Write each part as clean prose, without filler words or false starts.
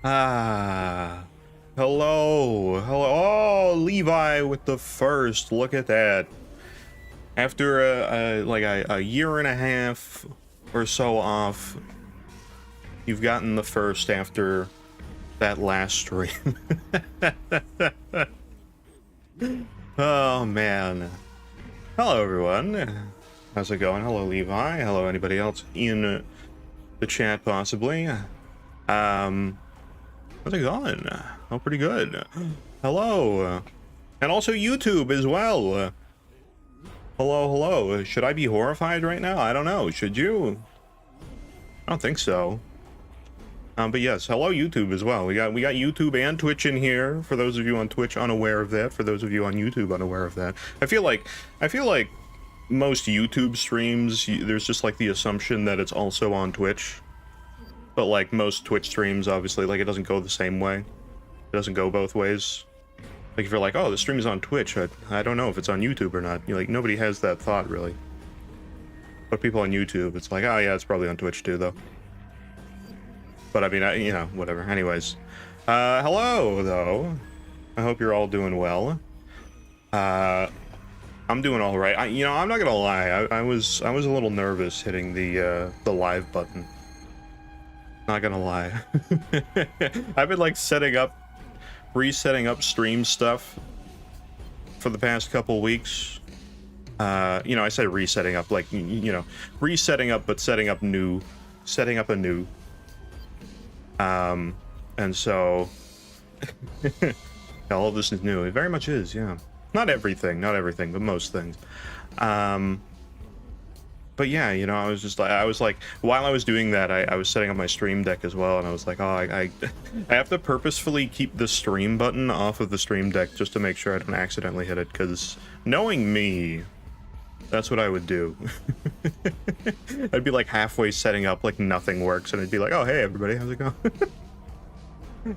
Ah, hello. Oh, Levi with the first. Look at that. After a year and a half or so off, you've gotten the first after that last stream. Oh man. Hello everyone. How's it going? Hello Levi. Hello anybody else in the chat possibly. How's it going? Oh, pretty good. Hello. And also YouTube as well. Hello. Should I be horrified right now? I don't know. Should you? I don't think so. But yes, hello YouTube as well. We got YouTube and Twitch in here. For those of you on Twitch unaware of that, for those of you on YouTube unaware of that. I feel like most YouTube streams, there's just like the assumption that it's also on Twitch. But like most Twitch streams, obviously, like it doesn't go the same way. It doesn't go both ways. Like if you're like, oh, the stream is on Twitch, I don't know if it's on YouTube or not. You're like, nobody has that thought really. But people on YouTube, it's like, oh yeah, it's probably on Twitch too, though. But I mean, you know, whatever. Anyways, hello though. I hope you're all doing well. I'm doing all right. You know, I'm not gonna lie. I was a little nervous hitting the live button. Not gonna lie. I've been like resetting up stream stuff for the past couple weeks. You know, I say resetting up, like, you know, resetting up, but setting up anew. And so all of this is new. It very much is, yeah. Not everything, but most things. But yeah, you know, I was like, while I was doing that, I was setting up my stream deck as well, and I was like, oh, I have to purposefully keep the stream button off of the stream deck just to make sure I don't accidentally hit it, because knowing me, that's what I would do. I'd be like halfway setting up, like nothing works, and I'd be like, oh, hey everybody, how's it going?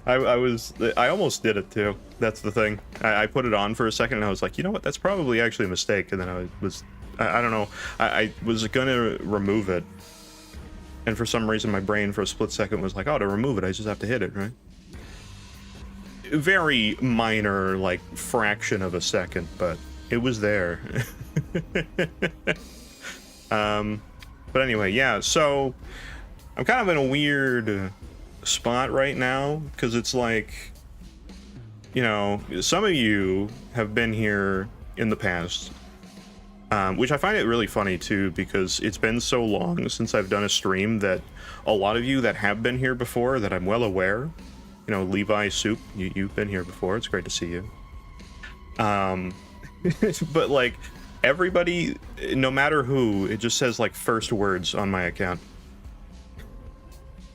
I almost did it too. That's the thing. I put it on for a second and I was like, you know what, that's probably actually a mistake, and then I don't know, I was gonna remove it, and for some reason my brain for a split second was like, oh, to remove it I just have to hit it, right? Very minor, like fraction of a second, but it was there. But anyway, yeah, so I'm kind of in a weird spot right now, because it's like, you know, some of you have been here in the past, which I find it really funny too, because it's been so long since I've done a stream that a lot of you that have been here before, that I'm well aware, you know, Levi, Soup, you've been here before, it's great to see you. But like everybody, no matter who, it just says like first words on my account.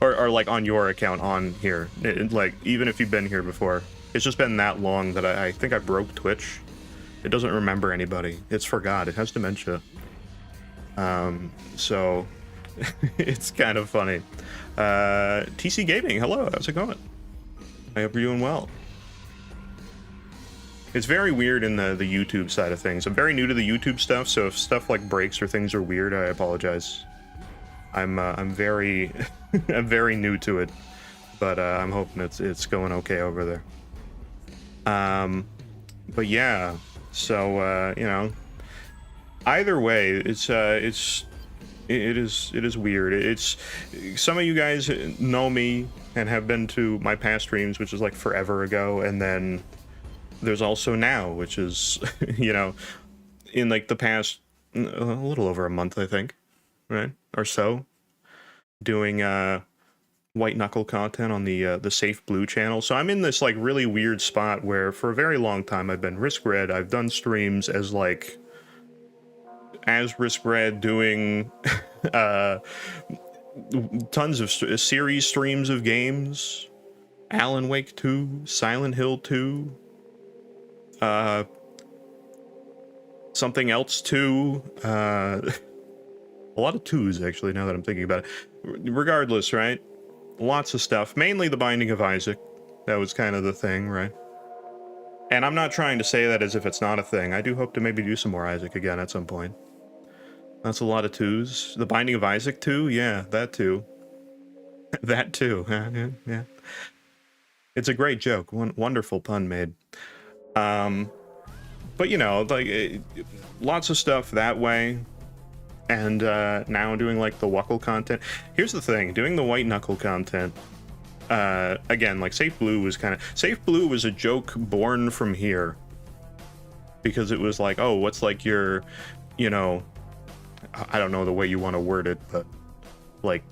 Or like on your account on here. Like, even if you've been here before. It's just been that long that I think I broke Twitch. It doesn't remember anybody. It's forgot. It has dementia. So, it's kind of funny. TC Gaming, hello. How's it going? I hope you're doing well. It's very weird in the YouTube side of things. I'm very new to the YouTube stuff, so if stuff like breaks or things are weird, I apologize. I'm very I'm very new to it, but I'm hoping it's going okay over there. But yeah, so you know, either way, it is weird. It's, some of you guys know me and have been to my past streams, which is like forever ago, and then there's also now, which is you know, in like the past a little over a month, I think, right, or so, doing white knuckle content on the safeBLUE channel. So I'm in this like really weird spot where for a very long time I've been Risk Red. I've done streams as Risk Red, doing tons of series streams of games, Alan Wake 2, Silent Hill 2, something else 2, a lot of 2s actually, now that I'm thinking about it. Regardless, right? Lots of stuff, mainly The Binding of Isaac. That was kind of the thing, right? And I'm not trying to say that as if it's not a thing. I do hope to maybe do some more Isaac again at some point. That's a lot of 2s. The Binding of Isaac 2? Yeah, that too. That too. Yeah. It's a great joke. Wonderful pun made. But you know, like lots of stuff that way. And now doing like the Knuckle content. Here's the thing, doing the white knuckle content, again, like safeBLUE was safeBLUE was a joke born from here. Because it was like, oh, what's like your, you know, I don't know the way you want to word it, but like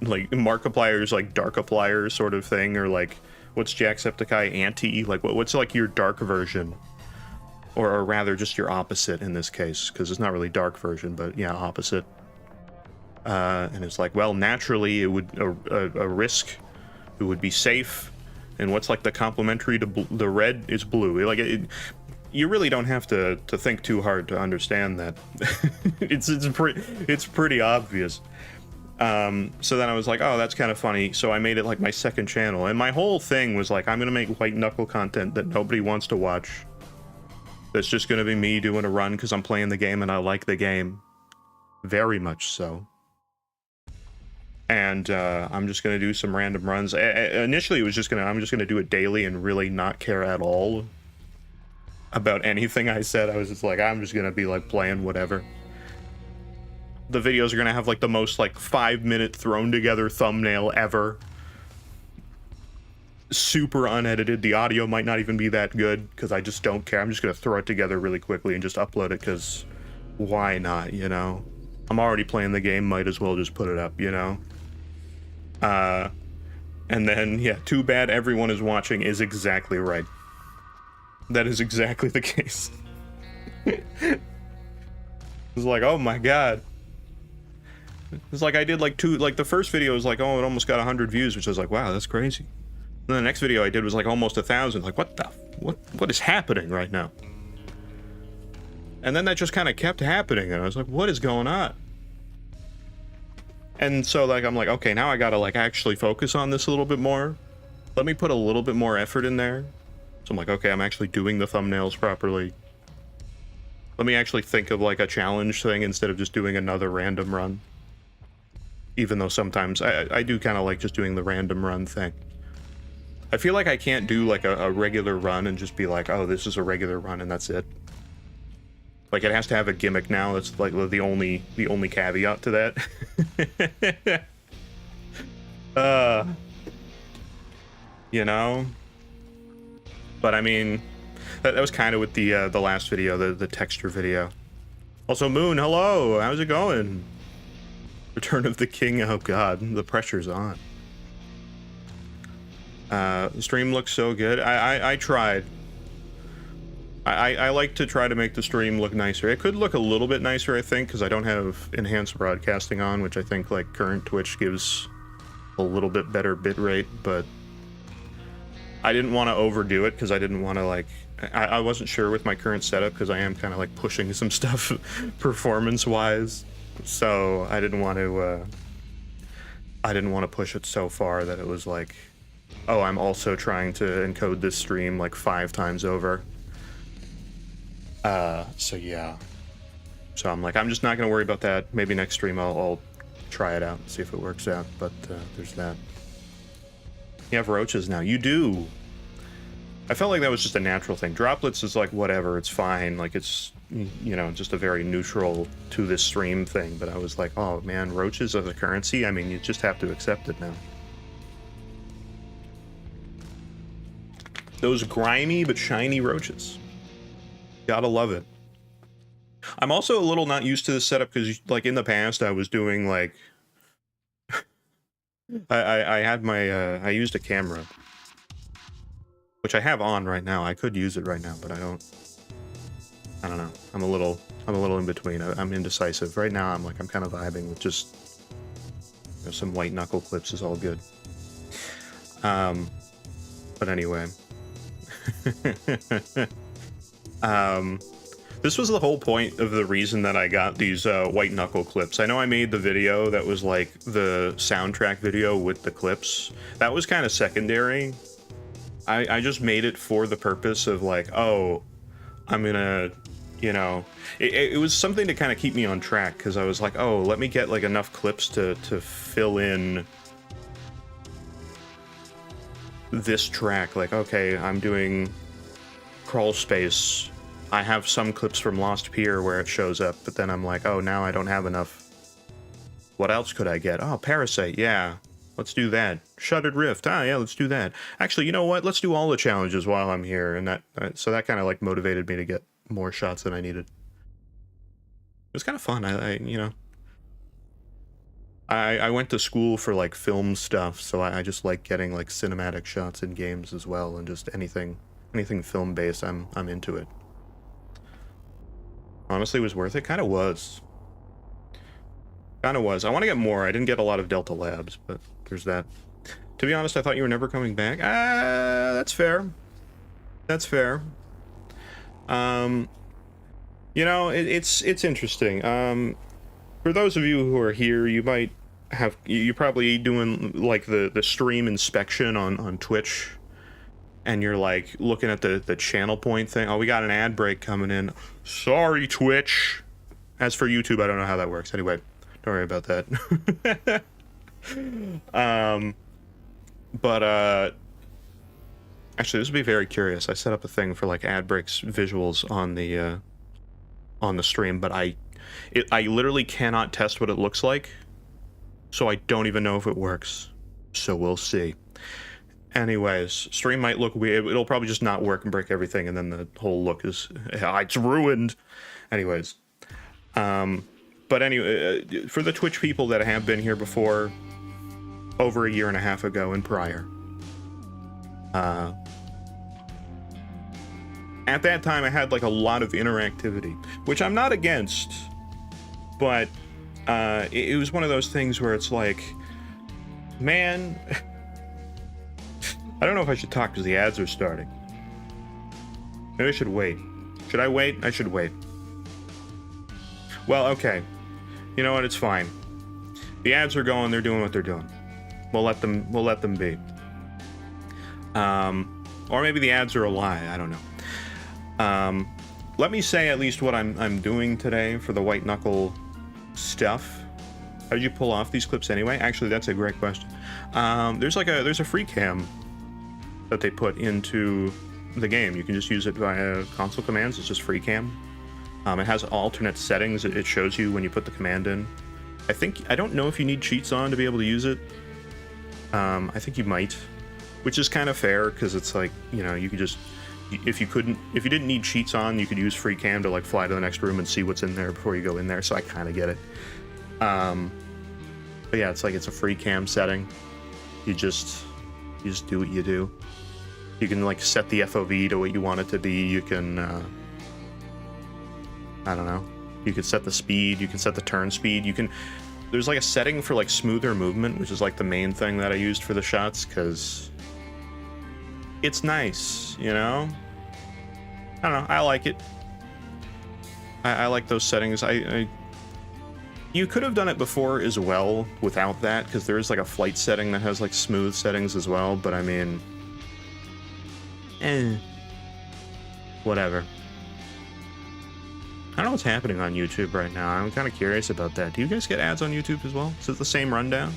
like Markiplier's like Darkiplier sort of thing, or like what's Jacksepticeye anti, like what's like your dark version, or rather just your opposite in this case, because it's not really dark version, but yeah, opposite. And it's like, well, naturally it would a risk, it would be safe, and what's like the complementary to the red is blue. Like you really don't have to think too hard to understand that. it's pretty obvious. So then I was like, oh, that's kind of funny. So I made it like my second channel, and my whole thing was like, I'm gonna make white knuckle content that nobody wants to watch. That's just gonna be me doing a run because I'm playing the game and I like the game, very much so. And I'm just gonna do some random runs. Initially, it was just I'm just gonna do it daily and really not care at all about anything I said. I was just like, I'm just gonna be like playing whatever. The videos are gonna have like the most like 5-minute thrown together thumbnail ever. Super unedited. The audio might not even be that good because I just don't care. I'm just gonna throw it together really quickly and just upload it because why not, you know? I'm already playing the game, might as well just put it up, you know? And then, yeah, too bad everyone is watching is exactly right. That is exactly the case. It's like, oh my god. It's like I did like the first video was like, oh, it almost got 100 views, which I was like, wow, that's crazy. And the next video I did was like almost 1,000. Like, what is happening right now? And then that just kind of kept happening, and I was like, what is going on? And so like I'm like, okay, now I gotta like actually focus on this a little bit more. Let me put a little bit more effort in there. So I'm like, okay, I'm actually doing the thumbnails properly. Let me actually think of like a challenge thing instead of just doing another random run. Even though sometimes I do kind of like just doing the random run thing. I feel like I can't do like a regular run and just be like, oh, this is a regular run and that's it. Like it has to have a gimmick now. That's like the only caveat to that. You know. But I mean, that was kind of with the last video, the texture video. Also, Moon, hello. How's it going? Return of the King. Oh god, the pressure's on. The stream looks so good. I tried. I like to try to make the stream look nicer. It could look a little bit nicer, I think, because I don't have enhanced broadcasting on, which I think like current Twitch gives a little bit better bitrate, but I didn't want to overdo it because I didn't want to like I wasn't sure with my current setup because I am kind of like pushing some stuff performance wise, so I didn't want to push it so far that it was like, oh, I'm also trying to encode this stream like 5 times over. So yeah. So I'm like, I'm just not gonna worry about that. Maybe next stream I'll try it out and see if it works out, but there's that. You have roaches now. You do. I felt like that was just a natural thing. Droplets is like, whatever, it's fine. Like it's, you know, just a very neutral to this stream thing, but I was like, oh man, roaches as a currency? I mean, you just have to accept it now. Those grimy but shiny roaches. Gotta love it. I'm also a little not used to this setup because, like, in the past I was doing like I had my I used a camera, which I have on right now. I could use it right now, but I don't know. I'm a little in between. I'm indecisive right now. I'm kind of vibing with just, you know, some white knuckle clips is all good. But anyway. This was the whole point of the reason that I got these white knuckle clips. I know I made the video that was like the soundtrack video with the clips. That was kind of secondary. I just made it for the purpose of like, oh, I'm gonna, you know, it was something to kind of keep me on track, because I was like, oh, let me get like enough clips to fill in this track. Like, okay, I'm doing Crawl Space. I have some clips from Lost Pier where it shows up, but then I'm like, oh, now I don't have enough. What else could I get? Oh, Parasite, yeah. Let's do that. Shuttered Rift, yeah, let's do that. Actually, you know what? Let's do all the challenges while I'm here, and that so that kind of like motivated me to get more shots than I needed. It was kind of fun. I went to school for like film stuff, so I just like getting like cinematic shots in games as well, and just anything film based. I'm into it. Honestly, it was worth it. Kind of was. I want to get more. I didn't get a lot of Delta Labs, but there's that. To be honest, I thought you were never coming back. That's fair. That's fair. You know, it's interesting. For those of you who are here, you might have, you're probably doing like the stream inspection on Twitch, and you're like looking at the channel point thing. Oh, we got an ad break coming in. Sorry, Twitch. As for YouTube, I don't know how that works. Anyway, don't worry about that. Actually, this would be very curious. I set up a thing for like ad breaks visuals on the stream, but I literally cannot test what it looks like, so I don't even know if it works. So we'll see. Anyways, stream might look weird. It'll probably just not work and break everything, and then the whole look is, it's ruined. Anyways, but anyway, for the Twitch people that have been here before, over a year and a half ago and prior, at that time I had like a lot of interactivity, which I'm not against, but it was one of those things where it's like, man, I don't know if I should talk because the ads are starting. Maybe I should wait. Should I wait? I should wait. Well, okay. You know what? It's fine. The ads are going. They're doing what they're doing. We'll let them be. Or maybe the ads are a lie. I don't know. Let me say at least what I'm doing today for the White Knuckle stuff. How did you pull off these clips anyway? Actually, that's a great question. There's a free cam that they put into the game. You can just use it via console commands. It's just free cam. It has alternate settings. It shows you when you put the command in. I don't know if you need cheats on to be able to use it. I think you might, which is kind of fair because it's like, you know, you could just, if you didn't need cheats on, you could use free cam to like fly to the next room and see what's in there before you go in there. So I kind of get it. But yeah, it's like, it's a free cam setting. You just do what you do. You can like set the FOV to what you want it to be. You can, I don't know. You can set the speed. You can set the turn speed. There's like a setting for like smoother movement, which is like the main thing that I used for the shots, because it's nice, you know? I don't know. I like it. I like those settings. You could have done it before as well without that, because there is like a flight setting that has like smooth settings as well, but I mean, whatever. I don't know what's happening on YouTube right now. I'm kind of curious about that. Do you guys get ads on YouTube as well? Is it the same rundown?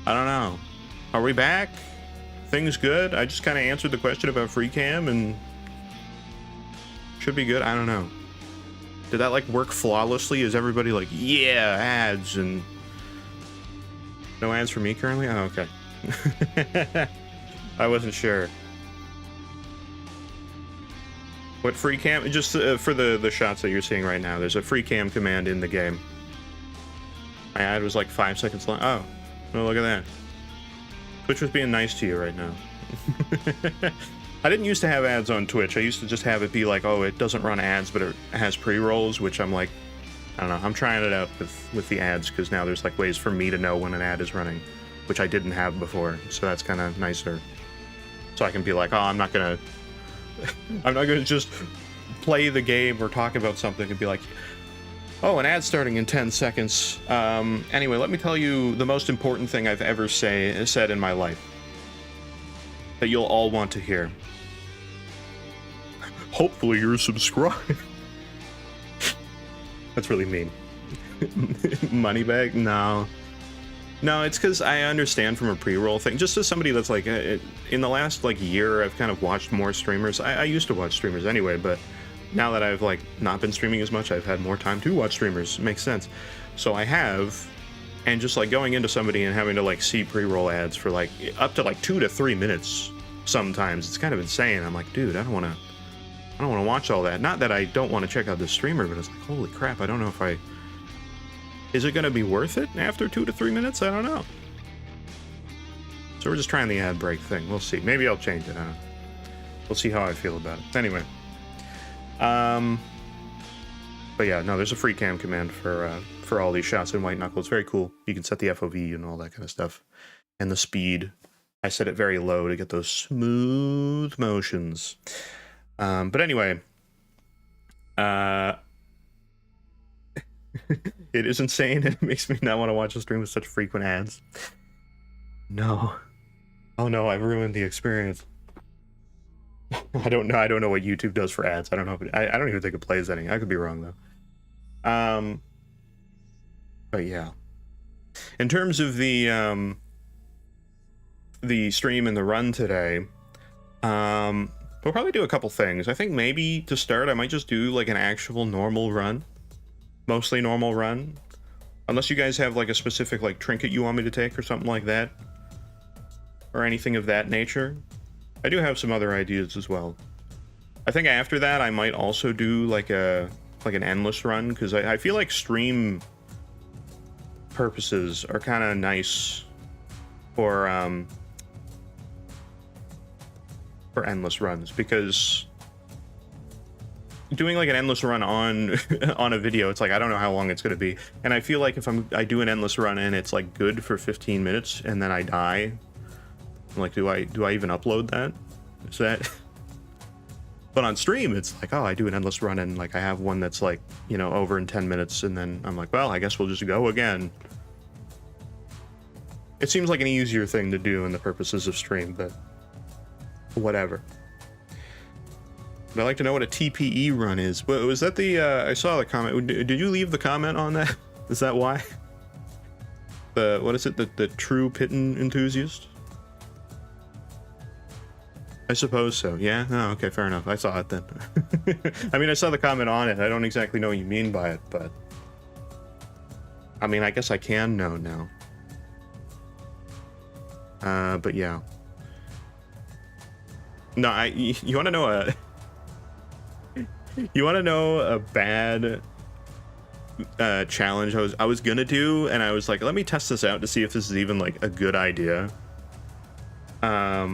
I don't know. Are we back? Things good? I just kind of answered the question about free cam and should be good. I don't know. Did that like work flawlessly? Is everybody like, yeah, ads, and no ads for me currently? Oh, okay. I wasn't sure. What free cam? Just for the shots that you're seeing right now, there's a free cam command in the game. My ad was like 5 seconds long. Oh, well, look at that. Twitch was being nice to you right now. I didn't used to have ads on Twitch. I used to just have it be like, oh, it doesn't run ads, but it has pre-rolls, which I'm like, I don't know. I'm trying it out with the ads, because now there's like ways for me to know when an ad is running, which I didn't have before. So that's kind of nicer. So I can be like, oh, I'm not gonna just play the game or talk about something and be like, oh, an ad starting in 10 seconds. Anyway, let me tell you the most important thing I've ever said in my life that you'll all want to hear. Hopefully you're subscribed. That's really mean. Moneybag? No. No, it's because I understand from a pre-roll thing. Just as somebody that's like, in the last like year, I've kind of watched more streamers. I used to watch streamers anyway, but now that I've like not been streaming as much, I've had more time to watch streamers. It makes sense. So I have, and just like going into somebody and having to like see pre-roll ads for like up to like 2 to 3 minutes sometimes, it's kind of insane. I'm like, dude, I don't want to watch all that. Not that I don't want to check out this streamer, but it's like, holy crap, I don't know if is it going to be worth it after 2 to 3 minutes? I don't know. So we're just trying the ad break thing. We'll see. Maybe I'll change it. I don't know. We'll see how I feel about it. Anyway. But yeah, no, there's a free cam command for all these shots in White Knuckle. It's very cool. You can set the FOV and all that kind of stuff. And the speed. I set it very low to get those smooth motions. But anyway. It is insane, and it makes me not want to watch a stream with such frequent ads. No. Oh no, I've ruined the experience. I don't know what YouTube does for ads. I don't know if I don't even think it plays any. I could be wrong though. But yeah. In terms of the stream and the run today, we'll probably do a couple things. I think maybe to start I might just do like an actual normal run. Mostly normal run, unless you guys have like a specific like trinket you want me to take or something like that, or anything of that nature. I do have some other ideas as well. I think after that I might also do like an endless run, because I feel like stream purposes are kind of nice for endless runs, because doing like an endless run on on a video, it's like I don't know how long it's going to be, and I feel like if I do an endless run and it's like good for 15 minutes and then I die, I'm like, do I even upload that? Is that but on stream it's like, oh, I do an endless run and like I have one that's like, you know, over in 10 minutes, and then I'm like, well, I guess we'll just go again. It seems like an easier thing to do in the purposes of stream, but whatever. But I'd like to know what a TPE run is. Was that the, I saw the comment. Did you leave the comment on that? Is that why? What is it? The true Pitten enthusiast? I suppose so, yeah? Oh, okay, fair enough. I saw it then. I mean, I saw the comment on it. I don't exactly know what you mean by it, but... I mean, I guess I can know now. But yeah. No, you want to know a... You want to know a bad challenge I was gonna do, and I was like, let me test this out to see if this is even like a good idea. Let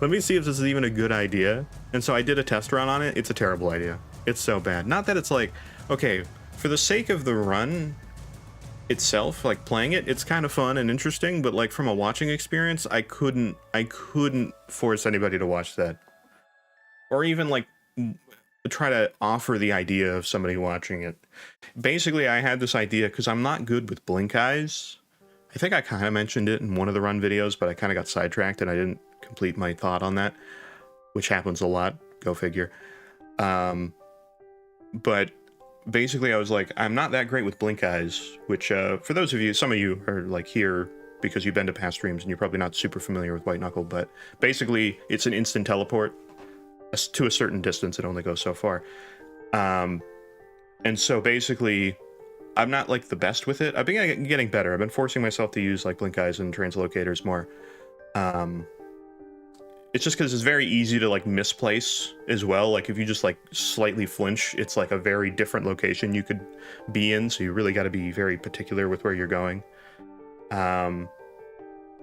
me see if this is even a good idea. And so I did a test run on it. It's a terrible idea. It's so bad. Not that it's like, okay, for the sake of the run itself, like playing it, it's kind of fun and interesting, but like from a watching experience, I couldn't force anybody to watch that. Or even like try to offer the idea of somebody watching it. Basically, I had this idea because I'm not good with blink eyes. I think I kind of mentioned it in one of the run videos, but I kind of got sidetracked and I didn't complete my thought on that, which happens a lot. Go figure. But basically, I was like, I'm not that great with blink eyes, which for those of you, some of you are like here because you've been to past streams and you're probably not super familiar with White Knuckle, but basically, it's an instant teleport. To a certain distance, it only goes so far. And so basically, I'm not like the best with it. I've been getting better. I've been forcing myself to use like blink eyes and translocators more. It's just because it's very easy to like misplace as well. Like if you just like slightly flinch, it's like a very different location you could be in. So you really got to be very particular with where you're going.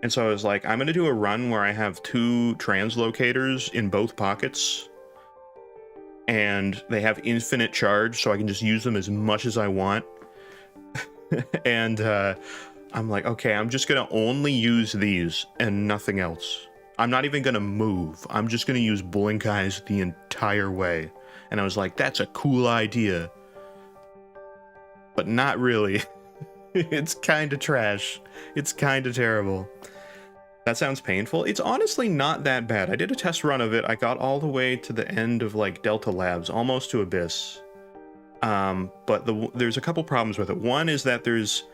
And so I was like, I'm going to do a run where I have 2 translocators in both pockets. And they have infinite charge, so I can just use them as much as I want. And I'm like, okay, I'm just going to only use these and nothing else. I'm not even going to move. I'm just going to use blink eyes the entire way. And I was like, that's a cool idea. But not really. It's kind of trash. It's kind of terrible. That sounds painful. It's honestly not that bad. I did a test run of it. I got all the way to the end of like Delta Labs, almost to Abyss. But there's a couple problems with it. One is that there's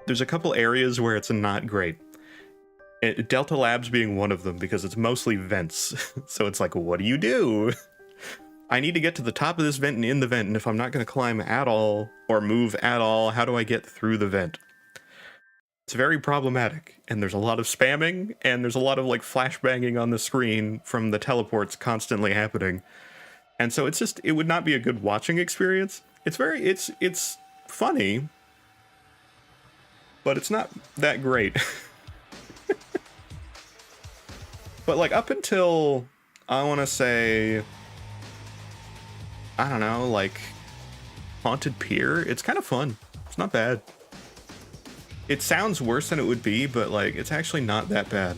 There's a couple areas where it's not great. Delta Labs being one of them, because it's mostly vents. So it's like, what do you do? I need to get to the top of this vent and in the vent, and if I'm not going to climb at all or move at all, how do I get through the vent? It's very problematic, and there's a lot of spamming, and there's a lot of like flashbanging on the screen from the teleports constantly happening. And so it's just, it would not be a good watching experience. It's funny, but it's not that great. But like up until, I want to say, I don't know, like Haunted Pier, it's kind of fun. It's not bad. It sounds worse than it would be, but like it's actually not that bad.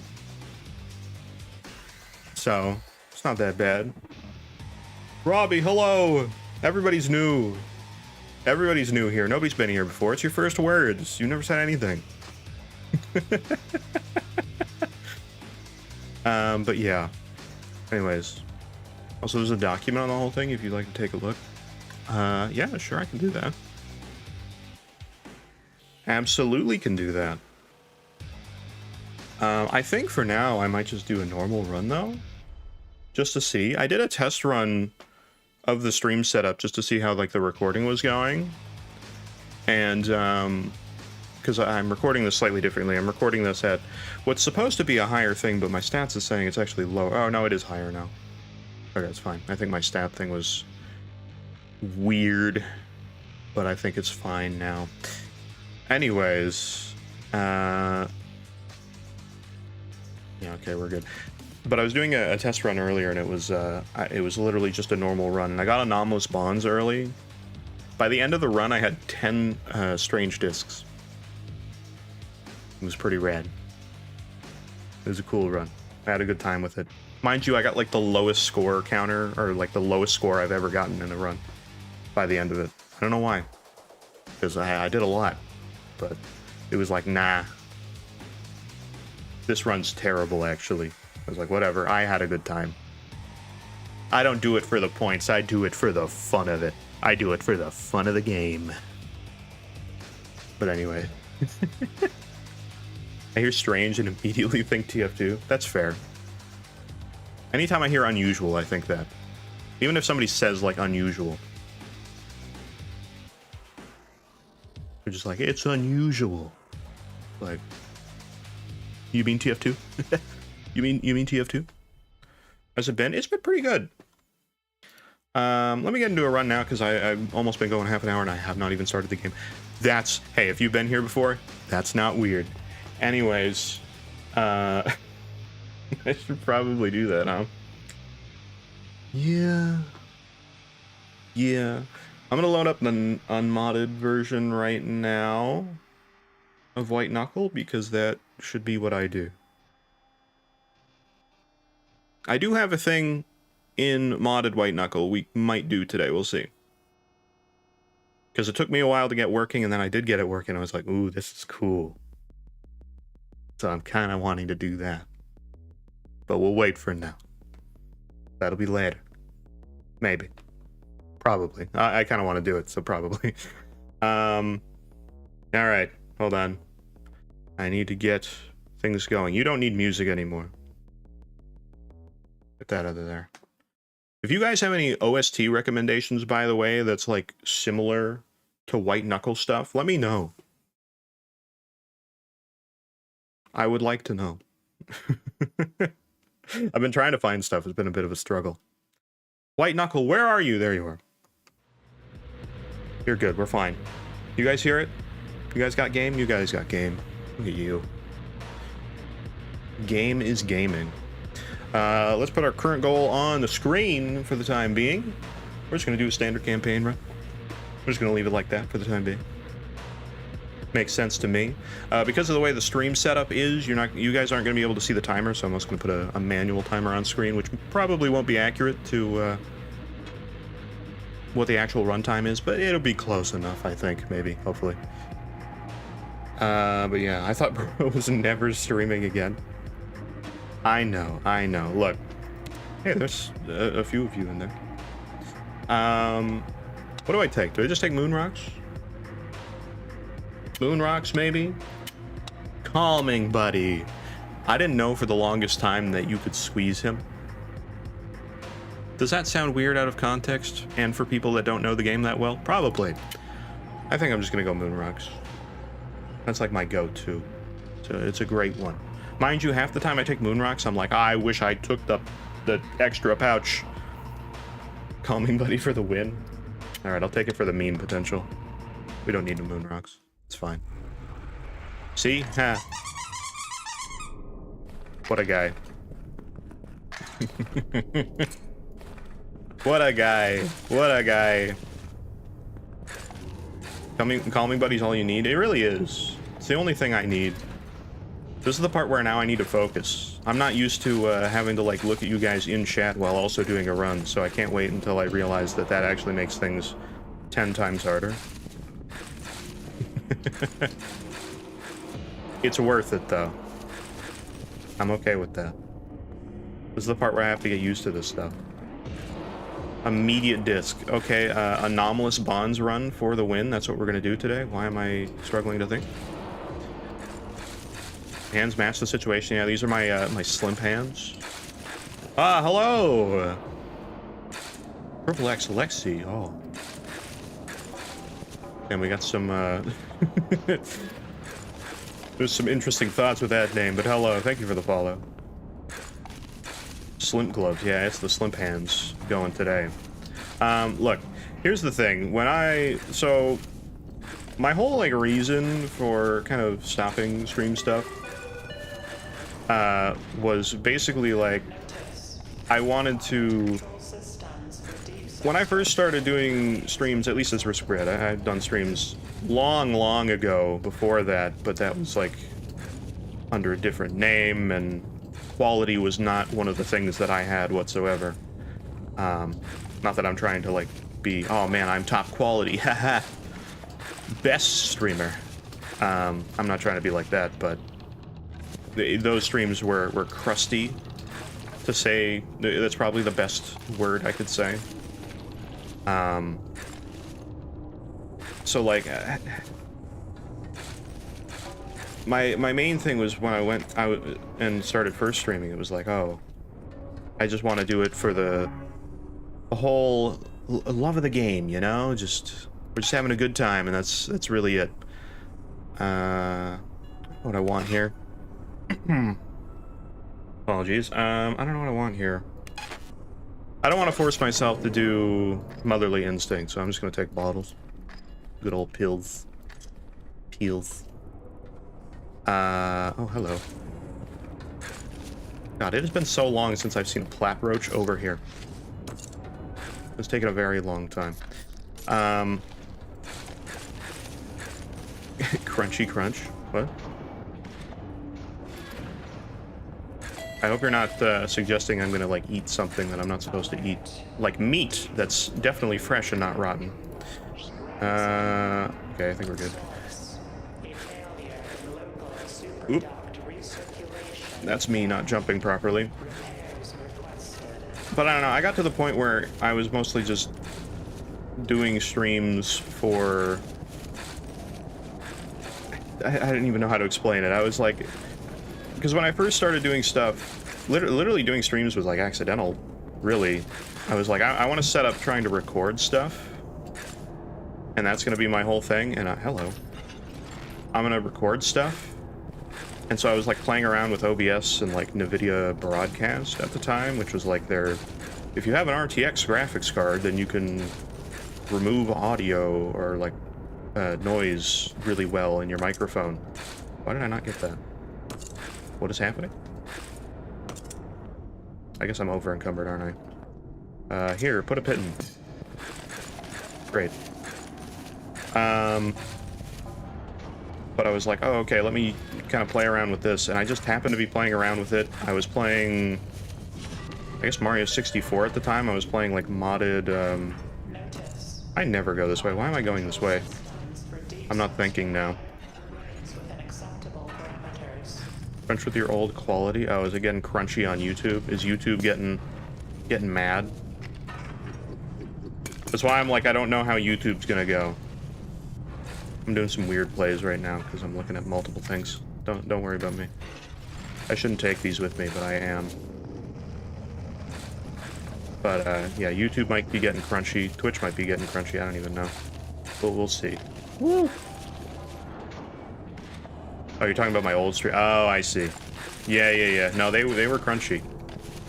So it's not that bad. Robbie, hello. Everybody's new. Everybody's new here. Nobody's been here before. It's your first words. You never said anything. But yeah. Anyways. Also, there's a document on the whole thing if you'd like to take a look. Yeah, sure, I can do that. Absolutely can do that. I think for now, I might just do a normal run, though. Just to see. I did a test run of the stream setup just to see how, like, the recording was going. And, because I'm recording this slightly differently. I'm recording this at what's supposed to be a higher thing, but my stats is saying it's actually low. Oh, no, it is higher now. Okay, it's fine. I think my stat thing was weird, but I think it's fine now. Anyways, yeah, okay, we're good. But I was doing a test run earlier, and it was literally just a normal run, and I got anomalous bonds early. By the end of the run, I had 10 strange discs. It was pretty rad. It was a cool run. I had a good time with it. Mind you, I got like the lowest score counter, or like the lowest score I've ever gotten in a run by the end of it. I don't know why, because I did a lot, but it was like, nah, this run's terrible, actually. I was like, whatever, I had a good time. I don't do it for the points, I do it for the fun of it. I do it for the fun of the game. But anyway. I hear strange and immediately think TF2. That's fair. Anytime I hear unusual, I think that. Even if somebody says, like, unusual. They're just like, it's unusual. Like, you mean TF2? You mean TF2? Has it been? It's been pretty good. Let me get into a run now, because I've almost been going half an hour, and I have not even started the game. That's, hey, if you've been here before, that's not weird. Anyways, I should probably do that, huh? Yeah. I'm gonna load up the unmodded version right now of White Knuckle, because that should be what I do. I do have a thing in modded White Knuckle we might do today, we'll see. Because it took me a while to get working, and then I did get it working. I was like, ooh, this is cool. So I'm kind of wanting to do that. But we'll wait for now. That'll be later. Maybe. Probably. I kind of want to do it, so probably. Alright, hold on. I need to get things going. You don't need music anymore. Get that out of there. If you guys have any OST recommendations, by the way, that's like similar to White Knuckle stuff, let me know. I would like to know. I've been trying to find stuff. It's been a bit of a struggle. White Knuckle, where are you? There you are. You're good. We're fine. You guys hear it? You guys got game? You guys got game. Look at you. Game is gaming. Let's put our current goal on the screen for the time being. We're just going to do a standard campaign run. We're just going to leave it like that for the time being. Makes sense to me. Because of the way the stream setup is, you guys aren't going to be able to see the timer, so I'm just going to put a manual timer on screen, which probably won't be accurate to what the actual runtime is, but it'll be close enough, I think, maybe, hopefully. But yeah, I thought Bro was never streaming again. I know. Look. Hey, there's a few of you in there. What do I take? Do I just take moon rocks? Moon rocks, maybe? Calming buddy. I didn't know for the longest time that you could squeeze him. Does that sound weird out of context? And for people that don't know the game that well? Probably. I think I'm just gonna go moon rocks. That's like my go-to. So it's a great one. Mind you, half the time I take moon rocks, I'm like, I wish I took the extra pouch. Calming buddy for the win. All right, I'll take it for the meme potential. We don't need the moon rocks. It's fine. See? Ha. What a guy. What a guy. What a guy. Calming buddy's all you need. It really is. It's the only thing I need. This is the part where now I need to focus. I'm not used to having to like look at you guys in chat while also doing a run, so I can't wait until I realize that that actually makes things 10 times harder. It's worth it though. I'm okay with that. This is the part where I have to get used to this stuff. Immediate disc. Okay, anomalous bonds run for the win. That's what we're gonna do today. Why am I struggling to think? Hands match the situation. Yeah, these are my my slimp hands. Ah, hello. Purple X Lexi. Oh. And we got some there's some interesting thoughts with that name, but hello, thank you for the follow. Slimp gloves, yeah, it's the slimp hands going today. Look, here's the thing. So my whole like reason for kind of stopping stream stuff was basically like I wanted to. When I first started doing streams, at least as Risk Bread, I've done streams long ago before that, but that was like under a different name, and quality was not one of the things that I had whatsoever. Not that I'm trying to like be, oh man, I'm top quality, haha, best streamer. I'm not trying to be like that, but those streams were crusty, to say. That's probably the best word I could say. So like my main thing was when I went out and started first streaming, it was like, oh, I just want to do it for the whole love of the game, you know, we're just having a good time, and that's really it. What I want here. Apologies. I don't know what I want here. I don't want to force myself to do motherly instinct, so I'm just going to take bottles. Good old pills. Peels. Oh, hello. God, it has been so long since I've seen a plaproach over here. It's taken a very long time. Crunchy crunch. What? I hope you're not suggesting I'm gonna like eat something that I'm not supposed to eat. Like meat that's definitely fresh and not rotten. Okay, I think we're good. Oop. That's me not jumping properly. But I don't know, I got to the point where I was mostly just doing streams for... I didn't even know how to explain it. I was like... Because when I first started doing stuff, literally doing streams was like accidental, really. I was like, I want to set up trying to record stuff. And that's going to be my whole thing. And hello. I'm going to record stuff. And so I was like playing around with OBS and like NVIDIA Broadcast at the time, which was like their... If you have an RTX graphics card, then you can remove audio or like noise really well in your microphone. Why did I not get that? What is happening? I guess I'm over encumbered, aren't I? Here, put a pit in. Great. But I was like, oh, okay, let me kind of play around with this, and I just happened to be playing around with it. I was playing, I guess Mario 64 at the time. I was playing like modded, I never go this way. Why am I going this way? I'm not thinking now. Crunch with your old quality. Oh, is it getting crunchy on YouTube? Is YouTube getting mad? That's why I'm like, I don't know how YouTube's gonna go. I'm doing some weird plays right now because I'm looking at multiple things. Don't worry about me. I shouldn't take these with me, but I am. But yeah, YouTube might be getting crunchy. Twitch might be getting crunchy. I don't even know. But we'll see. Woo! Oh, you're talking about my old stream? Oh, I see. Yeah. No, they were crunchy.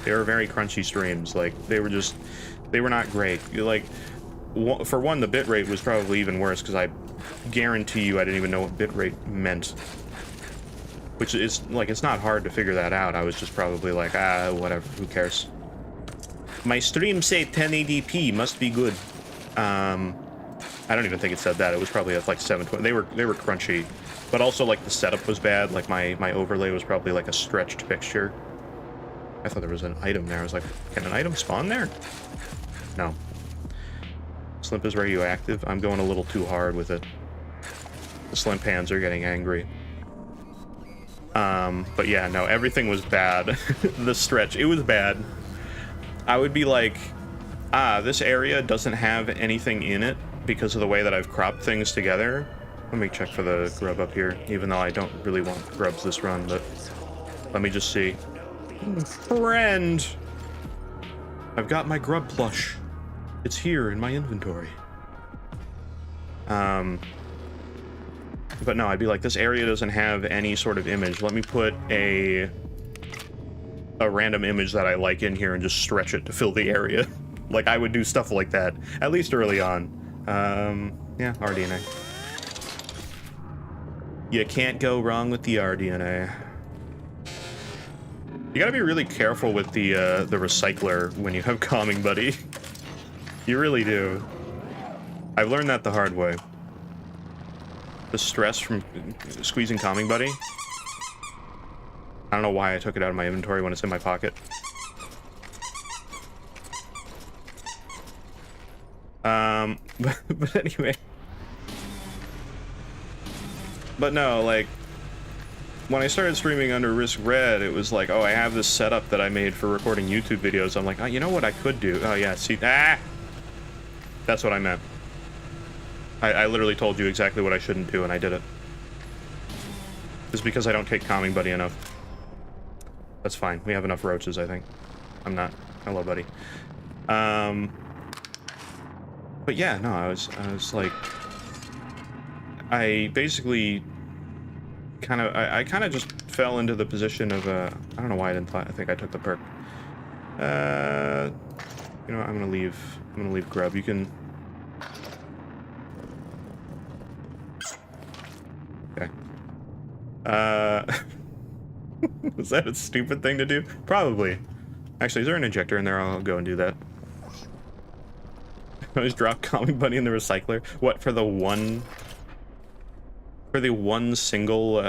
They were very crunchy streams. Like, they were not great. Like, for one, the bitrate was probably even worse because I guarantee you I didn't even know what bitrate meant. Which is, like, it's not hard to figure that out. I was just probably like, whatever, who cares? My stream say 1080p, must be good. I don't even think it said that. It was probably at like 720. They were crunchy. But also, like, the setup was bad. Like, my overlay was probably like a stretched picture. I thought there was an item there. I was like, can an item spawn there? No. Slimp is radioactive. I'm going a little too hard with it. The Slimp hands are getting angry. But yeah, no, everything was bad. The stretch, it was bad. I would be like, this area doesn't have anything in it because of the way that I've cropped things together. Let me check for the grub up here, even though I don't really want grubs this run, but let me just see. Friend! I've got my grub plush. It's here in my inventory. But no, I'd be like, this area doesn't have any sort of image. Let me put a random image that I like in here and just stretch it to fill the area. Like, I would do stuff like that, at least early on. Yeah, RDNA. You can't go wrong with the RDNA. You gotta be really careful with the recycler when you have Calming Buddy. You really do. I've learned that the hard way. The stress from squeezing Calming Buddy. I don't know why I took it out of my inventory when it's in my pocket. But anyway. But no, like, when I started streaming under Risk Red, it was like, oh, I have this setup that I made for recording YouTube videos. I'm like, oh, you know what I could do? Oh, yeah, see, that's what I meant. I literally told you exactly what I shouldn't do, and I did it. It's because I don't take Calming Buddy enough. That's fine. We have enough roaches, I think. I'm not. Hello, buddy. But yeah, no, I was like, I basically I kind of just fell into the position of, I don't know why I think I took the perk. You know what, I'm gonna leave grub. You can... Okay. Was that a stupid thing to do? Probably. Actually, is there an injector in there? I'll go and do that. I just drop Calming Buddy in the recycler. What, for the one single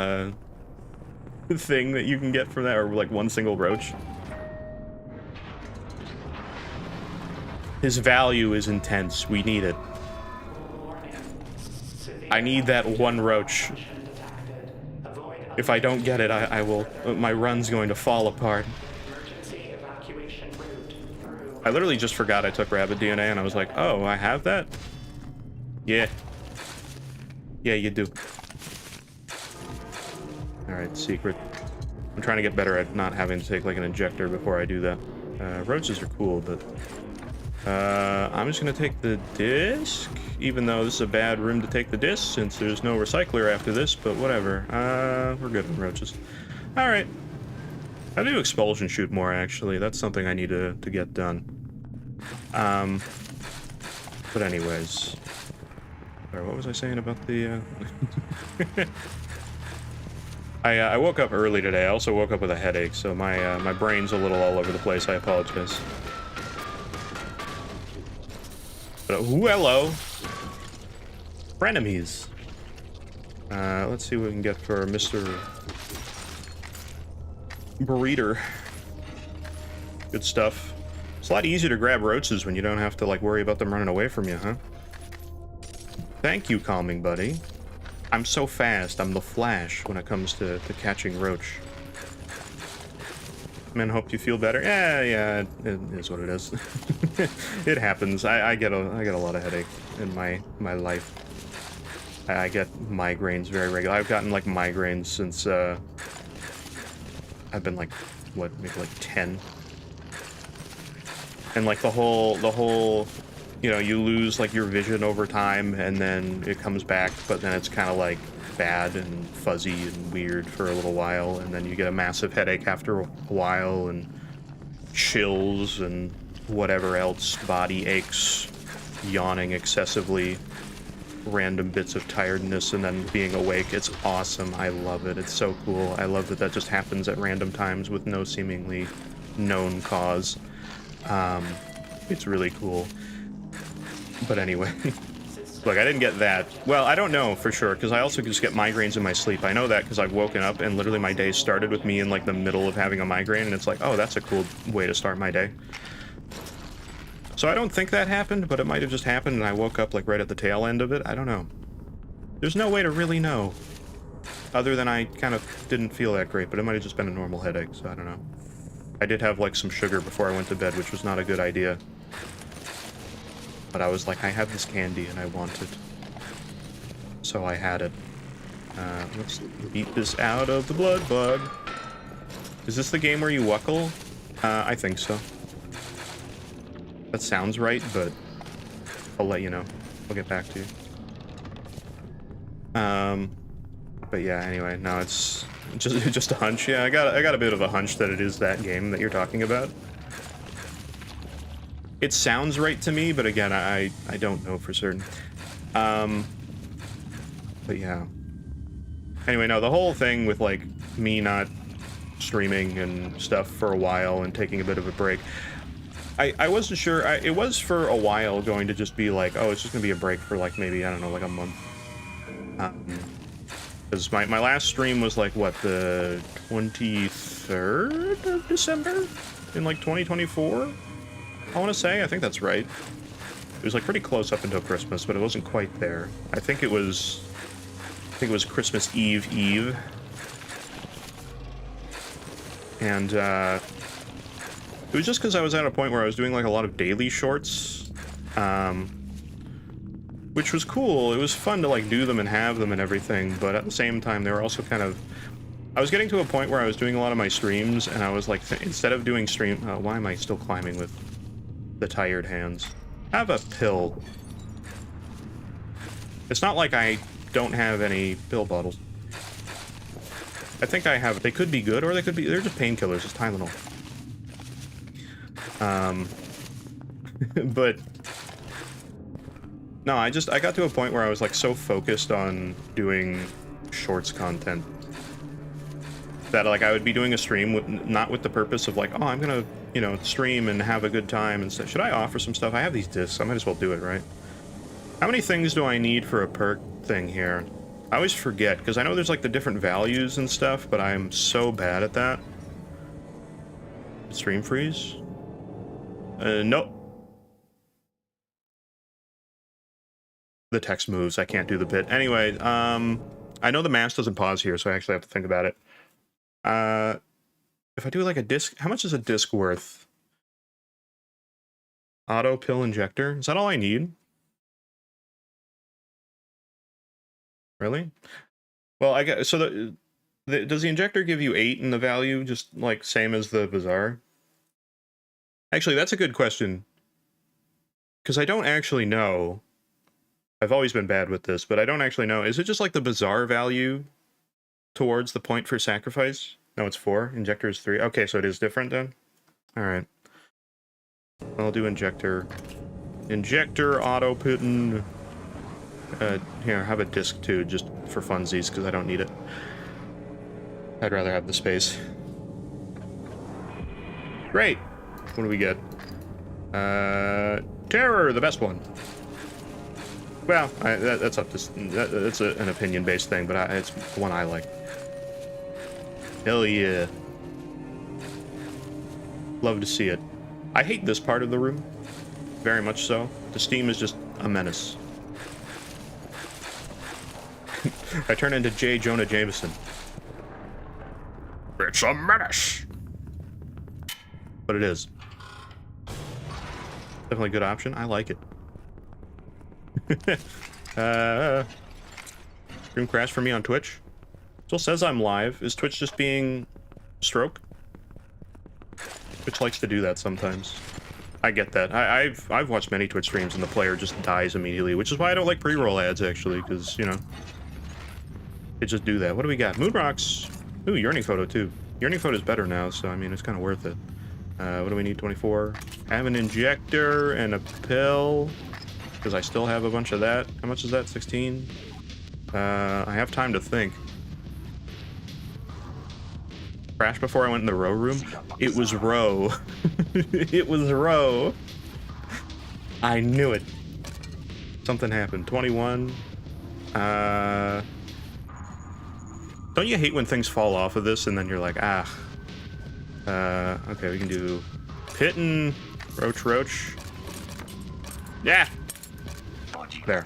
thing that you can get from that, or like one single roach? His value is intense. We need it. I need that one roach. If I don't get it, I will... My run's going to fall apart. I literally just forgot I took rabbit DNA, and I was like, oh, I have that? Yeah. Yeah, you do. Alright, secret. I'm trying to get better at not having to take, like, an injector before I do that. Roaches are cool, but... I'm just gonna take the disc, even though this is a bad room to take the disc, since there's no recycler after this, but whatever. We're good with roaches. Alright. I do expulsion shoot more, actually. That's something I need to get done. But anyways. Sorry, what was I saying about the, I woke up early today. I also woke up with a headache, so my brain's a little all over the place. I apologize. But, hello! Frenemies! Let's see what we can get for Mr. Breeder. Good stuff. It's a lot easier to grab roaches when you don't have to, like, worry about them running away from you, huh? Thank you, Calming Buddy. I'm so fast. I'm the Flash when it comes to catching roach. Man, hope you feel better. Yeah, it is what it is. It happens. I get a lot of headache in my life. I get migraines very regularly. I've gotten like migraines since I've been like, what, maybe like 10. And like the whole, you know, you lose like your vision over time and then it comes back, but then it's kind of like bad and fuzzy and weird for a little while, and then you get a massive headache after a while and chills and whatever else, body aches, yawning excessively, random bits of tiredness, and then being awake. It's awesome. I love it. It's so cool. I love that that just happens at random times with no seemingly known cause. It's really cool. But anyway, look, I didn't get that. Well, I don't know for sure, because I also just get migraines in my sleep. I know that because I've woken up and literally my day started with me in like the middle of having a migraine, and it's like, oh, that's a cool way to start my day. So I don't think that happened, but it might have just happened and I woke up like right at the tail end of it. I don't know. There's no way to really know, other than I kind of didn't feel that great, but it might have just been a normal headache, so I don't know. I did have like some sugar before I went to bed, which was not a good idea. But I was like, I have this candy and I want it. So I had it. Let's beat this out of the blood bug. Is this the game where you wuckle? I think so. That sounds right, but I'll let you know. I'll get back to you. But yeah, anyway, no, it's just a hunch. Yeah, I got a bit of a hunch that it is that game that you're talking about. It sounds right to me, but again, I don't know for certain. But yeah. Anyway, no, the whole thing with like me not streaming and stuff for a while and taking a bit of a break, I wasn't sure. It was for a while going to just be like, oh, it's just gonna be a break for like maybe, I don't know, like a month. Because my last stream was like, what, the 23rd of December? In like 2024? I want to say, I think that's right. It was like pretty close up until Christmas, but it wasn't quite there. I think it was Christmas Eve. And it was just because I was at a point where I was doing like a lot of daily shorts, which was cool. It was fun to like do them and have them and everything, but at the same time they were also kind of, I was getting to a point where I was doing a lot of my streams and I was like, instead of doing why am I still climbing with the tired hands? Have a pill. It's not like I don't have any pill bottles. I think I have. They could be good, or they could be. They're just painkillers. It's Tylenol. But no, I got to a point where I was like so focused on doing shorts content that like I would be doing a stream not with the purpose of like, oh, I'm gonna, you know, stream and have a good time and stuff. Should I offer some stuff? I have these discs. I might as well do it, right? How many things do I need for a perk thing here? I always forget, because I know there's like the different values and stuff, but I'm so bad at that. Stream freeze? Nope. The text moves. I can't do the bit. Anyway, I know the mouse doesn't pause here, so I actually have to think about it. If I do like a disc, how much is a disc worth? Auto pill injector? Is that all I need? Really? Well, I guess, so does the injector give you 8 in the value, just like same as the Bazaar? Actually, that's a good question. Because I don't actually know. I've always been bad with this, but I don't actually know. Is it just like the Bazaar value towards the point for sacrifice? No, it's 4. Injector is 3. Okay, so it is different then? Alright. I'll do injector. Injector, auto pitting. Here, have a disc too, just for funsies, because I don't need it. I'd rather have the space. Great! What do we get? Terror, the best one. Well, that's up to... That's an opinion-based thing, but it's the one I like. Hell yeah. Love to see it. I hate this part of the room. Very much so. The steam is just a menace. I turn into J. Jonah Jameson. It's a menace! But it is. Definitely a good option. I like it. Stream crash for me on Twitch. Still says I'm live. Is Twitch just being stroke? Twitch likes to do that sometimes. I get that. I've watched many Twitch streams and the player just dies immediately, which is why I don't like pre-roll ads actually, because you know, it just do that. What do we got? Moon rocks. Ooh, yearning photo too. Yearning photo is better now, so I mean it's kind of worth it. What do we need? 24. Have an injector and a pill, because I still have a bunch of that. How much is that? 16. I have time to think. Crash before I went in the row room. It was row. It was row. I knew it. Something happened. 21. Don't you hate when things fall off of this and then you're like, ah. Okay, we can do Pitten, Roach. Yeah. There.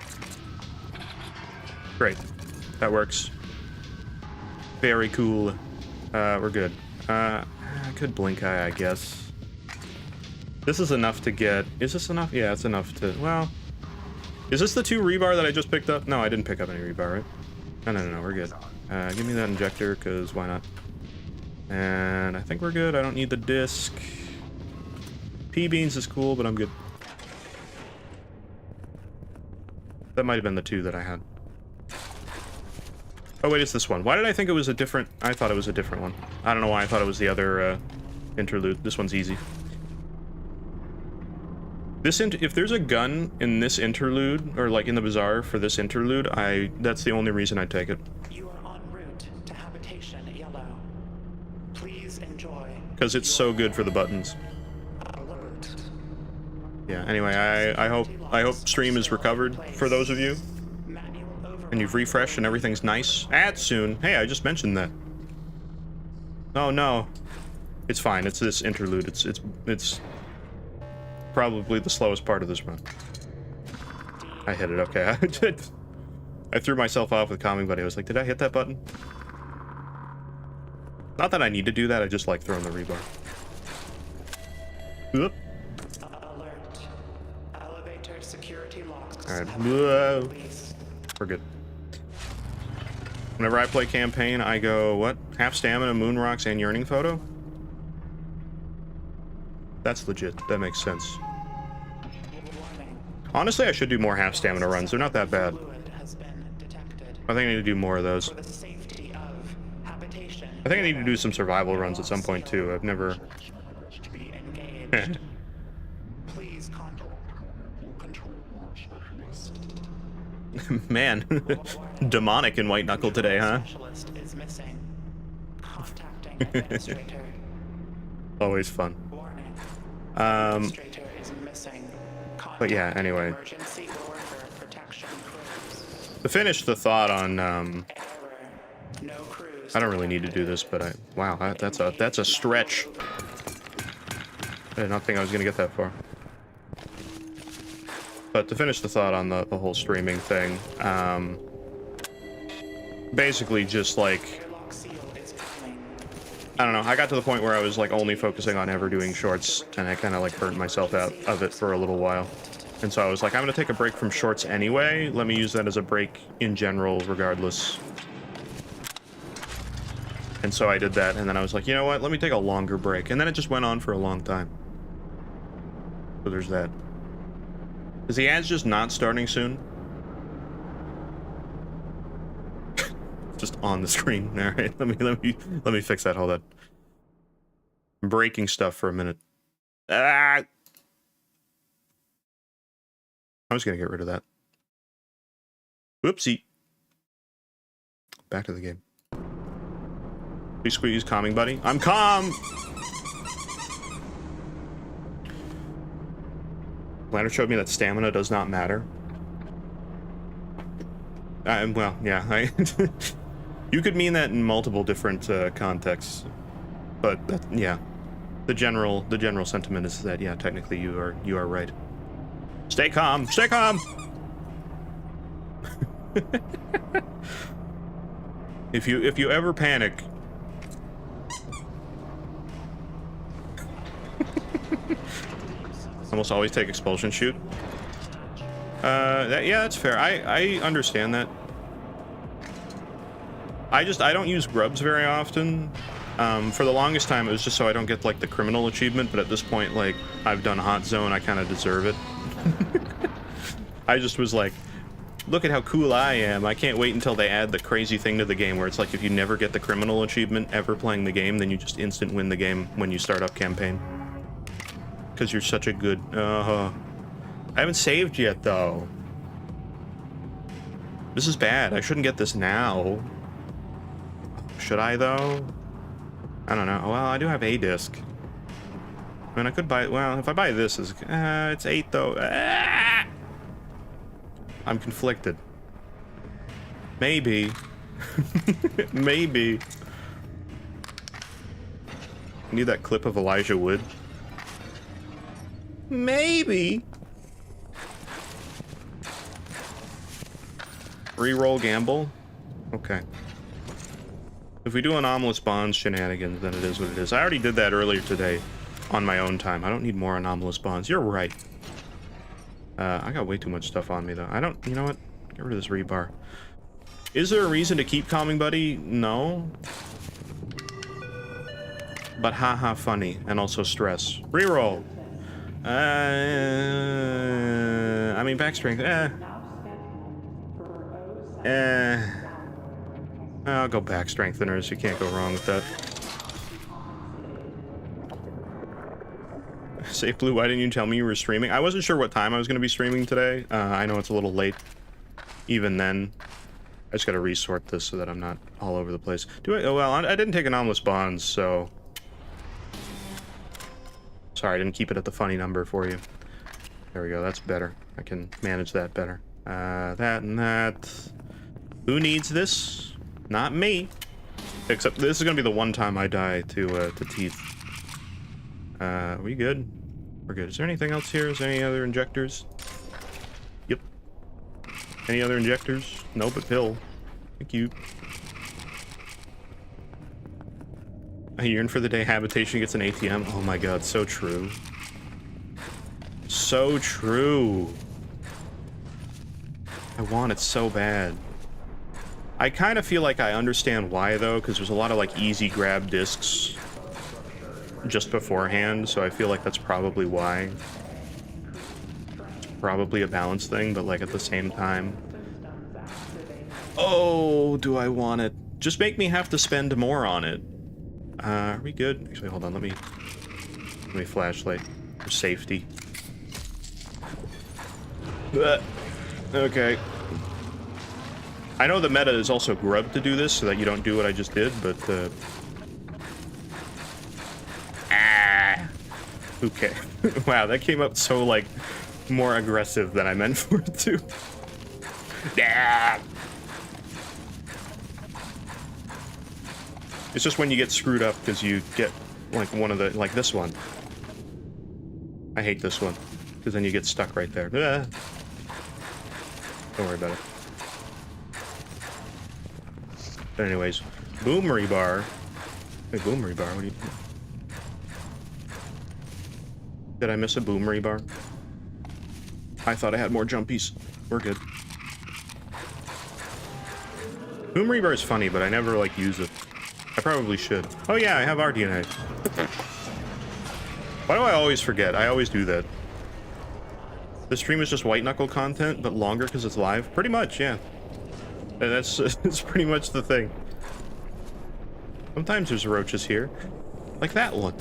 Great. That works. Very cool. We're good. I could blink eye, I guess. This is enough to get... Is this enough? Yeah, it's enough to... Well... Is this the 2 rebar that I just picked up? No, I didn't pick up any rebar, right? No, we're good. Give me that injector, because why not? And I think we're good. I don't need the disc. P-beans is cool, but I'm good. That might have been the 2 that I had. Oh wait, it's this one. Why did I think it was a different... I thought it was a different one. I don't know why I thought it was the other interlude. This one's easy. If there's a gun in this interlude, or like in the bazaar for this interlude, that's the only reason I'd take it. You are en route to habitation yellow. Please enjoy. Because it's so good for the buttons. Alert. Yeah, anyway, I hope stream is recovered for those of you. And you've refreshed and everything's nice. Soon. Hey, I just mentioned that. Oh no. It's fine. It's this interlude. It's probably the slowest part of this run. I hit it. Okay. I threw myself off with calming, but I was like, did I hit that button? Not that I need to do that. I just like throwing the rebar. Oop. Alert. Elevator security locks. All right. Whoa. We're good. Whenever I play campaign, I go, what? Half stamina, moon rocks, and yearning photo? That's legit. That makes sense. Honestly, I should do more half stamina runs. They're not that bad. I think I need to do more of those. I think I need to do some survival runs at some point, too. I've never... Man, demonic in White Knuckle today, huh? Always fun. But yeah, anyway. To finish the thought on, I don't really need to do this, but wow, that's a stretch. I did not think I was gonna get that far. But to finish the thought on the whole streaming thing, basically just like, I don't know, I got to the point where I was like only focusing on ever doing shorts, and I kind of like burnt myself out of it for a little while. And so I was like, I'm gonna take a break from shorts anyway, let me use that as a break in general regardless. And so I did that, and then I was like, you know what, let me take a longer break. And then it just went on for a long time. So there's that. Is the ads just not starting soon? Just on the screen. All right, let me fix that. Hold on. I'm breaking stuff for a minute. Ah! I'm just gonna get rid of that. Whoopsie. Back to the game. Please squeeze calming, buddy. I'm calm. Planner showed me that stamina does not matter. Well, yeah, you could mean that in multiple different contexts, but yeah, the general sentiment is that yeah, technically you are right. Stay calm. Stay calm. If you ever panic. Almost always take expulsion shoot. Yeah, that's fair. I understand that. I don't use grubs very often. For the longest time, it was just so I don't get like the criminal achievement, but at this point, like, I've done Hot Zone, I kind of deserve it. I just was like, look at how cool I am. I can't wait until they add the crazy thing to the game where it's like if you never get the criminal achievement ever playing the game, then you just instant win the game when you start up campaign. Because you're such a good... I haven't saved yet, though. This is bad. I shouldn't get this now. Should I, though? I don't know. Well, I do have a disc. I mean, I could buy... Well, if I buy this, it's 8, though. Ah! I'm conflicted. Maybe. Maybe. I need that clip of Elijah Wood. Maybe. Reroll gamble. Okay. If we do anomalous bonds shenanigans, then it is what it is. I already did that earlier today on my own time. I don't need more anomalous bonds. You're right. I got way too much stuff on me, though. I don't... You know what? Get rid of this rebar. Is there a reason to keep Calming Buddy? No. But haha funny. And also stress. Reroll. I mean, back strength. I'll go back strengtheners. You can't go wrong with that. safeBLUE, why didn't you tell me you were streaming? I wasn't sure what time I was going to be streaming today. I know it's a little late. Even then, I just got to resort this so that I'm not all over the place. Oh, well, I didn't take anomalous bonds, so... Sorry, I didn't keep it at the funny number for you. There we go, that's better. I can manage that better. That and that. Who needs this? Not me. Except this is going to be the one time I die to teeth. Are we good? We're good. Is there anything else here? Is there any other injectors? Yep. Any other injectors? No, but pill. Thank you. I yearn for the day habitation gets an ATM. Oh my god, so true. So true. I want it so bad. I kind of feel like I understand why, though, because there's a lot of, like, easy grab discs just beforehand, so I feel like that's probably why. It's probably a balance thing, but, like, at the same time... Oh, do I want it? Just make me have to spend more on it. Are we good? Actually, hold on, let me flashlight for safety. Okay. I know the meta is also grub to do this, so that you don't do what I just did, but, okay. Wow, that came up so, like, more aggressive than I meant for it to. It's just when you get screwed up because you get, like, one of the, like this one. I hate this one, because then you get stuck right there. Don't worry about it. But anyways, boom rebar. Hey, boom rebar, what do you... Did I miss a boom rebar? I thought I had more jumpies. We're good. Boom rebar is funny, but I never, like, use it. I probably should. Oh yeah, I have RDNA. Why do I always forget? I always do that. The stream is just white knuckle content, but longer because it's live? Pretty much, yeah. That's pretty much the thing. Sometimes there's roaches here. Like that one.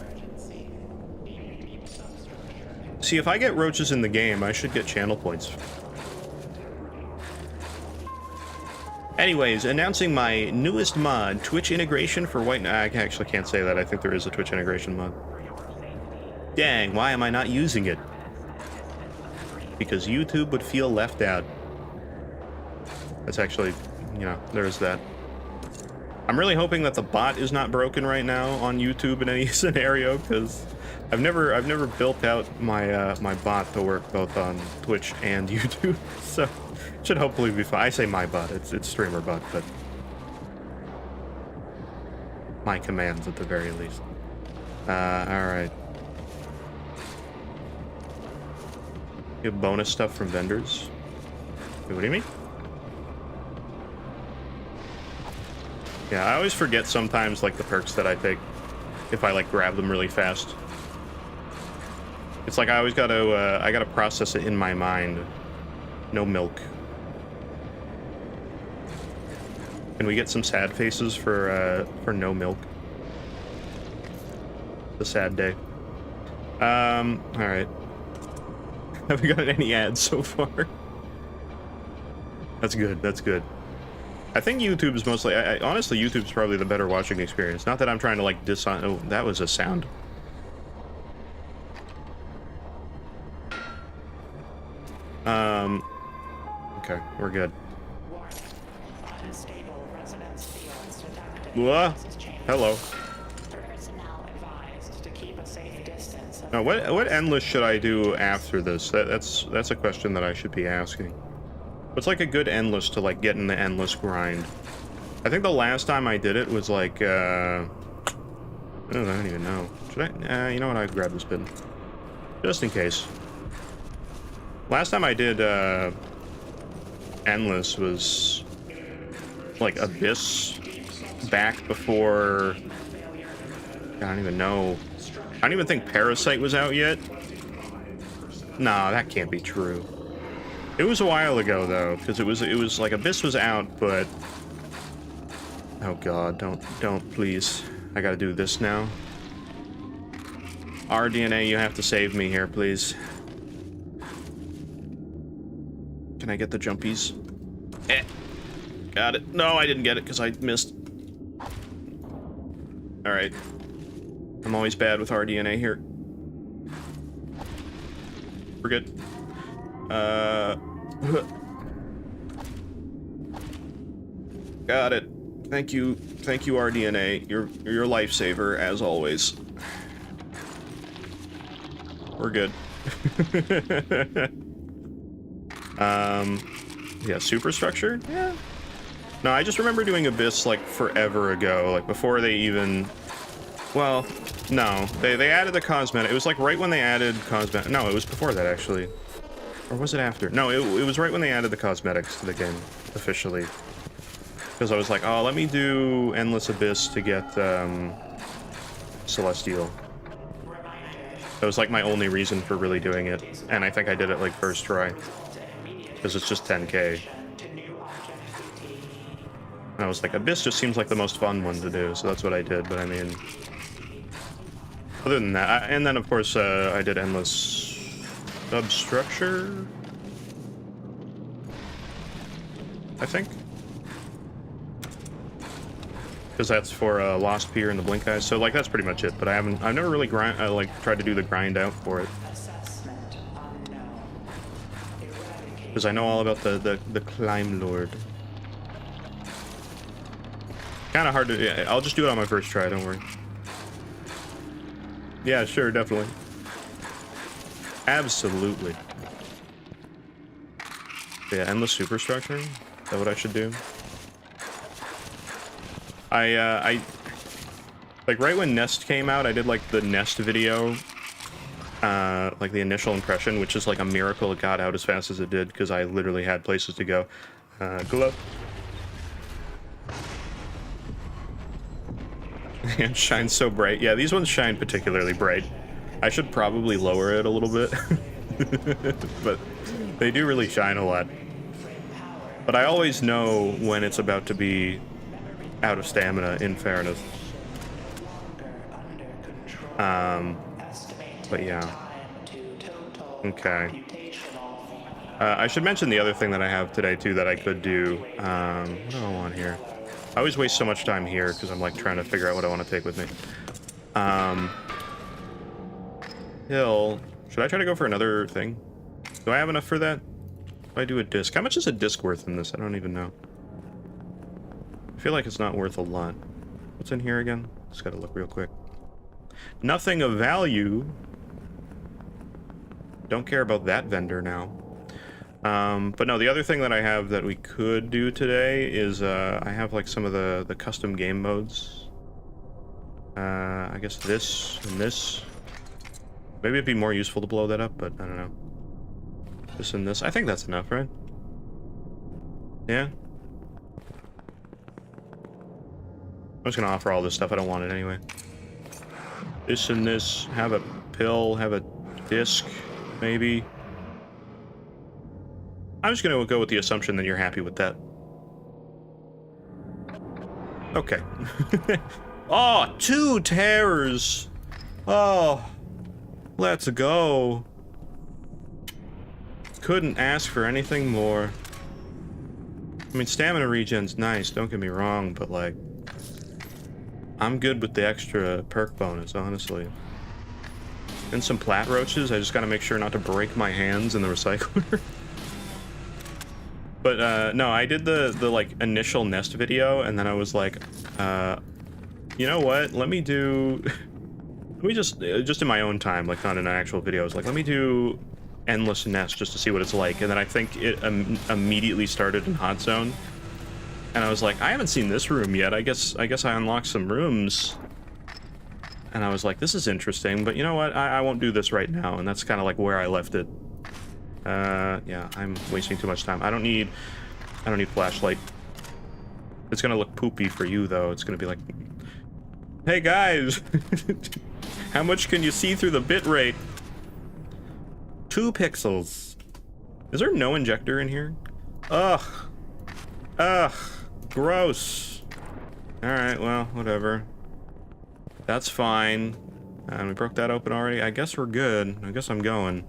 See, if I get roaches in the game, I should get channel points. Anyways, announcing my newest mod, Twitch integration for white... I actually can't say that. I think there is a Twitch integration mod. Dang, why am I not using it? Because YouTube would feel left out. That's actually, you know, there's that. I'm really hoping that the bot is not broken right now on YouTube in any scenario, because I've never built out my my bot to work both on Twitch and YouTube, so it should hopefully be fine. I say my bot, it's streamer bot, but my commands at the very least. All right. You have bonus stuff from vendors. Wait, what do you mean? Yeah, I always forget sometimes, like, the perks that I take if I, like, grab them really fast. It's like I always I gotta process it in my mind. No milk. Can we get some sad faces for no milk? The sad day. Alright. Haven't gotten any ads so far. That's good, that's good. I think YouTube's mostly, honestly, YouTube's probably the better watching experience. Not that I'm trying to, like, oh, that was a sound. Okay, we're good. What? Hello. Now, what endless should I do after this? That's a question that I should be asking. What's like a good endless to like get in the endless grind? I think the last time I did it was like I don't even know. Should I? You know what? I'd grab this bit just in case. Last time I did endless was like Abyss back before. I don't even know. I don't even think Parasite was out yet. Nah, that can't be true. It was a while ago though, because it was like Abyss was out, but oh god, don't please. I gotta do this now. RDNA, you have to save me here, please. Can I get the jumpies? Eh. Got it. No, I didn't get it because I missed. Alright. I'm always bad with RDNA here. We're good. Got it. Thank you, RDNA. You're your lifesaver as always. We're good. Yeah, superstructure? Yeah. No, I just remember doing Abyss like forever ago, like before they even. Well, no, they added the cosmetic. It was like right when they added cosmetic. No, it was before that actually. Or was it after? No, it was right when they added the cosmetics to the game, officially. Because I was like, oh, let me do Endless Abyss to get, Celestial. That was like my only reason for really doing it. And I think I did it like first try. Because it's just 10k. And I was like, Abyss just seems like the most fun one to do, so that's what I did, but I mean... Other than that, and then of course, I did Endless... Substructure? I think? Because that's for Lost Pier and the Blink Eyes, so like that's pretty much it, but I've never really like tried to do the grind out for it. Because I know all about the Climb Lord. Kind of hard to, yeah, I'll just do it on my first try, don't worry. Yeah, sure, definitely. Absolutely. Yeah, endless superstructure? Is that what I should do? I like right when Nest came out, I did like the Nest video, like the initial impression, which is like a miracle it got out as fast as it did because I literally had places to go. Glow. And shines so bright. Yeah, these ones shine particularly bright. I should probably lower it a little bit, but they do really shine a lot. But I always know when it's about to be out of stamina, in fairness. But yeah. Okay. I should mention the other thing that I have today, too, that I could do. What do I want here? I always waste so much time here, because I'm, like, trying to figure out what I want to take with me. Hill. Should I try to go for another thing? Do I have enough for that? If I do a disc. How much is a disc worth in this? I don't even know. I feel like it's not worth a lot. What's in here again? Just gotta look real quick. Nothing of value. Don't care about that vendor now. But no, the other thing that I have that we could do today is I have like some of the custom game modes. I guess this and this. Maybe it'd be more useful to blow that up, but I don't know. This and this. I think that's enough, right? Yeah? just gonna offer all this stuff. I don't want it anyway. This and this. Have a pill. Have a disc, maybe. I'm just gonna go with the assumption that you're happy with that. Okay. Oh, 2 terrors. Oh, let's go. Couldn't ask for anything more. I mean, stamina regen's nice, don't get me wrong, but like, I'm good with the extra perk bonus, honestly. And some plat roaches. I just gotta make sure not to break my hands in the recycler. But no, I did the like initial nest video, and then I was like, you know what? Let me just in my own time, like not in an actual video. I was like, let me do endless nest just to see what it's like. And then I think it immediately started in hot zone, and I was like, I haven't seen this room yet. I guess I unlocked some rooms. And I was like, this is interesting, but you know what? I won't do this right now, and that's kind of like where I left it. Yeah, I'm wasting too much time. I don't need flashlight. It's gonna look poopy for you, though. It's gonna be like, hey guys, how much can you see through the bit rate? 2 pixels. Is there no injector in here? Ugh. Ugh. Gross. Alright, well, whatever. That's fine. And we broke that open already. I guess we're good. I guess I'm going.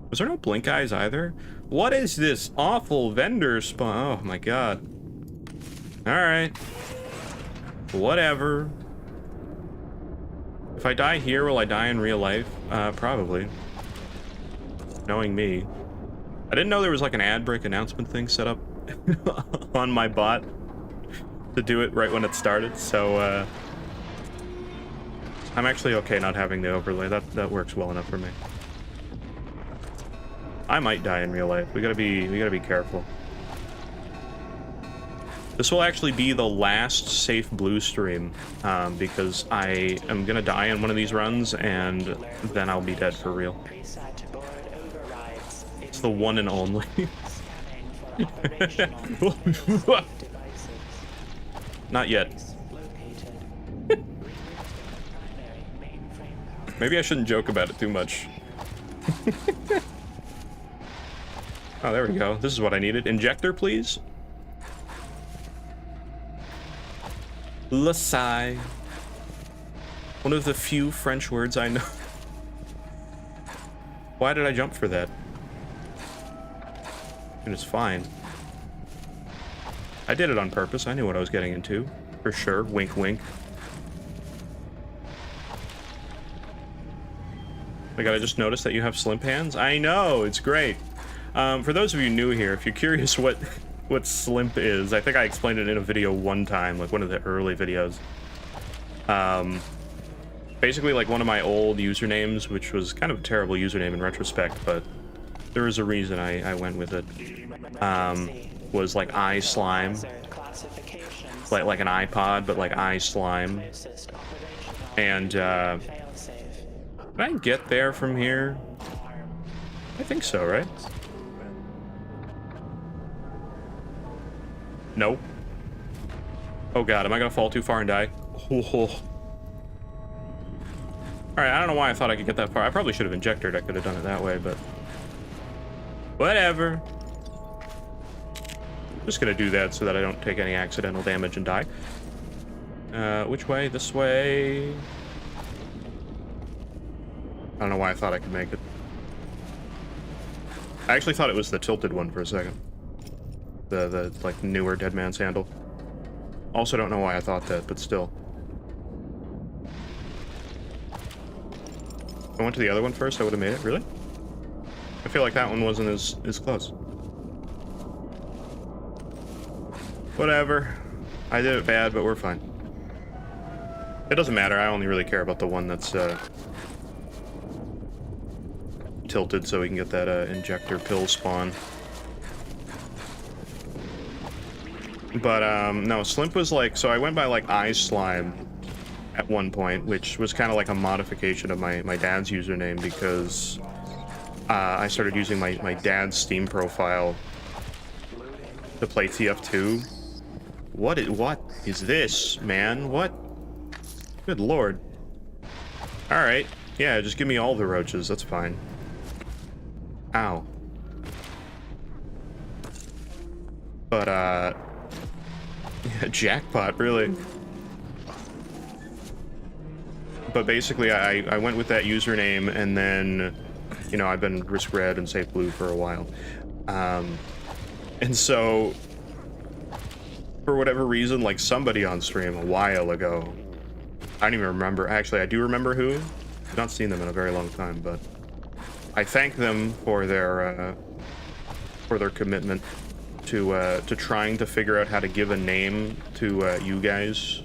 Was there no blink eyes either? What is this awful vendor spawn? Oh my god. Alright. Whatever. If I die here, will I die in real life? Probably. Knowing me. I didn't know there was like an ad break announcement thing set up on my bot to do it right when it started, so I'm actually okay not having the overlay. That works well enough for me. I might die in real life. We gotta be careful. This will actually be the last safeBLUE stream, because I am gonna die in one of these runs, and then I'll be dead for real. It's the one and only. Not yet. Maybe I shouldn't joke about it too much. Oh, there we go. This is what I needed. Injector, please. Lasai. One of the few French words I know. Why did I jump for that? And it's fine. I did it on purpose. I knew what I was getting into. For sure. Wink, wink. My god, I just noticed that you have slimp hands. I know, it's great. For those of you new here, if you're curious what slimp is, I think I explained it in a video one time, like one of the early videos. Basically, like one of my old usernames, which was kind of a terrible username in retrospect, but there is a reason I went with it. Was like eye slime, like an iPod, but like eye slime. And can I get there from here? I think so, right? Nope. Oh god, am I gonna fall too far and die? Oh. Alright, I don't know why I thought I could get that far. I probably should have injected. I could have done it that way, but whatever. Just gonna do that so that I don't take any accidental damage and die. Which way? This way? I don't know why I thought I could make it. I actually thought it was the tilted one for a second. The like newer Dead Man's Handle. Also don't know why I thought that, but still. If I went to the other one first, I would have made it. Really? I feel like that one wasn't as close. Whatever. I did it bad, but we're fine. It doesn't matter. I only really care about the one that's tilted, so we can get that injector pill spawn. But no, Slimp was like, so I went by like eye slime at one point, which was kind of like a modification of my dad's username, because I started using my dad's Steam profile to play TF2 What is this, man? What? Good lord. Alright. Yeah, just give me all the roaches. That's fine. Ow. But, yeah, jackpot, really. But basically, I went with that username, and then, you know, I've been Risk Red and safeBLUE for a while. And so, for whatever reason, like, somebody on stream a while ago, I don't even remember. Actually, I do remember who. I've not seen them in a very long time, but I thank them for their commitment to trying to figure out how to give a name to you guys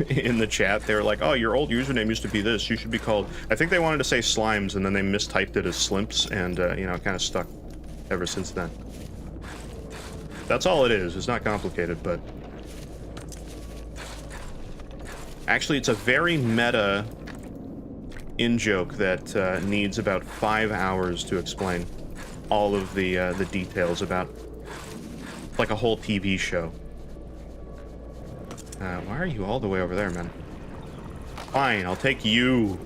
in the chat. They were like, oh, your old username used to be this. You should be called... I think they wanted to say Slimes, and then they mistyped it as Slimps, and, you know, kind of stuck ever since then. That's all it is. It's not complicated, but... Actually, it's a very meta in-joke that needs about 5 hours to explain all of the details about, like, a whole TV show. Why are you all the way over there, man? Fine, I'll take you.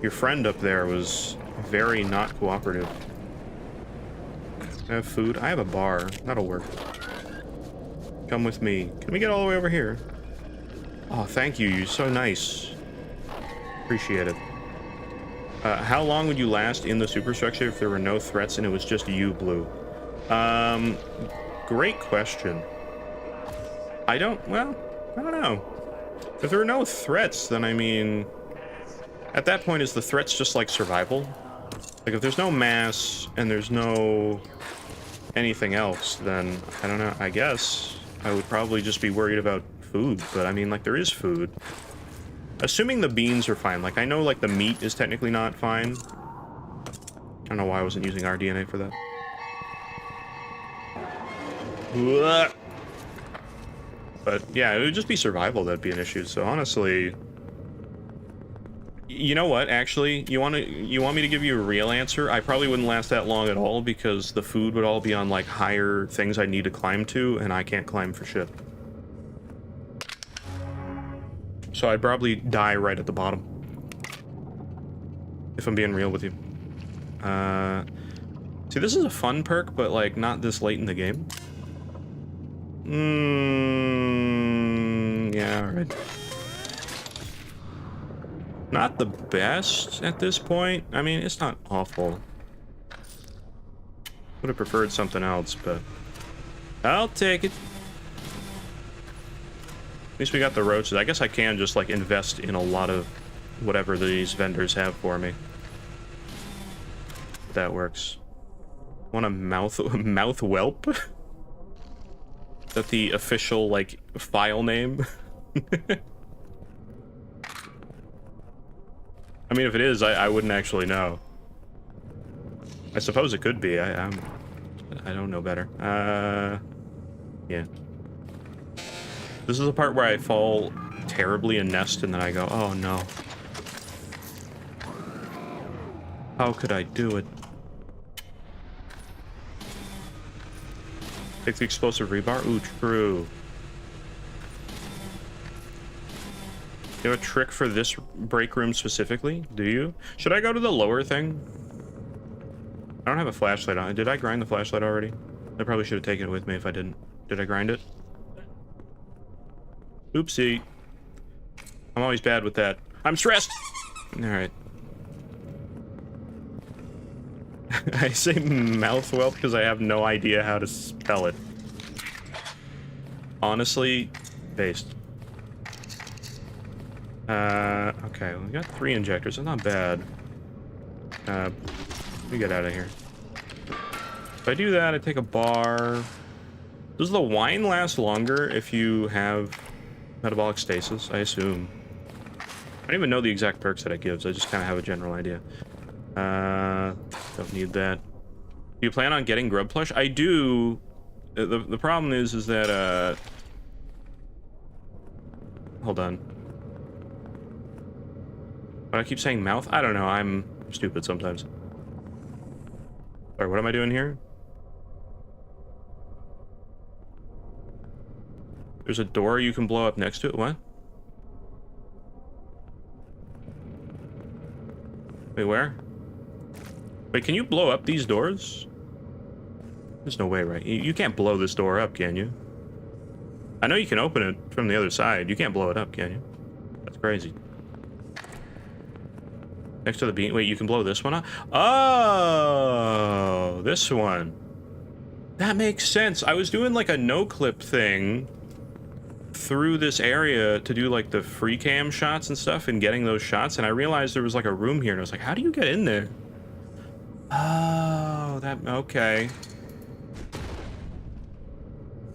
Your friend up there was very not cooperative. I have food. I have a bar. That'll work. Come with me. Can we get all the way over here? Oh, thank you. You're so nice. Appreciate it. How long would you last in the superstructure if there were no threats and it was just you, Blue? Great question. I don't know. If there are no threats, then I mean... At that point, is the threats just like survival? Like, if there's no mass and there's no anything else, then, I don't know, I guess I would probably just be worried about food, but I mean, like, there is food. Assuming the beans are fine. Like, I know, like, the meat is technically not fine. I don't know why I wasn't using RDNA for that. But, yeah, it would just be survival that'd be an issue, so honestly... You know what, actually? You want me to give you a real answer? I probably wouldn't last that long at all, because the food would all be on, like, higher things I need to climb to, and I can't climb for shit. So I'd probably die right at the bottom. If I'm being real with you. See, this is a fun perk, but, like, not this late in the game. Yeah, alright. Not the best at this point. I mean, it's not awful. Would have preferred something else, but I'll take it. At least we got the roaches. I guess I can just, like, invest in a lot of whatever these vendors have for me. That works. Want a mouth whelp? Is that the official, like, file name? I mean, if it is, I wouldn't actually know. I suppose it could be. I don't know better. Yeah. This is the part where I fall terribly in Nest, and then I go, oh no. How could I do it? Take the explosive rebar? Ooh, true. You have a trick for this break room specifically? Do you? Should I go to the lower thing? I don't have a flashlight on. Did I grind the flashlight already? I probably should have taken it with me if I didn't. Did I grind it? Oopsie. I'm always bad with that. I'm stressed! Alright. I say mouth whelp because I have no idea how to spell it. Honestly, based. Okay, we got 3 injectors. That's not bad. Let me get out of here. If I do that, I take a bar. Does the wine last longer if you have metabolic stasis? I assume. I don't even know the exact perks that it gives. I just kind of have a general idea. Don't need that. Do you plan on getting grub plush? I do. The problem is that, hold on. Why do I keep saying mouth? I don't know. I'm stupid sometimes. Sorry, what am I doing here? There's a door you can blow up next to it. What? Wait, where? Wait, can you blow up these doors? There's no way, right? You can't blow this door up, can you? I know you can open it from the other side. You can't blow it up, can you? That's crazy. Next to the beam. Wait, you can blow this one up? Oh, this one. That makes sense. I was doing like a no-clip thing through this area to do like the free cam shots and stuff and getting those shots, and I realized there was like a room here, and I was like, how do you get in there? Oh, that, okay.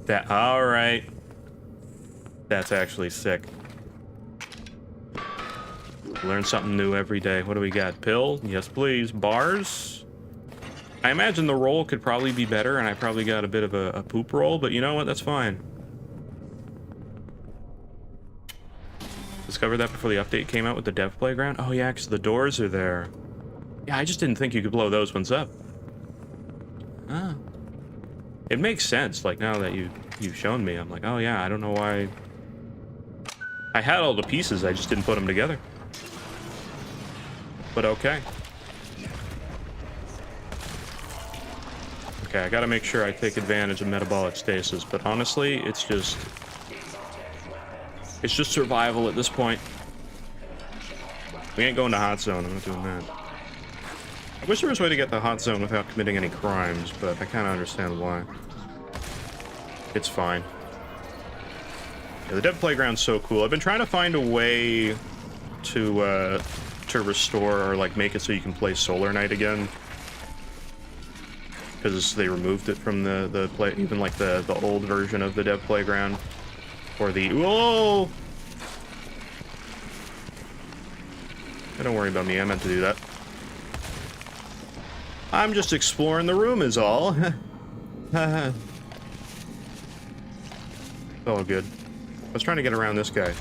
That, all right. That's actually sick. Learn something new every day. What do we got? Pill? Yes, please. Bars? I imagine the roll could probably be better, and I probably got a bit of a poop roll, but you know what? That's fine. Discovered that before the update came out with the dev playground? Oh yeah, because the doors are there. Yeah, I just didn't think you could blow those ones up. Ah. It makes sense, like, now that you've shown me. I'm like, oh yeah, I don't know why... I had all the pieces, I just didn't put them together. But okay. Okay, I gotta make sure I take advantage of metabolic stasis, but honestly, it's just survival at this point. We ain't going to hot zone, I'm not doing that. I wish there was a way to get the hot zone without committing any crimes, but I kind of understand why. It's fine. Yeah, the dev playground's so cool. I've been trying to find a way to restore or like make it so you can play Solar Knight again, because they removed it from the play, even like the old version of the dev playground, or the whoa. Hey, don't worry about me. I meant to do that. I'm just exploring the room is all. Oh, good. I was trying to get around this guy.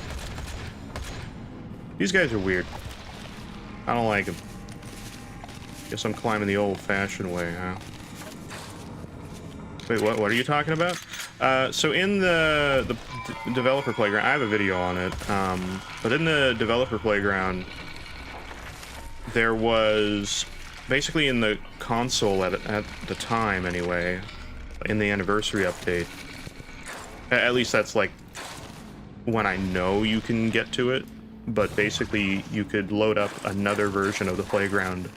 These guys are weird. I don't like them. Guess I'm climbing the old-fashioned way, huh? Wait, what are you talking about? So in the developer playground, I have a video on it, but in the developer playground, there was... basically in the console at the time, anyway, in the anniversary update, at least that's like when I know you can get to it, but basically you could load up another version of the playground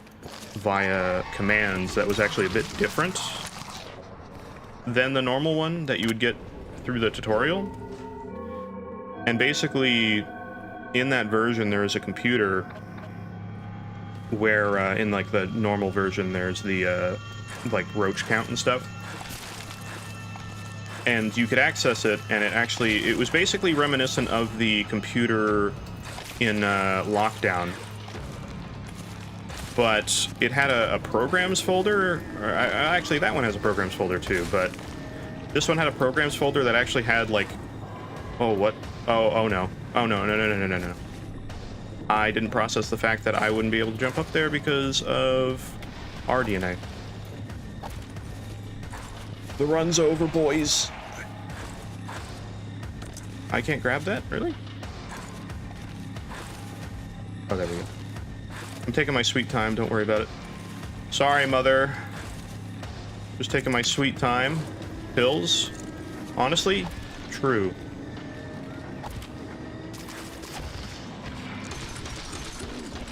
via commands that was actually a bit different than the normal one that you would get through the tutorial. And basically in that version there is a computer where in like the normal version there's the like roach count and stuff, and you could access it, and it was basically reminiscent of the computer in Lockdown, but it had a programs folder, or actually that one has a programs folder too, but this one had a programs folder that actually had like, oh what, oh no, oh no. I didn't process the fact that I wouldn't be able to jump up there because of RDNA. The run's over, boys. I can't grab that? Really? Oh, there we go. I'm taking my sweet time, don't worry about it. Sorry, mother. Just taking my sweet time. Pills? Honestly, true.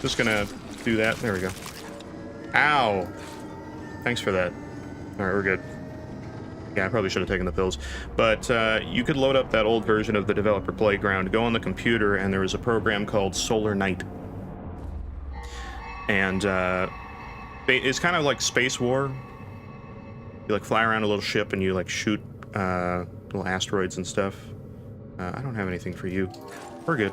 Just gonna do that. There we go. Ow! Thanks for that. Alright, we're good. Yeah, I probably should have taken the pills. But you could load up that old version of the developer playground, go on the computer, and there was a program called Solar Knight. And it's kind of like Space War. You like fly around a little ship and you like shoot little asteroids and stuff. I don't have anything for you. We're good.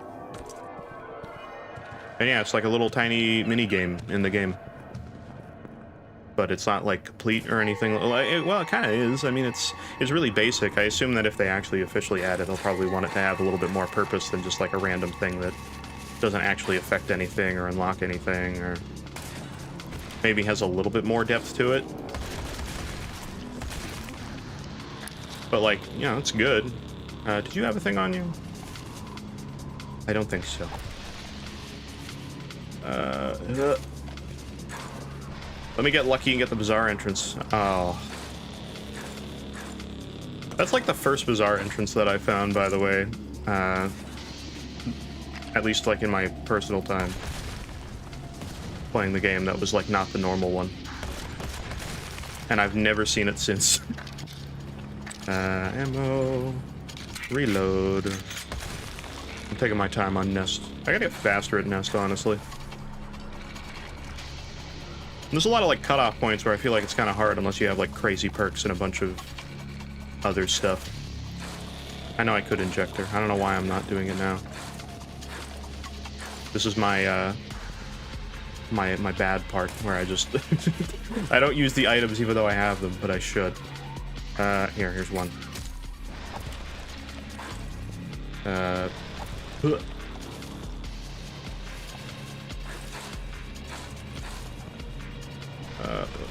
And yeah, it's like a little tiny mini game in the game, but it's not like complete or anything. Well, it kind of is. I mean, it's really basic. I assume that if they actually officially add it, they'll probably want it to have a little bit more purpose than just like a random thing that doesn't actually affect anything or unlock anything, or maybe has a little bit more depth to it. But like, you know, it's good. Did you have a thing on you? I don't think so. Let me get lucky and get the bazaar entrance. Oh. That's like the first bazaar entrance that I found, by the way. At least like in my personal time playing the game, that was like not the normal one. And I've never seen it since. Ammo. Reload. I'm taking my time on Nest. I gotta get faster at Nest, honestly. There's a lot of like cutoff points where I feel like it's kind of hard unless you have like crazy perks and a bunch of other stuff. I know I could inject her. I don't know why I'm not doing it now. This is my my bad part where I just I don't use the items even though I have them, but I should. Here's one.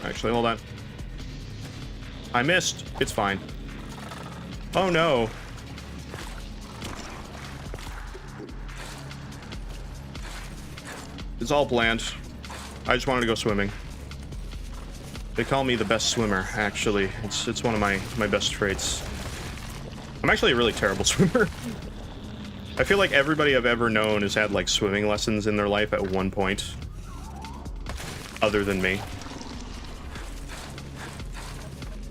Actually, hold on. I missed. It's fine. Oh no. It's all planned. I just wanted to go swimming. They call me the best swimmer, actually. It's one of my best traits. I'm actually a really terrible swimmer. I feel like everybody I've ever known has had like swimming lessons in their life at one point. Other than me.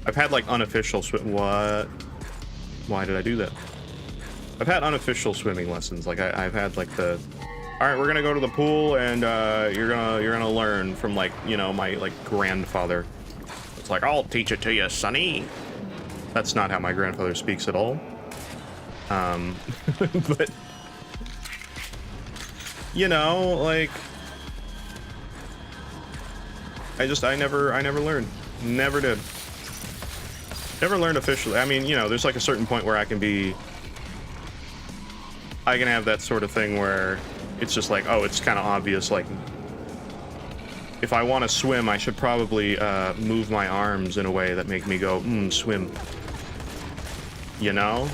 I've had like unofficial what? Why did I do that? I've had unofficial swimming lessons. Like I've had like the, all right, we're gonna go to the pool and you're gonna learn from like, you know, my like grandfather. It's like, I'll teach it to you, sonny. That's not how my grandfather speaks at all. But you know, like I never learned. Never did. Never learned officially. I mean, you know, there's like a certain point where I can have that sort of thing where it's just like, oh, it's kind of obvious, like, if I want to swim, I should probably move my arms in a way that make me go, swim. You know?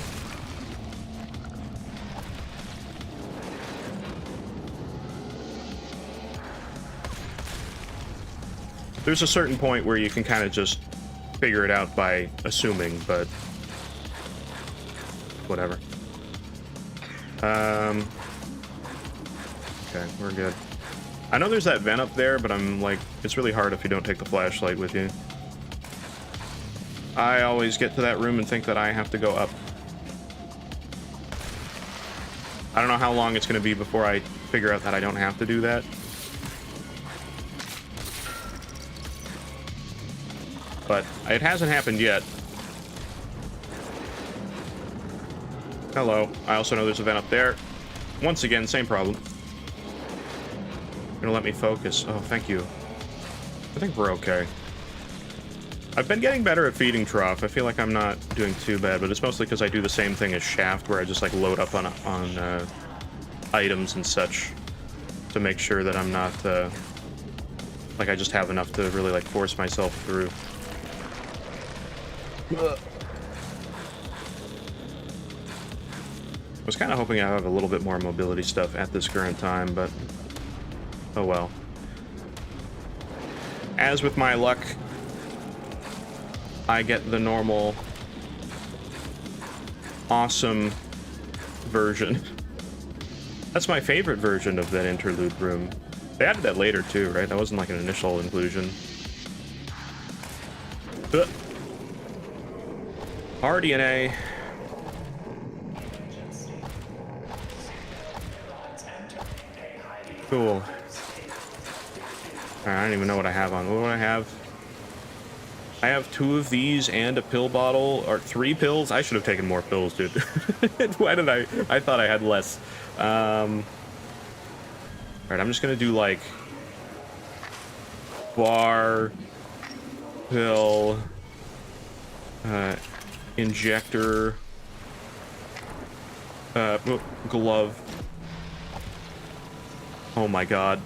There's a certain point where you can kind of just figure it out by assuming, but whatever. Okay, we're good. I know there's that vent up there, but I'm like, it's really hard if you don't take the flashlight with you. I always get to that room and think that I have to go up. I don't know how long it's going to be before I figure out that I don't have to do that. But it hasn't happened yet. Hello. I also know there's a vent up there. Once again, same problem. Gonna let me focus. Oh, thank you. I think we're okay. I've been getting better at feeding Trough. I feel like I'm not doing too bad, but it's mostly because I do the same thing as Shaft, where I just like load up on items and such to make sure that I'm not like I just have enough to really like force myself through. I was kind of hoping I have a little bit more mobility stuff at this current time, but oh well. As with my luck, I get the normal awesome version. That's my favorite version of that interlude room. They added that later too, right? That wasn't like an initial inclusion. RDNA. Cool. I don't even know what I have on. What do I have? I have 2 of these and a pill bottle, or 3 pills. I should have taken more pills, dude. Why did I thought I had less. Alright, I'm just gonna do like bar, pill, injector, glove. Oh my god.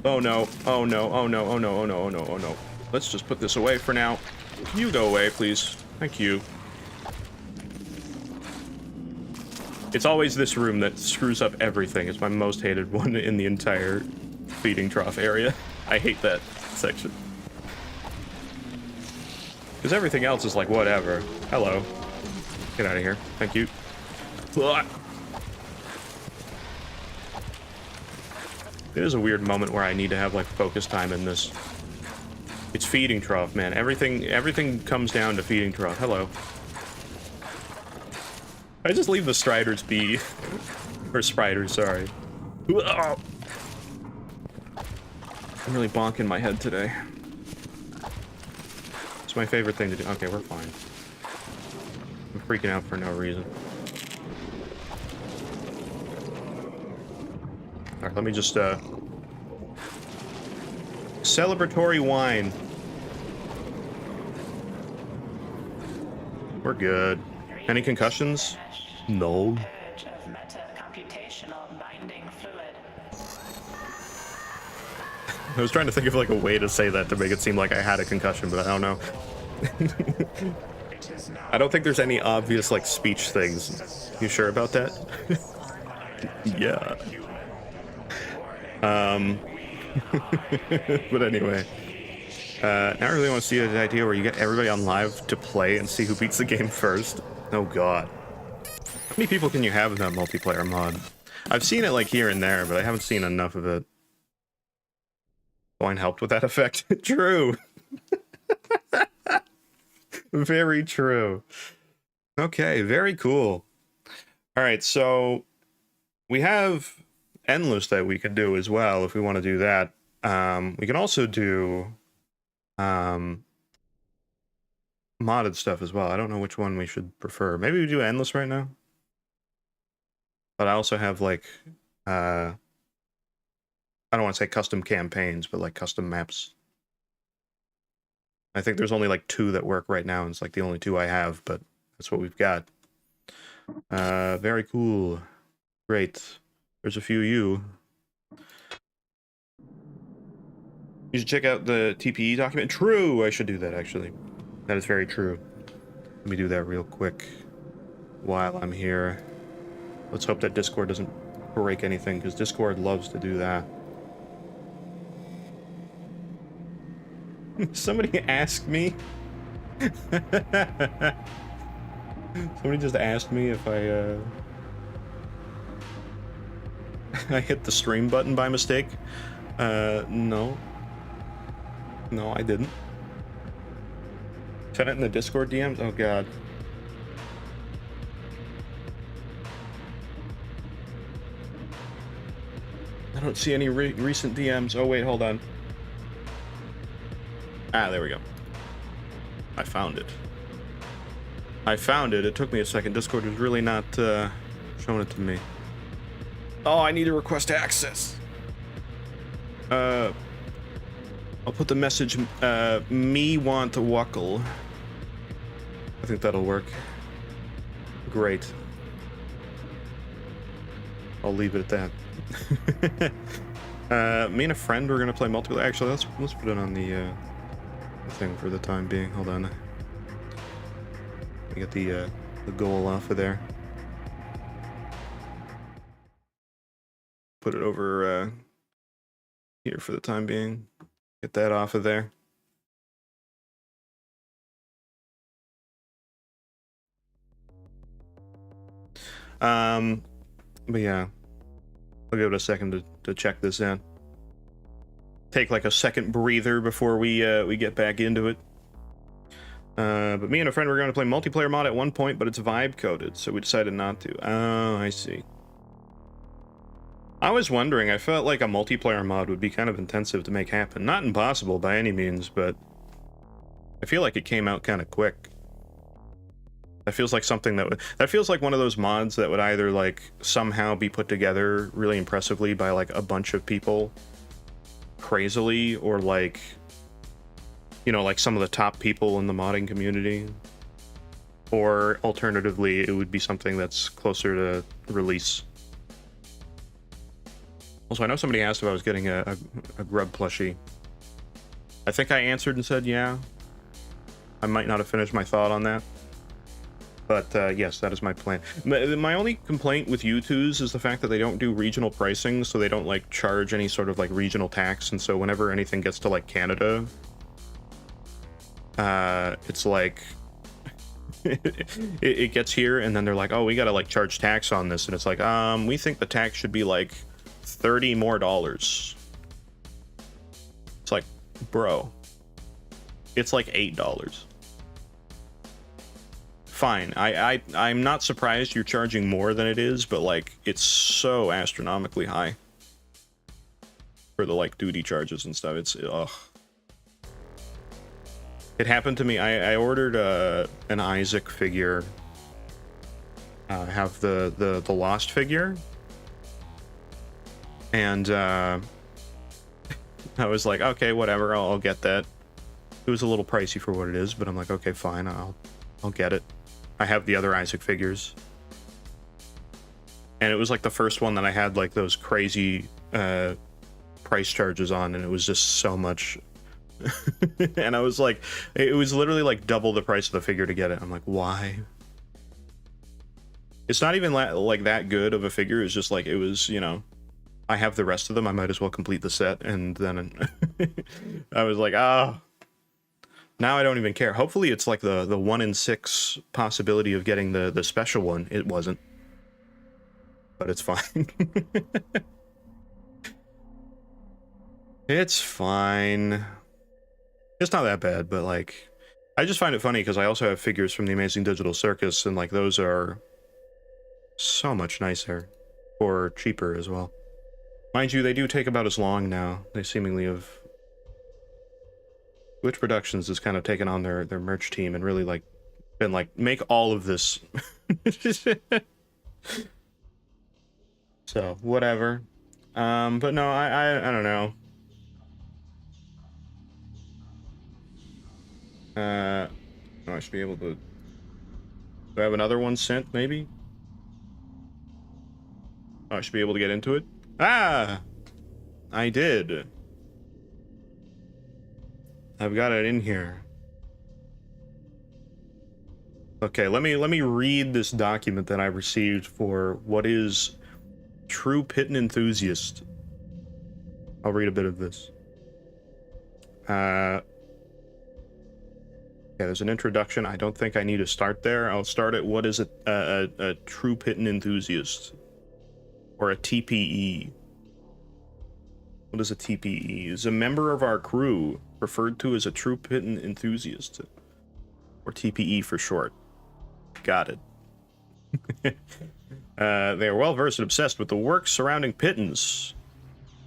Oh no, oh no, oh no, oh no, oh no, oh no, oh no. Let's just put this away for now. Can you go away, please? Thank you. It's always this room that screws up everything. It's my most hated one in the entire feeding trough area. I hate that section. Because everything else is like, whatever. Hello. Get out of here. Thank you. Blah. It is a weird moment where I need to have like focus time in this. It's feeding trough, man. Everything comes down to feeding trough. Hello. I just leave the striders be. Or spiders, sorry. I'm really bonking my head today. It's my favorite thing to do. Okay, we're fine. I'm freaking out for no reason. Alright, let me just, celebratory wine. We're good. Any concussions? No. Purge of meta-computational binding fluid. I was trying to think of like a way to say that to make it seem like I had a concussion, but I don't know. I don't think there's any obvious like speech things. You sure about that? Yeah. But anyway. Now I really want to see the idea where you get everybody on live to play and see who beats the game first. Oh god. How many people can you have in that multiplayer mod? I've seen it like here and there, but I haven't seen enough of it. Wine helped with that effect. True. Very true. Okay, very cool. All right, so we have endless that we can do as well if we want to do that. We can also do modded stuff as well. I don't know which one we should prefer. Maybe we do endless right now. But I also have like I don't want to say custom campaigns, but like custom maps. I think there's only like 2 that work right now, and it's like the only 2 I have, but that's what we've got. Very cool. Great. There's a few you. You should check out the TPE document. True! I should do that, actually. That is very true. Let me do that real quick while I'm here. Let's hope that Discord doesn't break anything, because Discord loves to do that. Somebody asked me. Somebody just asked me if I I hit the stream button by mistake. No. No, I didn't. Send it in the Discord DMs? Oh god. I don't see any recent DMs. Oh wait, hold on. Ah, there we go. I found it. I found it. It took me a second. Discord was really not showing it to me. Oh, I need to request access. I'll put the message, me want to Knuckle. I think that'll work. Great. I'll leave it at that. Me and a friend, we're gonna play multiplayer. Actually, let's put it on the thing for the time being. Hold on. I get the goal off of there. Put it over here for the time being. Get that off of there. But yeah, I'll give it a second to check this in. Take like a second breather before we get back into it. But me and a friend were going to play multiplayer mod at one point, but it's vibe coded, so we decided not to. Oh, I see. I was wondering, I felt like a multiplayer mod would be kind of intensive to make happen. Not impossible by any means, but I feel like it came out kind of quick. That feels like something that feels like one of those mods that would either like somehow be put together really impressively by like a bunch of people crazily, or like, you know, like some of the top people in the modding community, or alternatively it would be something that's closer to release. Also, I know somebody asked if I was getting a grub plushie. I think I answered and said yeah. I might not have finished my thought on that. But yes, that is my plan. My only complaint with U2s is the fact that they don't do regional pricing, so they don't like charge any sort of like regional tax, and so whenever anything gets to like Canada, it's like it gets here and then they're like, oh, we gotta like charge tax on this, and it's like, we think the tax should be like $30 more. It's like, bro, it's like $8. Fine, I'm not surprised you're charging more than it is, but like it's so astronomically high for the like duty charges and stuff. It's ugh. It happened to me. I ordered an Isaac figure. I have the Lost figure, and I was like, okay, whatever, I'll get that. It was a little pricey for what it is, but I'm like, okay, fine, I'll get it. I have the other Isaac figures, and it was like the first one that I had like those crazy price charges on, and it was just so much. And I was like, it was literally like double the price of the figure to get it. I'm like, why? It's not even like that good of a figure. It's just like, it was, you know, I have the rest of them, I might as well complete the set. And then I was like, ah. Now I don't even care. Hopefully it's like the 1 in 6 possibility of getting the special one. It wasn't. But it's fine. It's fine. It's not that bad, but like, I just find it funny because I also have figures from the Amazing Digital Circus, and like those are so much nicer or cheaper as well. Mind you, they do take about as long now. They seemingly have... Glitch Productions has kind of taken on their merch team and really like been like, make all of this. So whatever. But no, I don't know. I should be able to... Do I have another one sent, maybe? Oh, I should be able to get into it? Ah! I did. I've got it in here. Okay, let me read this document that I received for what is True Pitten Enthusiast. I'll read a bit of this. Yeah, there's an introduction. I don't think I need to start there. I'll start at what is a True Pitten Enthusiast, or a TPE. What is a TPE? Is a member of our crew, referred to as a True Pitten Enthusiast, or TPE for short. Got it. They are well versed and obsessed with the work surrounding pittons.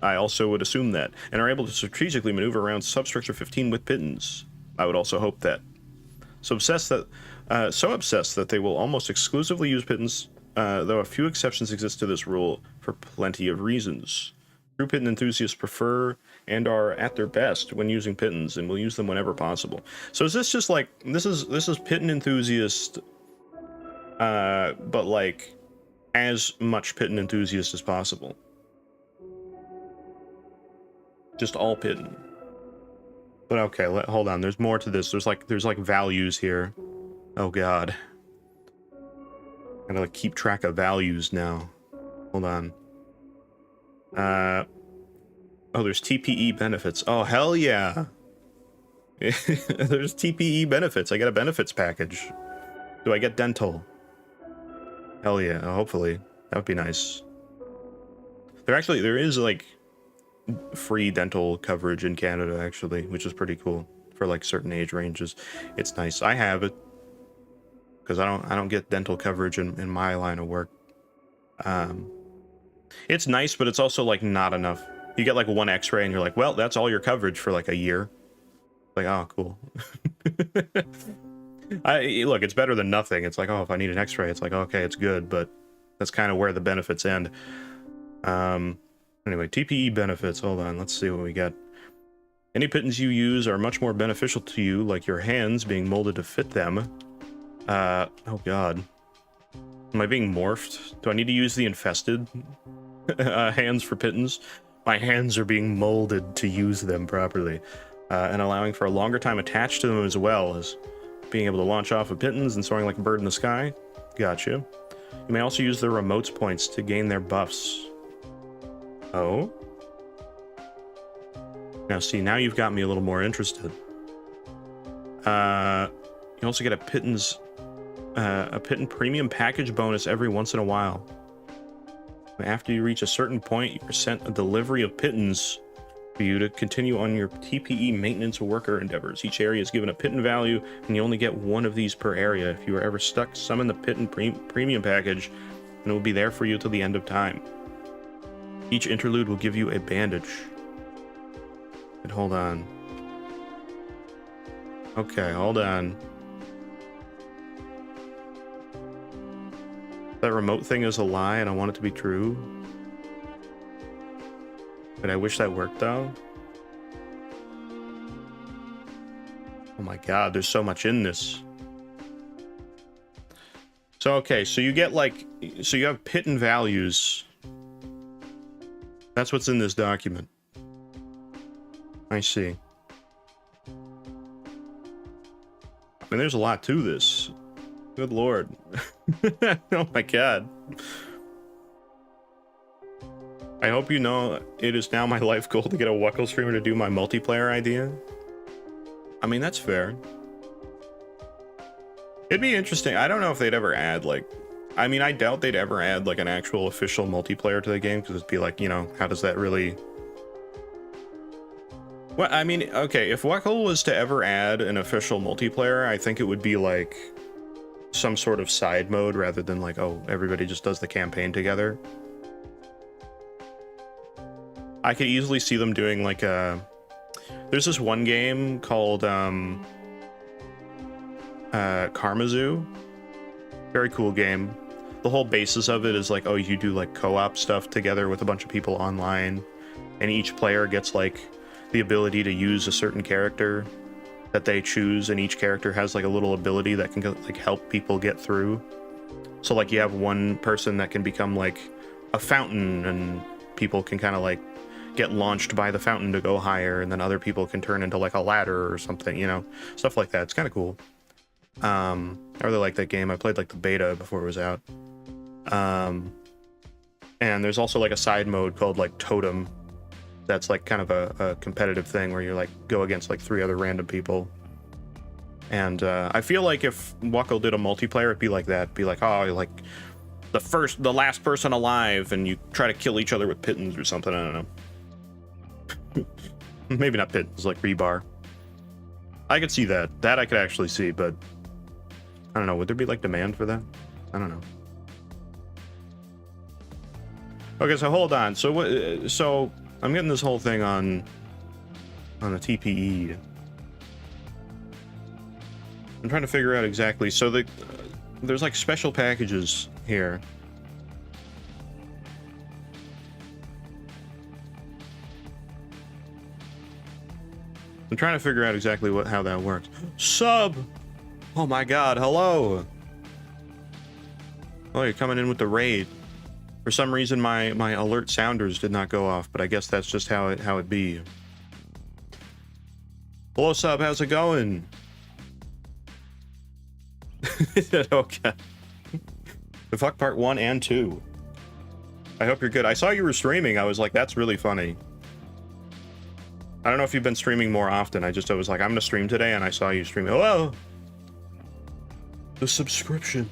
I also would assume that, and are able to strategically maneuver around substructure 15 with pittons. I would also hope that. So obsessed that they will almost exclusively use pittons, though a few exceptions exist to this rule for plenty of reasons. True Pitten enthusiasts prefer and are at their best when using pittons, and will use them whenever possible. So is this just like, this is Pitten enthusiast, but like as much Pitten enthusiast as possible. Just all Pitten. But okay, hold on. There's more to this. There's like values here. Oh god. I gotta like keep track of values now. Hold on. Oh, there's TPE benefits. Oh, hell yeah. There's TPE benefits. I get a benefits package. Do I get dental? Hell yeah, hopefully. That would be nice. There is like free dental coverage in Canada, actually, which is pretty cool for like certain age ranges. It's nice. I have it because I don't get dental coverage in my line of work. It's nice, but it's also like not enough. You get like one x-ray and you're like, well, that's all your coverage for like a year. Like, oh, cool. Look, it's better than nothing. It's like, oh, if I need an x-ray, it's like, okay, it's good, but that's kind of where the benefits end. Anyway, TPE benefits. Hold on, let's see what we got. Any pittons you use are much more beneficial to you, like your hands being molded to fit them. Oh god. Am I being morphed? Do I need to use the infested? hands for pittance. My hands are being molded to use them properly, and allowing for a longer time attached to them as well as being able to launch off of pittance and soaring like a bird in the sky. Gotcha. You may also use the remotes points to gain their buffs. Oh? Now see, now you've got me a little more interested. You also get a Pitten premium package bonus every once in a while. After you reach a certain point, you're sent a delivery of Pittons for you to continue on your TPE maintenance worker endeavors. Each area is given a Pitten value, and you only get one of these per area. If you are ever stuck, summon the Pitten premium package, and it will be there for you till the end of time. Each interlude will give you a bandage. And hold on. Okay, hold on. That remote thing is a lie and I want it to be true. But I wish that worked though. Oh my god, there's so much in this. So okay, so you get like, so you have Pitten values. That's what's in this document. I see. I mean, there's a lot to this. Good lord. Oh my god. I hope you know it is now my life goal to get a Knuckle streamer to do my multiplayer idea. I mean, that's fair. It'd be interesting. I don't know if they'd ever add, like... I mean, I doubt they'd ever add, like, an actual official multiplayer to the game, because it'd be like, you know, how does that really... Well, I mean, okay, if Knuckle was to ever add an official multiplayer, I think it would be, like, some sort of side mode, rather than, like, oh, everybody just does the campaign together. I could easily see them doing, like, a... There's this one game called, Karmazoo. Very cool game. The whole basis of it is like, oh, you do like co-op stuff together with a bunch of people online, and each player gets like the ability to use a certain character that they choose, and each character has like a little ability that can like help people get through. So like you have one person that can become like a fountain, and people can kind of like get launched by the fountain to go higher, and then other people can turn into like a ladder or something, you know, stuff like that. It's kind of cool. I really like that game. I played like the beta before it was out. And there's also like a side mode called like Totem. That's like kind of a competitive thing where you like go against like 3 other random people. And I feel like if Knuckle did a multiplayer, it'd be like that. It'd be like, oh, like the last person alive, and you try to kill each other with pittons or something. I don't know. Maybe not pittons, like rebar. I could see that. That I could actually see, but I don't know. Would there be like demand for that? I don't know. Okay, so hold on. So what? So I'm getting this whole thing on a TPE. I'm trying to figure out exactly. So there's like special packages here. I'm trying to figure out exactly how that works. Sub! Oh my god, hello! Oh, you're coming in with the raid. For some reason, my alert sounders did not go off, but I guess that's just how it be. Hello, Sub, how's it going? Okay. The fuck part 1 and 2. I hope you're good. I saw you were streaming. I was like, that's really funny. I don't know if you've been streaming more often. I was like, I'm gonna stream today, and I saw you streaming. Hello! The subscription.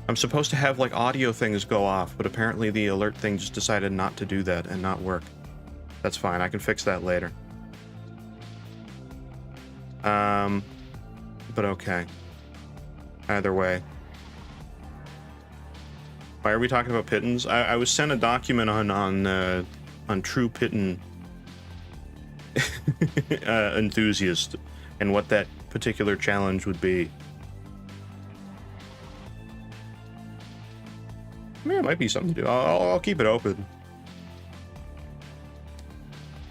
I'm supposed to have, like, audio things go off, but apparently the alert thing just decided not to do that and not work. That's fine. I can fix that later. But okay. Either way. Why are we talking about pittons? I was sent a document on True Pitten enthusiast and what that particular challenge would be. I mean, it might be something to do. I'll keep it open.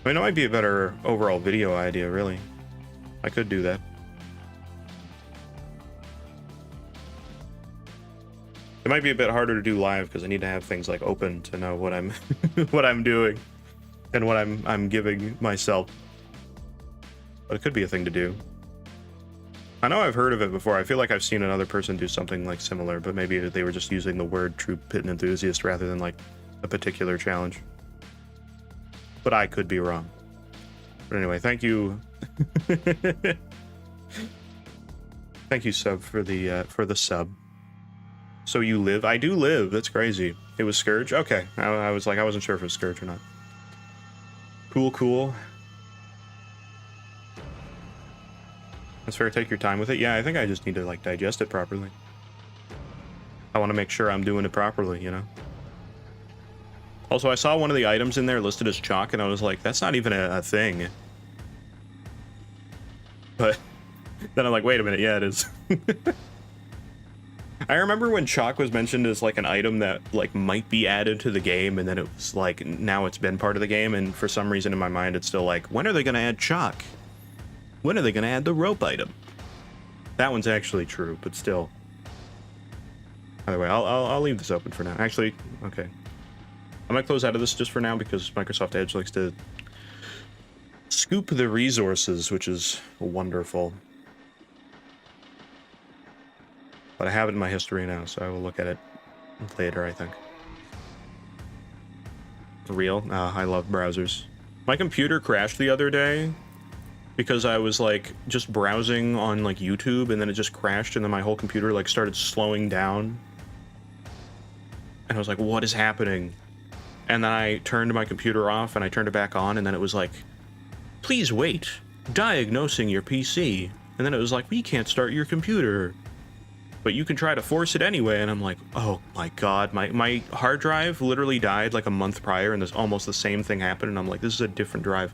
I mean, it might be a better overall video idea, really. I could do that. It might be a bit harder to do live because I need to have things like open to know what I'm what I'm doing and what I'm giving myself. But it could be a thing to do. I know I've heard of it before. I feel like I've seen another person do something like similar, but maybe they were just using the word true pit enthusiast rather than like a particular challenge. But I could be wrong. But anyway, thank you. Thank you, sub, for the sub. So you live? I do live. That's crazy. It was Scourge? Okay. I was like, I wasn't sure if it was Scourge or not. Cool, cool. That's fair. Take your time with it. Yeah, I think I just need to, like, digest it properly. I want to make sure I'm doing it properly, you know? Also, I saw one of the items in there listed as chalk, and I was like, that's not even a thing. But then I'm like, wait a minute. Yeah, it is. I remember when chalk was mentioned as like an item that like might be added to the game, and then it was like now it's been part of the game, and for some reason in my mind it's still like, when are they going to add chalk? When are they going to add the rope item? That one's actually true, but still. By the way, I'll leave this open for now. Actually, okay. I'm gonna close out of this just for now because Microsoft Edge likes to scoop the resources, which is wonderful. But I have it in my history now, so I will look at it later, I think. For real? I love browsers. My computer crashed the other day because I was like just browsing on like YouTube, and then it just crashed, and then my whole computer like started slowing down. And I was like, what is happening? And then I turned my computer off and I turned it back on, and then it was like, please wait, diagnosing your PC. And then it was like, we can't start your computer, but you can try to force it anyway. And I'm like, oh my god, my hard drive literally died like a month prior, and there's almost the same thing happened, and I'm like, this is a different drive.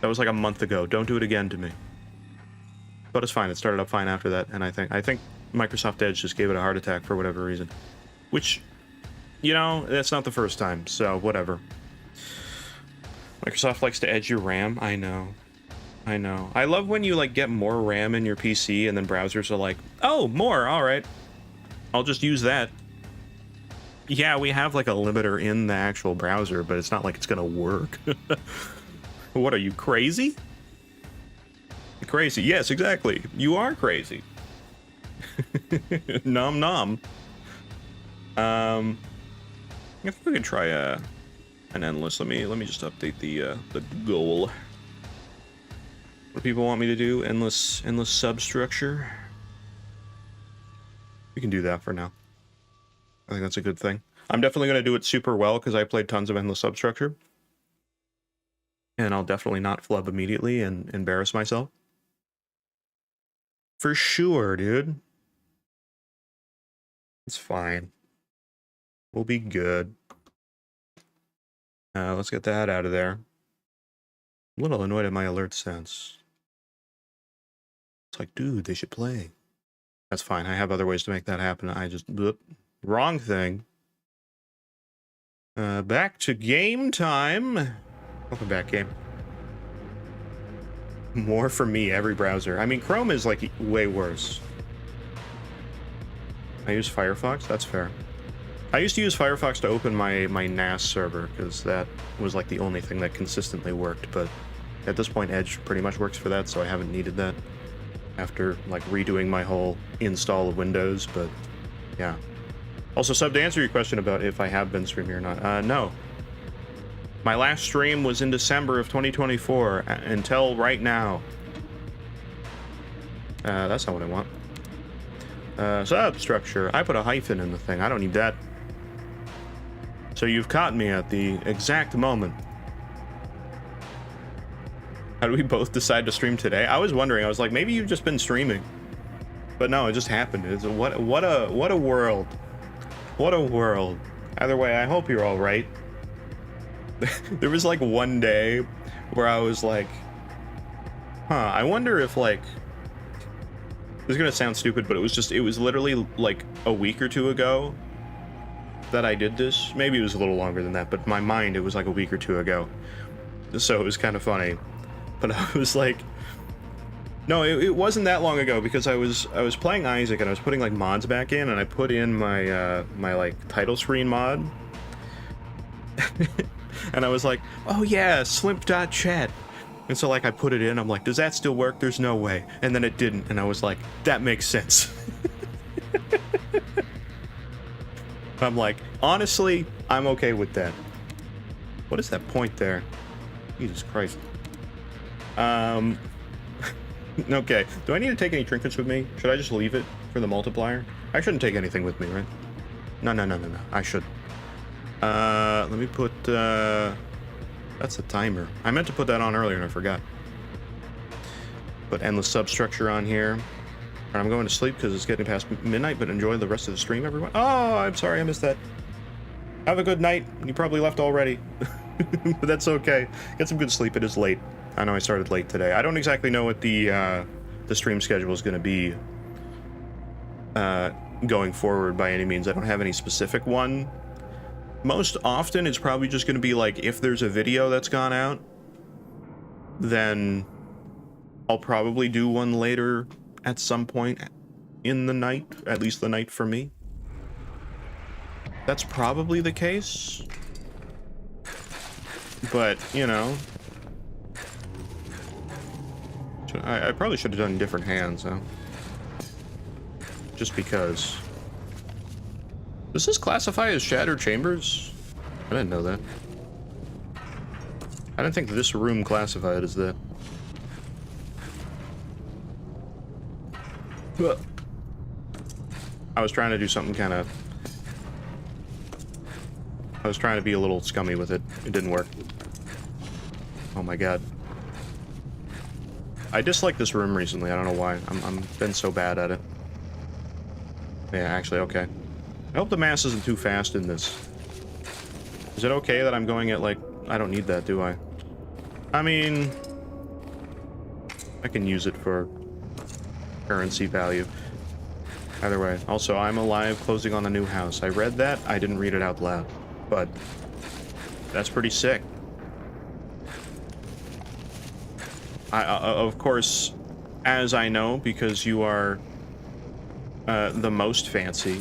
That was like a month ago. Don't do it again to me. But it's fine. It started up fine after that, and I think Microsoft Edge just gave it a heart attack for whatever reason. Which, you know, that's not the first time, so whatever. Microsoft likes to edge your RAM. I know. I know. I love when you like get more RAM in your PC and then browsers are like, oh, more, all right. I'll just use that. Yeah, we have like a limiter in the actual browser, but it's not like it's gonna work. What are you, crazy? Crazy, yes, exactly. You are crazy. Nom nom. I think we could try an endless. Let me just update the goal. What do people want me to do? Endless substructure. We can do that for now. I think that's a good thing. I'm definitely going to do it super well because I played tons of endless substructure. And I'll definitely not flub immediately and embarrass myself. For sure, dude. It's fine. We'll be good. Let's get that out of there. I'm a little annoyed at my alert sense. It's like, dude, they should play. That's fine. I have other ways to make that happen. I just... Whoop, wrong thing. Back to game time. Welcome back, game. More for me, every browser. I mean, Chrome is, like, way worse. I use Firefox? That's fair. I used to use Firefox to open my NAS server, because that was, like, the only thing that consistently worked, but at this point, Edge pretty much works for that, so I haven't needed that after, like, redoing my whole install of Windows, but, yeah. Also, Sub, to answer your question about if I have been streaming or not, no. My last stream was in December of 2024, until right now. That's not what I want. Substructure. I put a hyphen in the thing. I don't need that. So you've caught me at the exact moment. How do we both decide to stream today? I was wondering. I was like, maybe you've just been streaming. But no, it just happened. It's what a world. What a world. Either way, I hope you're all right. There was like one day where I was like, I wonder if like, this is gonna sound stupid, but it was literally like a week or two ago that I did this. Maybe it was a little longer than that, but in my mind it was like a week or two ago. So it was kind of funny. But I was like, No, it wasn't that long ago because I was playing Isaac and I was putting like mods back in, and I put in my my like title screen mod. And I was like, oh yeah, slimp.chat. And so like I put it in, I'm like, does that still work? There's no way. And then it didn't, and I was like, that makes sense. I'm like, honestly, I'm okay with that. What is that point there? Jesus Christ. Okay, do I need to take any trinkets with me? Should I just leave it for the multiplier? I shouldn't take anything with me, right? No, I should. Let me put, that's a timer. I meant to put that on earlier and I forgot. Put endless substructure on here. And I'm going to sleep because it's getting past midnight, but enjoy the rest of the stream, everyone. Oh, I'm sorry I missed that. Have a good night. You probably left already. But that's okay. Get some good sleep. It is late. I know I started late today. I don't exactly know what the stream schedule is going to be going forward by any means. I don't have any specific one. Most often, it's probably just going to be like, if there's a video that's gone out, then I'll probably do one later at some point in the night, at least the night for me. That's probably the case. But, you know, I probably should have done different hands, huh? Just because. Does this classify as Shattered Chambers? I didn't know that. I didn't think this room classified as that. I was trying to do something kind of... I was trying to be a little scummy with it. It didn't work. Oh my god. I dislike this room recently. I don't know why. I'm been so bad at it. Yeah, actually, okay. I hope the mass isn't too fast in this. Is it okay that I'm going at, like... I don't need that, do I? I mean... I can use it for currency value. Either way. Also, I'm alive, closing on a new house. I read that. I didn't read it out loud. But... that's pretty sick. Of course, as I know, because you are... the most fancy...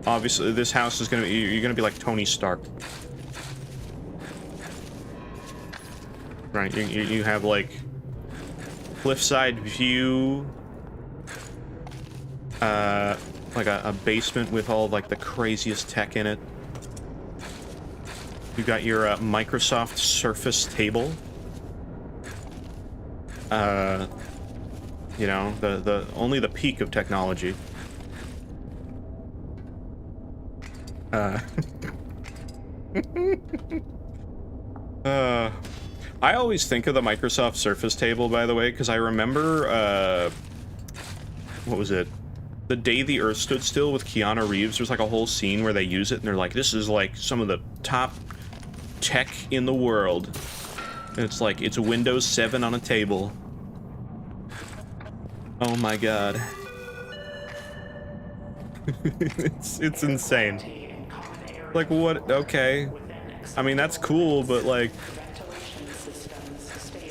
obviously this house is gonna be, you're gonna be like Tony Stark, right? You have like cliffside view, like a basement with all like the craziest tech in it. You got your Microsoft Surface table, you know, the only the peak of technology. I always think of the Microsoft Surface table, by the way, because I remember, what was it? The Day the Earth Stood Still with Keanu Reeves. There's like a whole scene where they use it, and they're like, this is like some of the top tech in the world. And it's like, it's Windows 7 on a table. Oh my god. it's insane. Like, what? Okay. I mean, that's cool, but, like...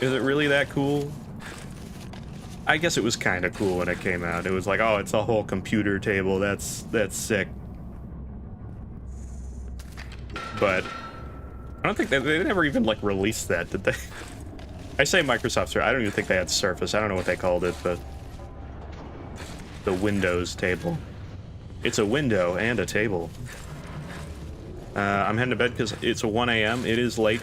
is it really that cool? I guess it was kind of cool when it came out. It was like, oh, it's a whole computer table. That's sick. But... I don't think they never even, like, released that, did they? I say Microsoft, I don't even think they had Surface. I don't know what they called it, but... the Windows table. It's a window and a table. I'm heading to bed because it's a 1 a.m. It is late.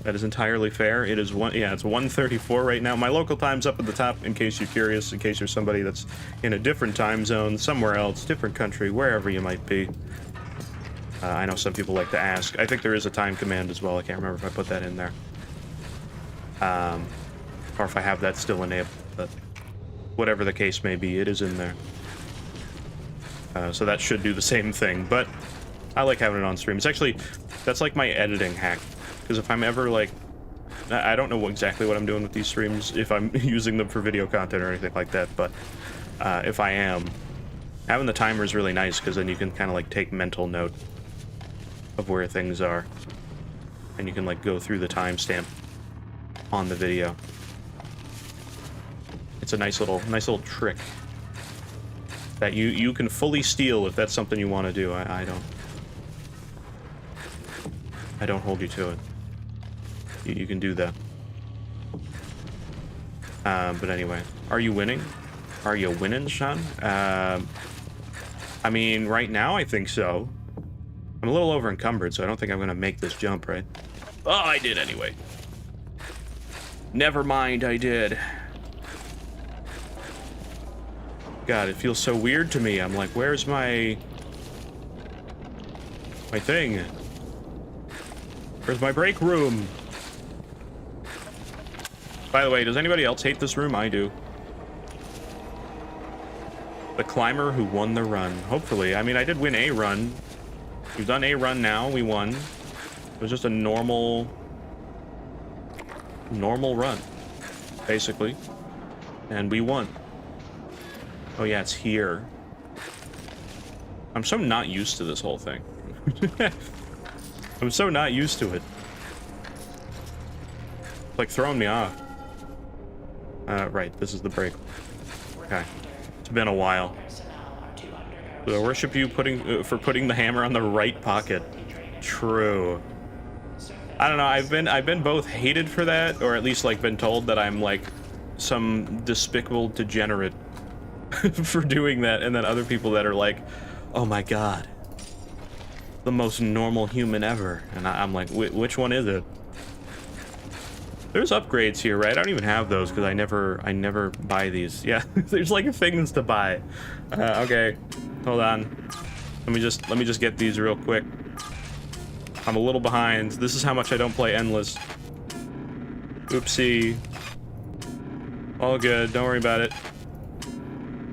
That is entirely fair. It is it's 1:34 right now. My local time's up at the top, in case you're curious, in case you're somebody that's in a different time zone, somewhere else, different country, wherever you might be. I know some people like to ask. I think there is a time command as well. I can't remember if I put that in there. Or if I have that still enabled, but whatever the case may be, it is in there. So that should do the same thing, but I like having it on stream. It's actually, that's like my editing hack. Because if I'm ever like, I don't know exactly what I'm doing with these streams, if I'm using them for video content or anything like that, but if I am, having the timer is really nice because then you can kind of like take mental note of where things are. And you can like go through the timestamp on the video. It's a nice little trick that you can fully steal if that's something you want to do. I don't hold you to it. You can do that. But anyway, are you winning? Are you winning, Sean? I mean, right now I think so. I'm a little over encumbered, so I don't think I'm gonna make this jump, right? Oh, I did anyway. Never mind, I did. God, it feels so weird to me. I'm like, where's my thing? Where's my break room? By the way, does anybody else hate this room? I do. The climber who won the run. Hopefully. I mean, I did win a run. We've done a run now. We won. It was just a normal run, basically. And we won. Oh yeah, it's here. I'm so not used to this whole thing. I'm so not used to it. It's like throwing me off. Right, this is the break. Okay. It's been a while. So I worship you for putting the hammer on the right pocket. True. I don't know, I've been both hated for that, or at least like been told that I'm like some despicable degenerate for doing that, and then other people that are like, oh my god, the most normal human ever. And I'm like, which one is it? There's upgrades here, right? I don't even have those because I never buy these. Yeah, there's like things to buy. Okay, hold on. Let me just get these real quick. I'm a little behind. This is how much I don't play Endless. Oopsie. All good. Don't worry about it.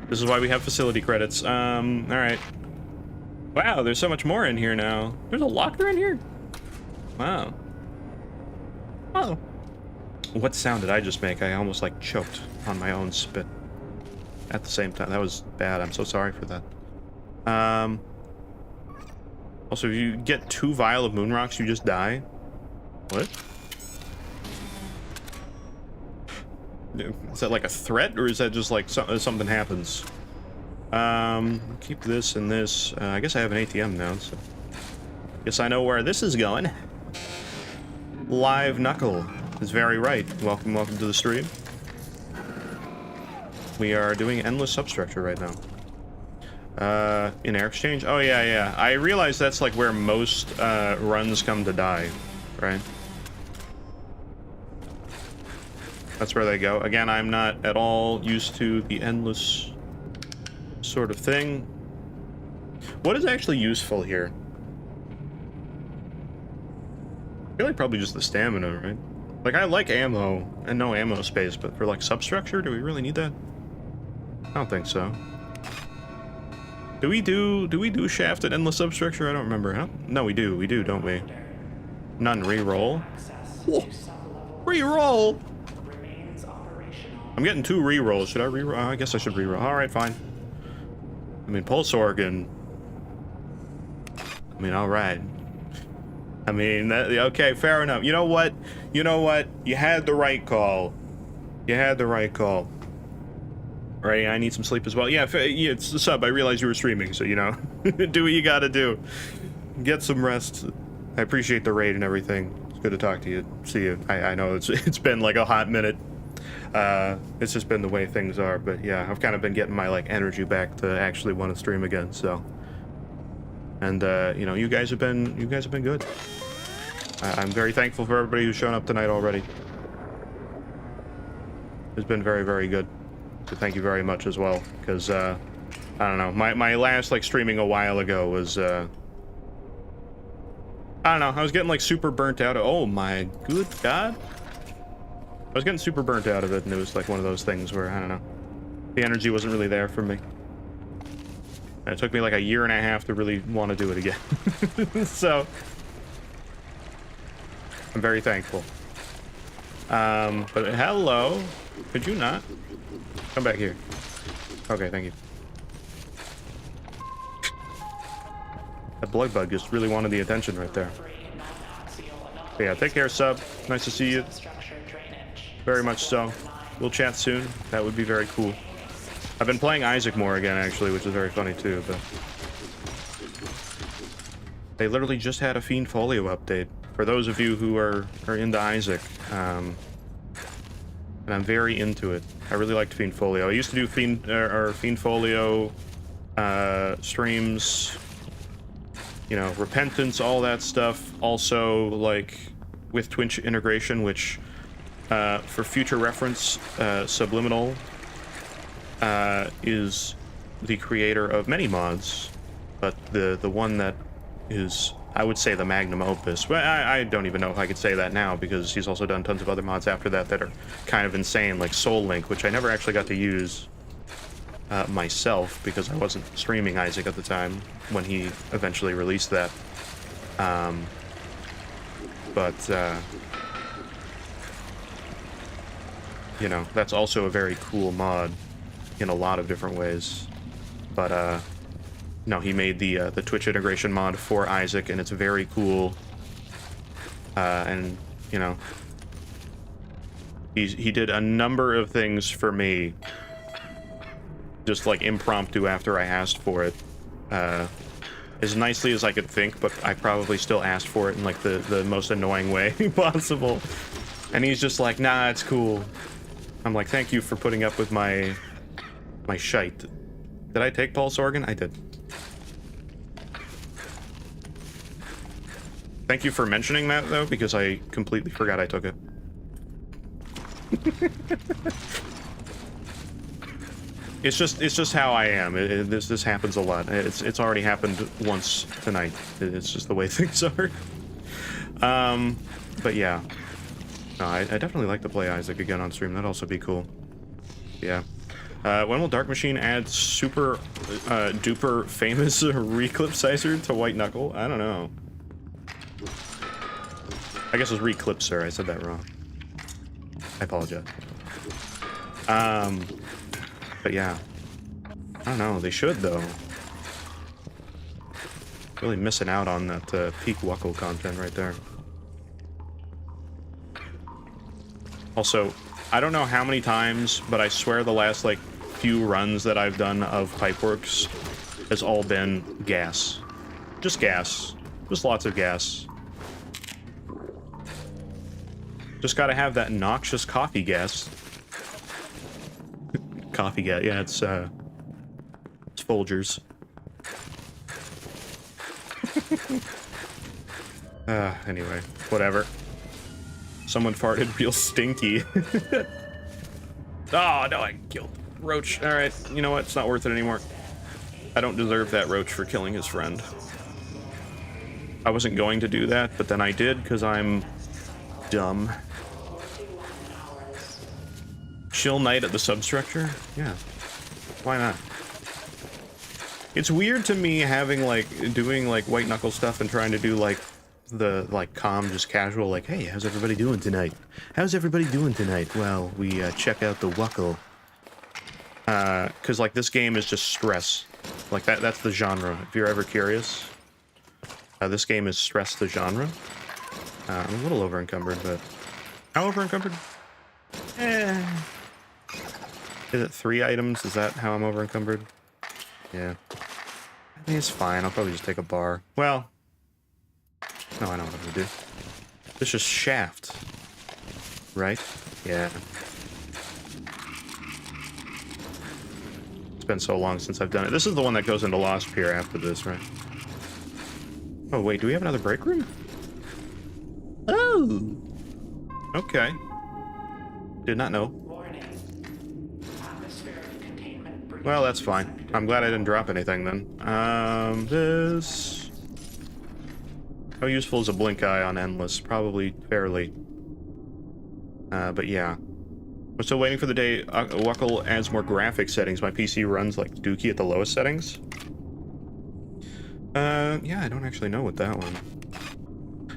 This is why we have facility credits. All right. Wow, there's so much more in here now. There's a locker in here? Wow. Oh. What sound did I just make? I almost like choked on my own spit at the same time. That was bad. I'm so sorry for that. Also, if you get 2 vial of moon rocks, you just die. What? Is that like a threat, or is that just like something happens? Keep this and this. I guess I have an ATM now, so guess I know where this is going. Live Knuckle is very right. Welcome to the stream. We are doing endless substructure right now. In air exchange? Oh yeah. I realize that's like where most runs come to die, right? That's where they go. Again, I'm not at all used to the endless sort of thing. What is actually useful here? I feel like probably just the stamina, right? Like, I like ammo and no ammo space, but for like substructure, do we really need that? I don't think so. Do we do shafted endless substructure? I don't remember. Huh? No, we do, don't we? None reroll. Reroll. I'm getting 2 rerolls. Should I reroll? I guess I should reroll. All right, fine. I mean, pulse organ. I mean, all right. I mean, okay, fair enough. You know what? You had the right call. Right, I need some sleep as well. Yeah, it's the sub. I realized you were streaming, so, you know, do what you gotta do. Get some rest. I appreciate the raid and everything. It's good to talk to you. See you. I know it's been like a hot minute. It's just been the way things are, but yeah, I've kind of been getting my like energy back to actually want to stream again. So, and you know, you guys have been good. I'm very thankful for everybody who's shown up tonight already. It's been very, very good. So thank you very much as well, because I don't know, my last like streaming a while ago was I don't know, I was getting like super burnt out. Oh my good god. I was getting super burnt out of it, and it was like one of those things where, I don't know, the energy wasn't really there for me. And it took me like a year and a half to really want to do it again. So, I'm very thankful. But hello. Could you not? Come back here. Okay, thank you. That blood bug just really wanted the attention right there. But yeah, take care, sub. Nice to see you. very much so. We'll chat soon. That would be very cool. I've been playing Isaac more again, actually, which is very funny, too, but... They literally just had a Fiend Folio update. For those of you who are into Isaac, and I'm very into it. I really liked Fiend Folio. I used to do Fiend Folio streams, you know, Repentance, all that stuff. Also, like, with Twitch integration, which, for future reference, Subliminal is the creator of many mods, but the one that is, I would say, the magnum opus. But I don't even know if I could say that now, because he's also done tons of other mods after that that are kind of insane, like Soul Link, which I never actually got to use myself, because I wasn't streaming Isaac at the time when he eventually released that. You know, that's also a very cool mod in a lot of different ways. But, no, he made the Twitch integration mod for Isaac, and it's very cool. And, you know, he did a number of things for me, just like impromptu after I asked for it, as nicely as I could think, but I probably still asked for it in like the most annoying way possible. And he's just like, nah, it's cool. I'm like, thank you for putting up with my shite. Did I take Pulse Organ? I did. Thank you for mentioning that, though, because I completely forgot I took it. It's just how I am. This happens a lot. It's already happened once tonight. It's just the way things are. But yeah. No, I definitely like to play Isaac again on stream. That'd also be cool. Yeah. When will Dark Machine add super duper famous Reclipsizer to White Knuckle? I don't know. I guess it was Reclipser. I said that wrong. I apologize. But yeah. I don't know. They should, though. Really missing out on that peak Wuckle content right there. Also, I don't know how many times, but I swear the last, like, few runs that I've done of Pipeworks has all been gas. Just gas. Just lots of gas. Just gotta have that noxious coffee gas. Coffee gas, yeah, it's Folgers. Anyway, whatever. Someone farted real stinky. Oh, no, I killed Roach. Alright, you know what? It's not worth it anymore. I don't deserve that Roach for killing his friend. I wasn't going to do that, but then I did, because I'm dumb. Chill night at the substructure? Yeah. Why not? It's weird to me having, like, doing, like, White Knuckle stuff and trying to do, like, the, like, calm, just casual, like, hey, how's everybody doing tonight? How's everybody doing tonight? Well, we, check out the Wuckle. Because, like, this game is just stress. Like, that's the genre, if you're ever curious. This game is stress the genre. I'm a little over-encumbered, but... How over-encumbered? Is it 3 items? Is that how I'm over-encumbered? Yeah. I think it's fine. I'll probably just take a bar. Well... No, I know what I'm gonna do. This is shaft. Right? Yeah. It's been so long since I've done it. This is the one that goes into Lost Pier after this, right? Oh, wait, do we have another break room? Oh! Okay. Did not know. Well, that's fine. I'm glad I didn't drop anything then. This... How useful is a blink eye on Endless? Probably fairly. But yeah. I'm still waiting for the day Wuckle adds more graphic settings. My PC runs like Dookie at the lowest settings. Yeah, I don't actually know what that one.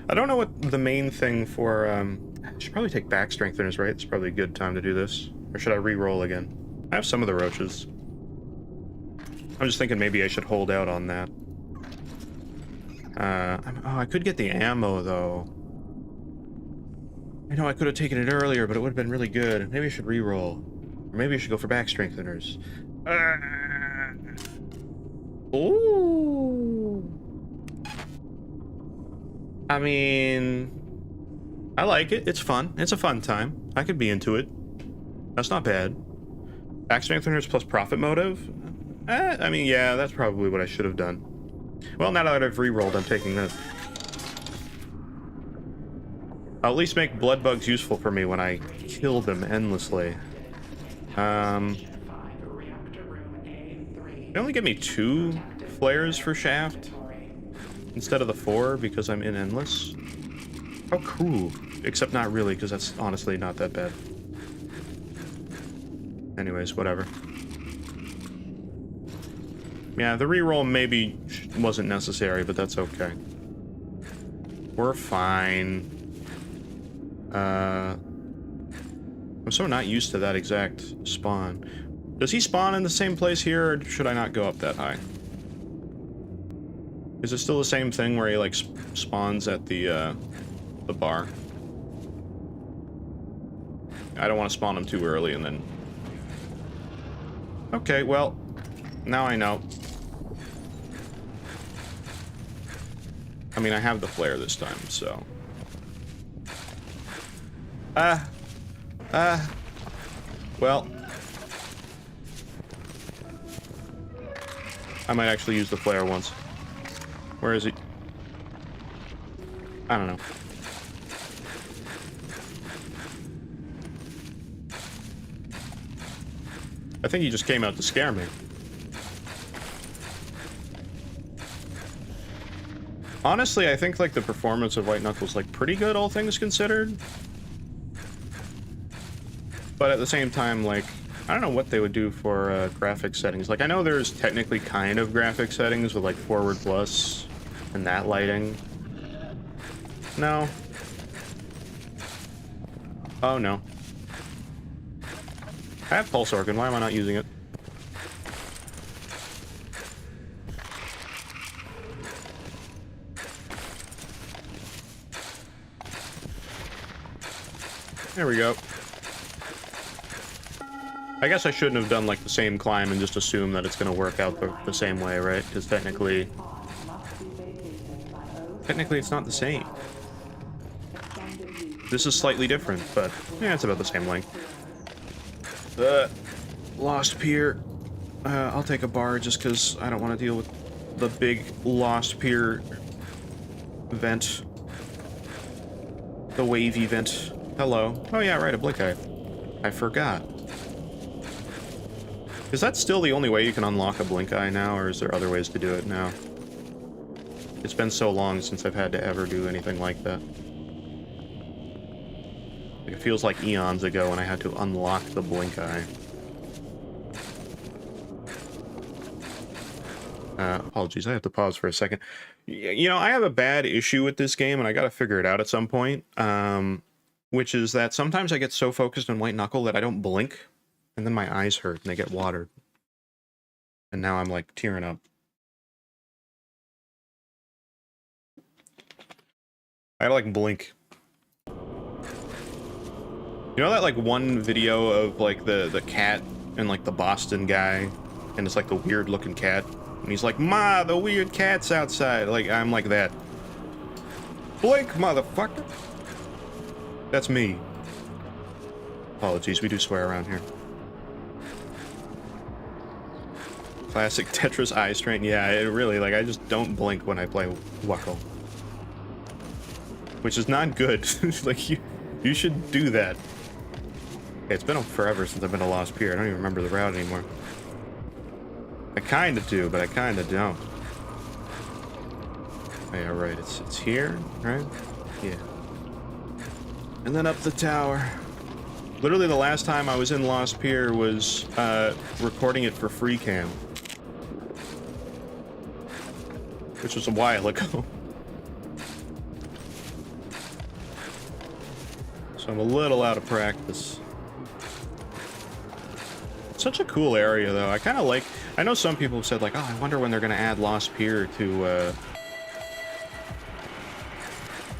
I don't know what the main thing for, I should probably take back strengtheners, right? It's probably a good time to do this. Or should I re-roll again? I have some of the roaches. I'm just thinking maybe I should hold out on that. Oh, I could get the ammo, though. I know I could have taken it earlier, but it would have been really good. Maybe I should re-roll. Or maybe I should go for back strengtheners. Ooh. I mean, I like it. It's fun. It's a fun time. I could be into it. That's not bad. Back strengtheners plus profit motive? I mean, yeah, that's probably what I should have done. Well, now that I've re-rolled, I'm taking this. I'll at least make blood bugs useful for me when I kill them endlessly. They only give me 2 flares for shaft instead of the 4 because I'm in endless. How cool. Except not really, because that's honestly not that bad. Anyways, whatever. Yeah, the reroll maybe wasn't necessary, but that's okay. We're fine. I'm so not used to that exact spawn. Does he spawn in the same place here, or should I not go up that high? Is it still the same thing where he, like, spawns at the bar? I don't want to spawn him too early and then... Okay, well, now I know. I mean, I have the flare this time, so... Well... I might actually use the flare once. Where is he? I don't know. I think he just came out to scare me. Honestly, I think, like, the performance of White Knuckle's, like, pretty good, all things considered. But at the same time, like, I don't know what they would do for graphic settings. Like, I know there's technically kind of graphic settings with, like, forward plus and that lighting. No. Oh, no. I have pulse organ. Why am I not using it? There we go. I guess I shouldn't have done, like, the same climb and just assume that it's going to work out the same way, right? Because technically it's not the same. This is slightly different, but yeah, it's about the same length. Lost pier. I'll take a bar just because I don't want to deal with the big lost pier vent. The wavy vent. Hello. Oh yeah, right, a blink eye. I forgot. Is that still the only way you can unlock a blink eye now, or is there other ways to do it now? It's been so long since I've had to ever do anything like that. It feels like eons ago when I had to unlock the blink eye. Apologies, I have to pause for a second. You know, I have a bad issue with this game, and I gotta figure it out at some point. Which is that sometimes I get so focused on White Knuckle that I don't blink, and then my eyes hurt, and they get watered. And now I'm, like, tearing up. I gotta, like, blink. You know that, like, one video of, like, the cat and, like, the Boston guy, and it's, like, the weird-looking cat, and he's like, "Ma, the weird cat's outside." Like, I'm like that. Blink, motherfucker! That's me. Apologies, we do swear around here. Classic Tetris eye strain. Yeah, it really, like, I just don't blink when I play Knuckle. Which is not good. Like, you should do that. Okay, it's been forever since I've been to Lost Pier. I don't even remember the route anymore. I kinda do, but I kinda don't. Oh, yeah, right, it's here, right? Yeah. And then up the tower. Literally the last time I was in Lost Pier was recording it for free cam. Which was a while ago. So I'm a little out of practice. Such a cool area though. I kinda like, I know some people have said like, oh, I wonder when they're gonna add Lost Pier to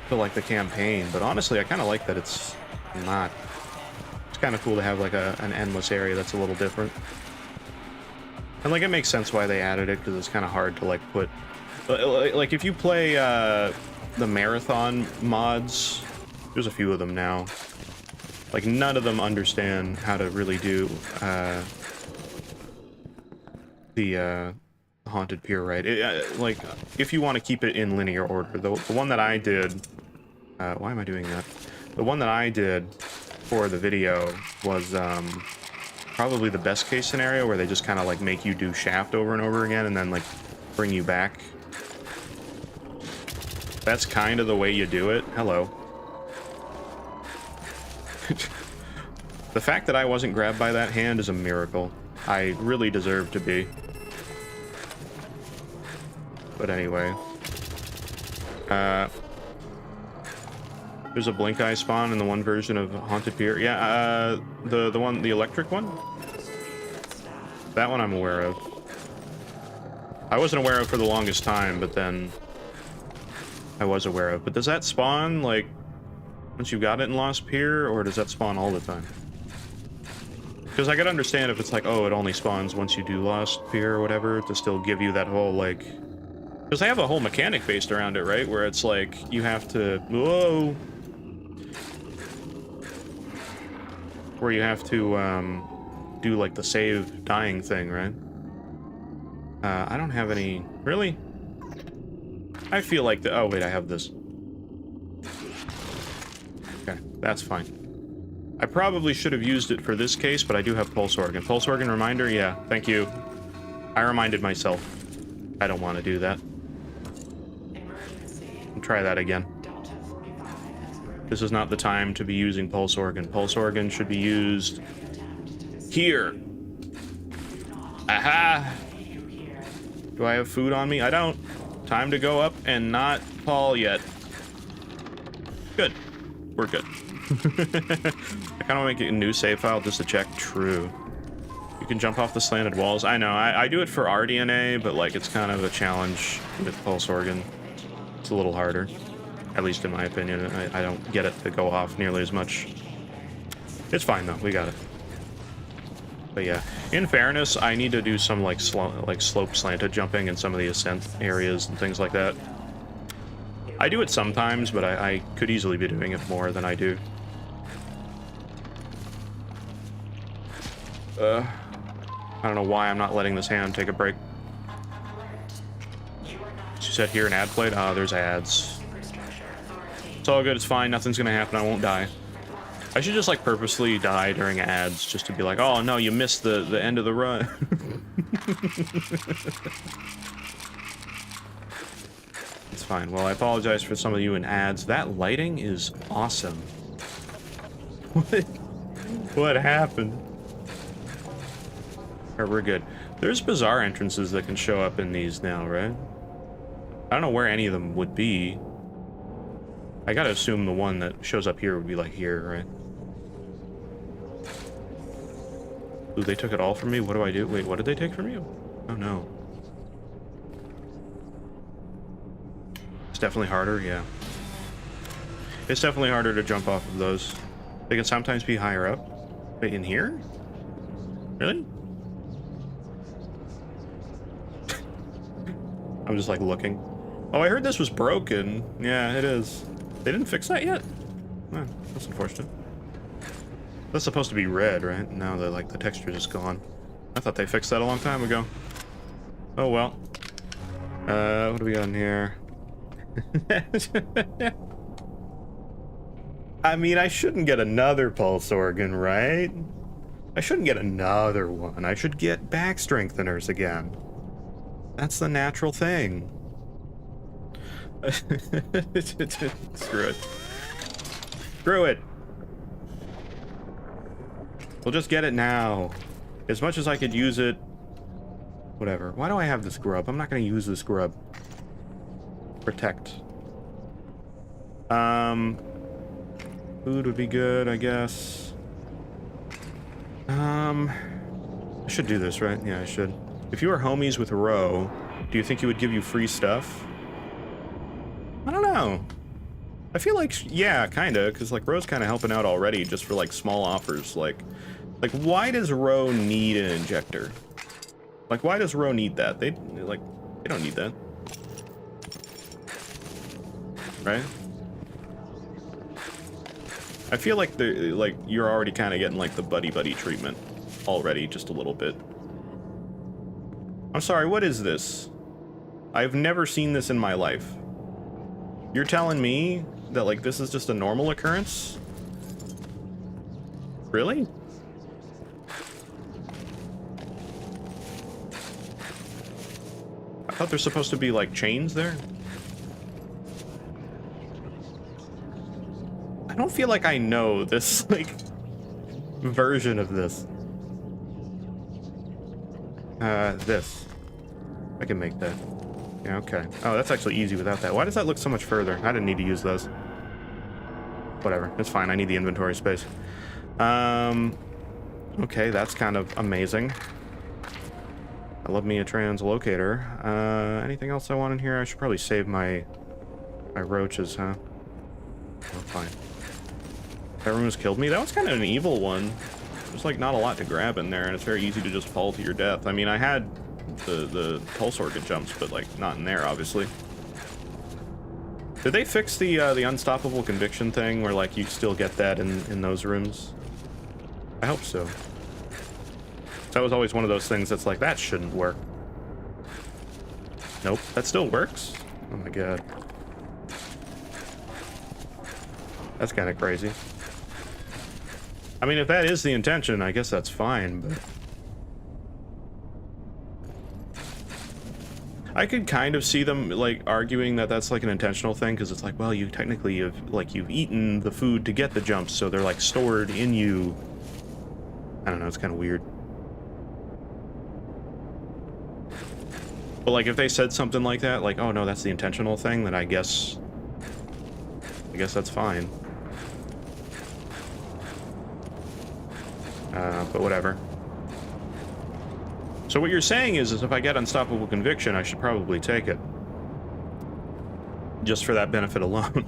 to like the campaign, but honestly, I kind of like that it's not. It's kind of cool to have like an endless area that's a little different. And like it makes sense why they added it, because it's kind of hard to like put like if you play the marathon mods, there's a few of them now. Like none of them understand how to really do the haunted pier right. Like if you want to keep it in linear order, the one that I did, why am I doing that? The one that I did for the video was probably the best case scenario, where they just kind of like make you do shaft over and over again and then like bring you back. That's kind of the way you do it. Hello. The fact that I wasn't grabbed by that hand is a miracle. I really deserve to be. But anyway. There's a blink eye spawn in the one version of Haunted Pier. Yeah, the electric one? That one I'm aware of. I wasn't aware of for the longest time, but then I was aware of. But does that spawn, like, once you got it in Lost Pier, or does that spawn all the time? Because I could understand if it's like, oh, it only spawns once you do Lost Pier or whatever, to still give you that whole, like... Because they have a whole mechanic based around it, right? Where it's like, you have to... Whoa! Where you have to, do, like, the save dying thing, right? I don't have any... Really? I feel like the... Oh, wait, I have this. Okay, that's fine. I probably should have used it for this case, but I do have Pulse Organ. Pulse Organ reminder? Yeah, thank you. I reminded myself. I don't want to do that. I'll try that again. This is not the time to be using Pulse Organ. Pulse Organ should be used here. Aha! Do I have food on me? I don't. Time to go up and not fall yet. Good. We're good. I kind of want to make a new save file just to check. True. You can jump off the slanted walls. I know. I do it for RDNA, but like it's kind of a challenge with Pulse Organ. It's a little harder. At least in my opinion. I don't get it to go off nearly as much. It's fine though. We got it. But yeah, in fairness, I need to do some like slope slanted jumping in some of the ascent areas and things like that. I do it sometimes, but I could easily be doing it more than I do. I don't know why I'm not letting this hand take a break. She said here an ad played. Ah, there's ads. It's all good. It's fine. Nothing's gonna happen. I won't die. I should just like purposely die during ads just to be like, oh no, you missed the end of the run. It's fine. Well, I apologize for some of you in ads. That lighting is awesome. What happened? Alright, we're good. There's bizarre entrances that can show up in these now, right? I don't know where any of them would be. I gotta assume the one that shows up here would be like here, right? Ooh, they took it all from me? What do I do? Wait, what did they take from you? Oh no. It's definitely harder, yeah. It's definitely harder to jump off of those. They can sometimes be higher up. Wait, in here? Really? I'm just like looking. Oh, I heard this was broken. Yeah, it is. They didn't fix that yet? Oh, that's unfortunate. That's supposed to be red, right? Now the texture is gone. I thought they fixed that a long time ago. Oh well. What do we got in here? I mean, I shouldn't get another Pulse Organ, right? I shouldn't get another one. I should get back strengtheners again. That's the natural thing. Screw it. Screw it. We'll just get it now. As much as I could use it. Whatever. Why do I have this grub? I'm not going to use this grub. Protect. Food would be good, I guess. I should do this, right? Yeah, I should. If you were homies with Ro, do you think he would give you free stuff? I don't know. I feel like, yeah, kinda, because like Ro's kind of helping out already, just for like small offers. Like why does Ro need an injector? Like, why does Ro need that? They don't need that, right? I feel like you're already kind of getting like the buddy treatment already, just a little bit. I'm sorry, what is this? I've never seen this in my life. You're telling me that like this is just a normal occurrence? Really? I thought there's supposed to be like chains there. I don't feel like I know this like version of this. This. I can make that. Yeah, okay. Oh, that's actually easy without that. Why does that look so much further? I didn't need to use those. Whatever, it's fine. I need the inventory space. Okay, that's kind of amazing. I love me a translocator. Anything else I want in here? I should probably save my roaches, huh? Oh, fine. That room has killed me. That was kind of an evil one. There's like not a lot to grab in there, and it's very easy to just fall to your death. I mean, I had the pulse organ jumps, but like not in there, obviously. Did they fix the unstoppable conviction thing, where like you still get that in those rooms? I hope so. That was always one of those things that's like, that shouldn't work. Nope, that still works? Oh my god. That's kind of crazy. I mean, if that is the intention, I guess that's fine, but... I could kind of see them, like, arguing that that's, like, an intentional thing, because it's like, well, you technically have, like, you've eaten the food to get the jumps, so they're, like, stored in you. I don't know, it's kind of weird. But, like, if they said something like that, like, oh, no, that's the intentional thing, then I guess that's fine. But whatever. So what you're saying is if I get unstoppable conviction, I should probably take it. Just for that benefit alone.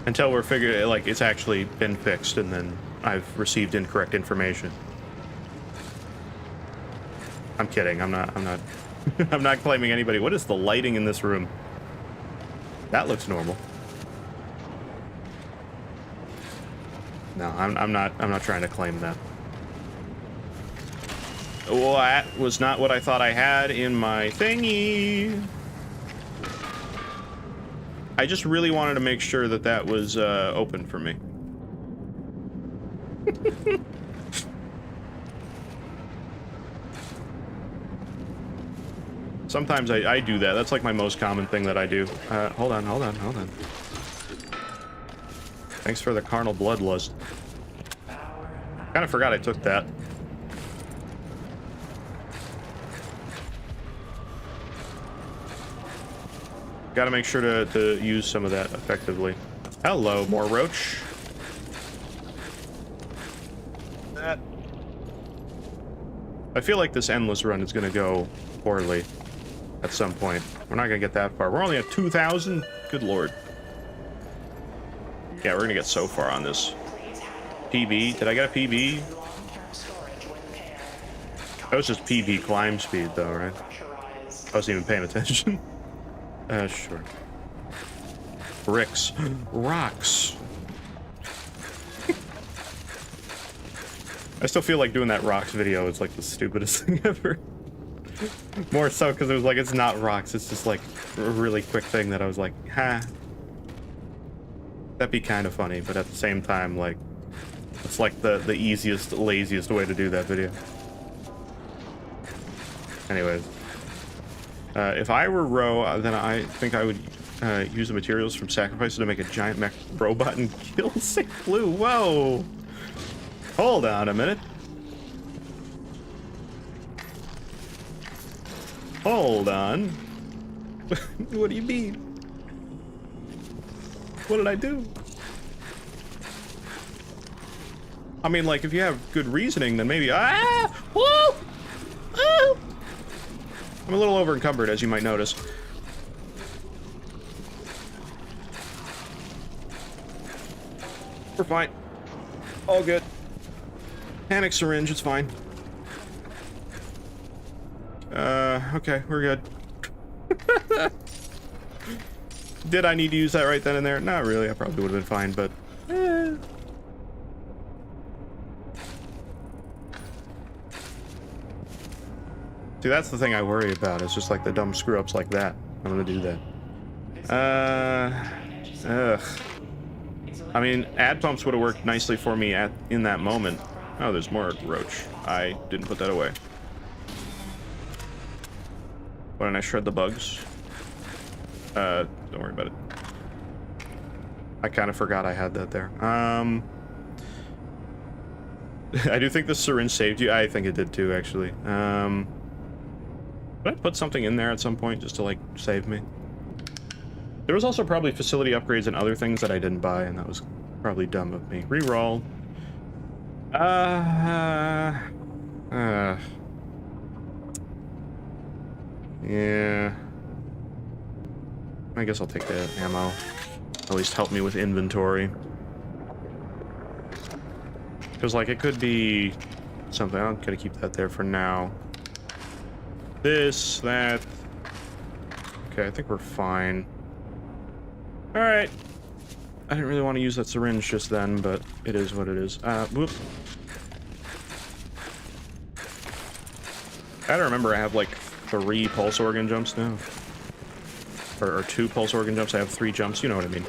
Until we're figuring, like, it's actually been fixed and then I've received incorrect information. I'm kidding, I'm not I'm not claiming anybody. What is the lighting in this room? That looks normal. No, I'm not trying to claim that. Well, that was not what I thought I had in my thingy. I just really wanted to make sure that that was open for me. Sometimes I do that. That's like my most common thing that I do. Hold on. Thanks for the carnal bloodlust. Kind of forgot I took that. Gotta make sure to use some of that effectively. Hello, more roach. That. I feel like this endless run is gonna go poorly at some point. We're not gonna get that far. We're only at 2,000. Good lord. Yeah, we're gonna get so far on this. PB. Did I get a PB? That was just PB climb speed, though, right? I wasn't even paying attention. Sure. Bricks. Rocks. I still feel like doing that rocks video is like the stupidest thing ever. More so because it was like, it's not rocks, it's just like a really quick thing that I was like, ha. That'd be kind of funny, but at the same time, like, it's like the easiest, laziest way to do that video. Anyways. If I were Ro, then I think I would use the materials from sacrifices to make a giant mech robot and kill safeBLUE. Whoa! Hold on a minute. Hold on. What do you mean? What did I do? I mean, like, if you have good reasoning, then maybe... Ah! Woo! I'm a little over encumbered, as you might notice. We're fine. All good. Panic syringe, it's fine. Okay, we're good. Did I need to use that right then and there? Not really, I probably would have been fine, but... See, that's the thing I worry about. It's just like the dumb screw-ups like that. I'm gonna do that. Ugh. I mean, ad pumps would have worked nicely for me in that moment. Oh, there's more roach. I didn't put that away. Why don't I shred the bugs? Don't worry about it. I kind of forgot I had that there. I do think the syringe saved you. I think it did too, actually. Did I put something in there at some point just to, like, save me? There was also probably facility upgrades and other things that I didn't buy, and that was probably dumb of me. Reroll. Yeah. I guess I'll take the ammo. At least help me with inventory. Because, like, it could be something. I'm gonna keep that there for now. This, that. Okay, I think we're fine. Alright. I didn't really want to use that syringe just then, but it is what it is. Whoop. I don't remember, I have like 3 pulse organ jumps now. Or 2 pulse organ jumps, I have 3 jumps, you know what I mean.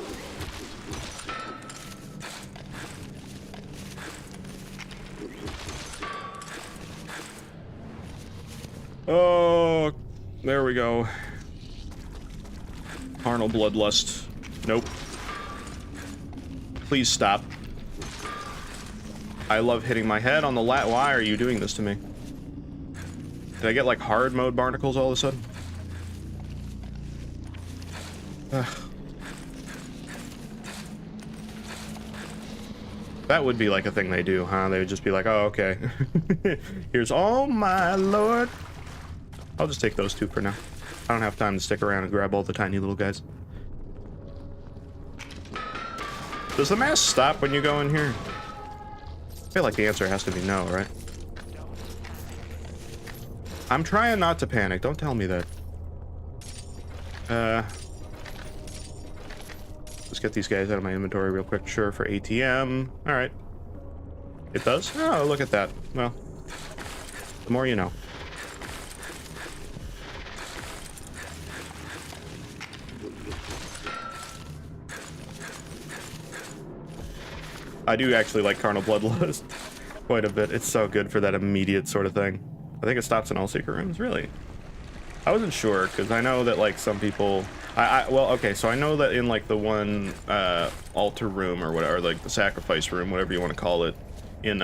Oh, there we go. Carnal bloodlust. Nope. Please stop. I love hitting my head on the Why are you doing this to me? Did I get like hard mode barnacles all of a sudden? Ugh. That would be like a thing they do, huh? They would just be like, oh, okay. Here's, oh my lord. I'll just take those 2 for now. I don't have time to stick around and grab all the tiny little guys. Does the mask stop when you go in here? I feel like the answer has to be no, right? I'm trying not to panic. Don't tell me that. Let's get these guys out of my inventory real quick. Sure, for ATM. All right. It does? Oh, look at that. Well, the more you know. I do actually like Carnal Bloodlust quite a bit. It's so good for that immediate sort of thing. I think it stops in all secret rooms, really. I wasn't sure, because I know that, like, some people... well, okay, so I know that in, like, the one altar room or whatever, like, the sacrifice room, whatever you want to call it, in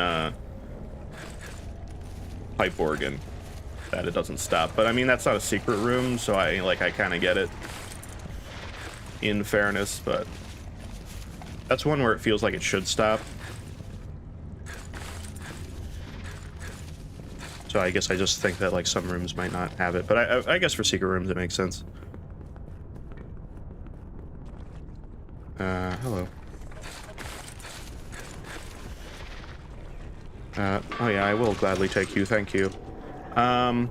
Pipe Organ, that it doesn't stop. But, I mean, that's not a secret room, so I kind of get it, in fairness, but... That's one where it feels like it should stop. So I guess I just think that like some rooms might not have it, but I guess for secret rooms it makes sense. Hello. Oh yeah, I will gladly take you, thank you. You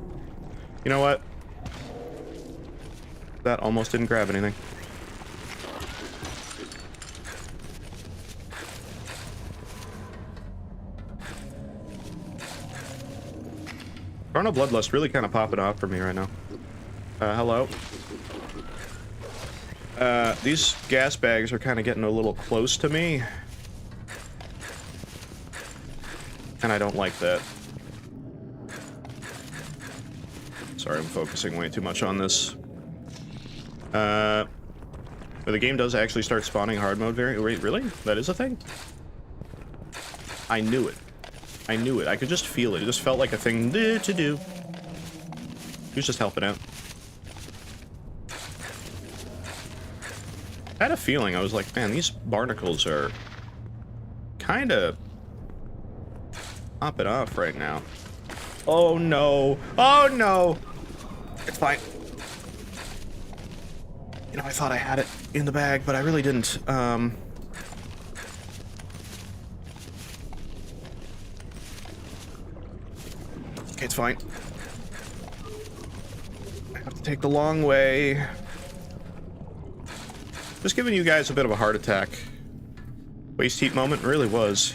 know what? That almost didn't grab anything. Carnal Bloodlust really kind of popping off for me right now. Hello. These gas bags are kind of getting a little close to me. And I don't like that. Sorry, I'm focusing way too much on this. But the game does actually start spawning hard mode variant. Wait, really? That is a thing? I knew it. I knew it. I could just feel it. It just felt like a thing to do. He was just helping out. I had a feeling. I was like, man, these barnacles are kind of popping off right now. Oh no. Oh no. It's fine. You know, I thought I had it in the bag, but I really didn't. Okay, it's fine. I have to take the long way. Just giving you guys a bit of a heart attack. Waste heat moment really was.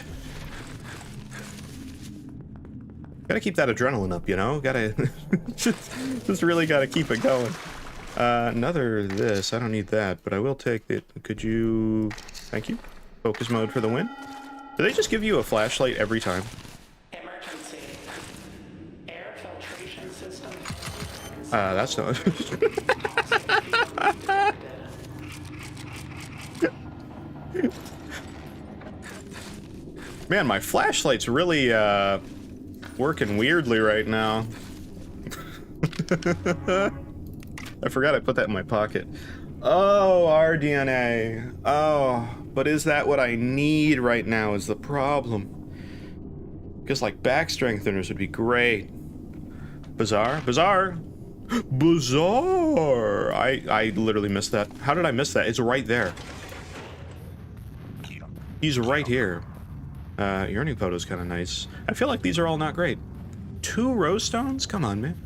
Gotta keep that adrenaline up, you know? Gotta... just really gotta keep it going. Another this. I don't need that, but I will take it. Could you... Thank you. Focus mode for the win. Do they just give you a flashlight every time? Emergency. Air filtration system. That's not... Man, my flashlight's really, working weirdly right now. I forgot I put that in my pocket. Oh, RDNA. Oh, but is that what I need right now is the problem. Because, like, back strengtheners would be great. Bizarre? Bizarre! Bizarre! I literally missed that. How did I miss that? It's right there. He's right here. Yearning photo's kind of nice. I feel like these are all not great. 2 rose stones? Come on, man.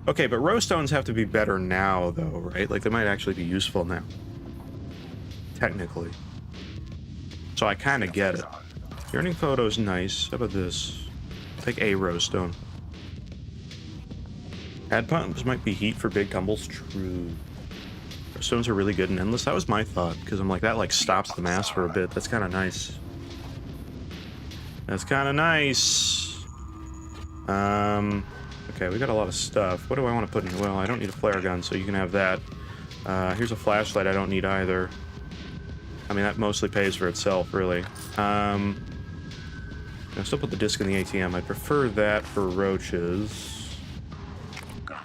Okay, but rose stones have to be better now, though, right? Like, they might actually be useful now. Technically. So I kind of get it. Yearning photo's nice. How about this? Take a rose stone. Add pumps might be heat for big tumbles. True. Rose stones are really good in endless. That was my thought, because I'm like, that, like, stops the mass for a bit. That's kind of nice. That's kind of nice. Okay, we got a lot of stuff. What do I want to put in? Well, I don't need a flare gun, so you can have that. Here's a flashlight I don't need either. I mean, that mostly pays for itself, really. I'll still put the disc in the ATM. I prefer that for roaches. How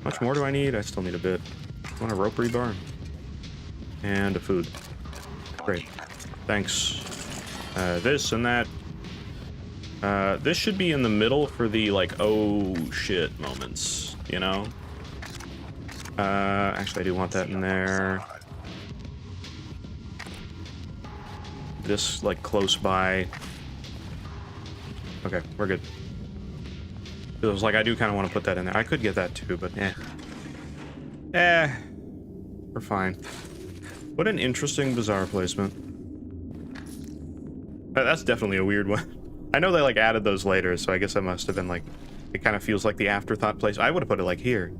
much more do I need? I still need a bit. I want a rope rebar. And a food. Great. Thanks. This and that. This should be in the middle for the, like, oh shit moments, you know? Actually, I do want that in there. This, like, close by. Okay, we're good. It was like, I do kind of want to put that in there. I could get that too, but we're fine. What an interesting, bizarre placement. That's definitely a weird one. I know they, like, added those later, so I guess that must have been, like, it kind of feels like the afterthought place. I would have put it, like, here.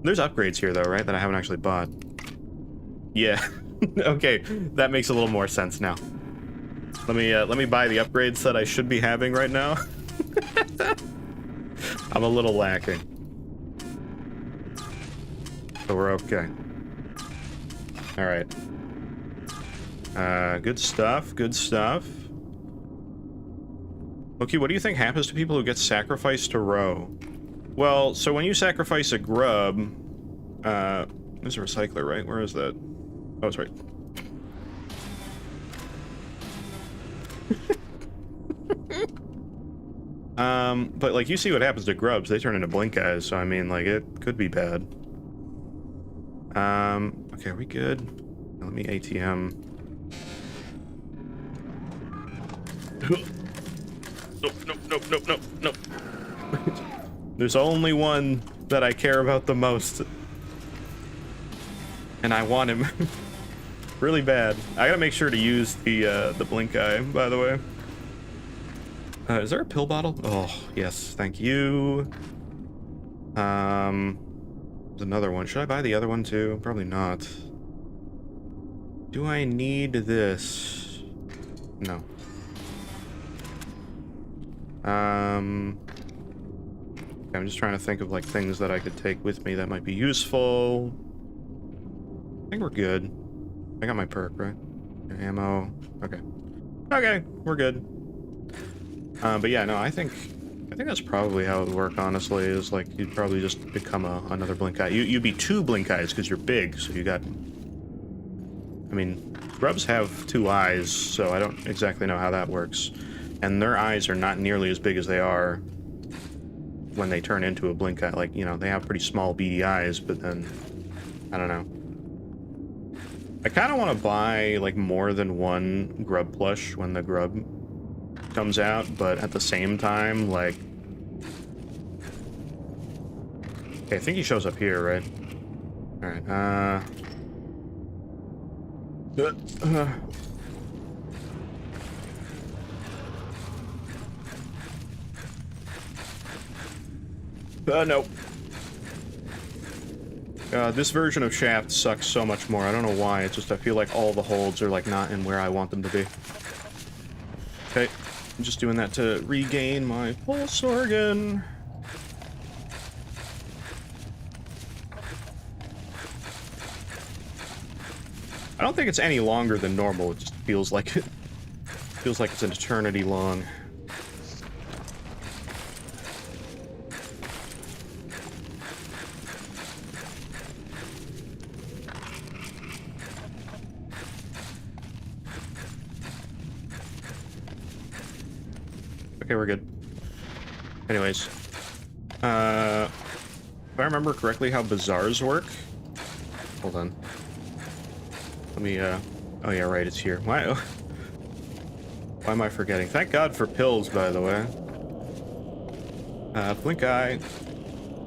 There's upgrades here, though, right, that I haven't actually bought. Yeah. Okay, that makes a little more sense now. Let me buy the upgrades that I should be having right now. I'm a little lacking. So we're okay. Alright. Good stuff, good stuff. Okay, what do you think happens to people who get sacrificed to row? Well, so when you sacrifice a grub, there's a recycler, right? Where is that? Oh, it's right. But like you see what happens to grubs, they turn into blink eyes, so I mean, like, it could be bad. Okay, are we good? Let me ATM. Nope. There's only one that I care about the most. And I want him really bad. I gotta make sure to use the blink eye, by the way. Is there a pill bottle? Oh, yes, thank you. There's another one. Should I buy the other one too? Probably not. Do I need this? No. I'm just trying to think of, like, things that I could take with me that might be useful. I think we're good. I got my perk, right? Ammo. Okay. Okay, we're good. But yeah, no, I think that's probably how it would work, honestly, is, like, you'd probably just become another blink eye. You'd be 2 blink eyes because you're big, so you got... I mean, grubs have 2 eyes, so I don't exactly know how that works. And their eyes are not nearly as big as they are when they turn into a blink eye. Like, you know, they have pretty small beady eyes, but then, I don't know. I kind of want to buy, like, more than one grub plush when the grub comes out, but at the same time, like... Okay, I think he shows up here, right? Alright, no. This version of Shaft sucks so much more. I don't know why. It's just I feel like all the holds are like not in where I want them to be. Okay, I'm just doing that to regain my pulse organ. I don't think it's any longer than normal. It just feels like it's an eternity long. Okay, we're good. Anyways, if I remember correctly how bazaars work, hold on. Let me, oh yeah, right, it's here. Why am I forgetting? Thank God for pills, by the way. Blink eye.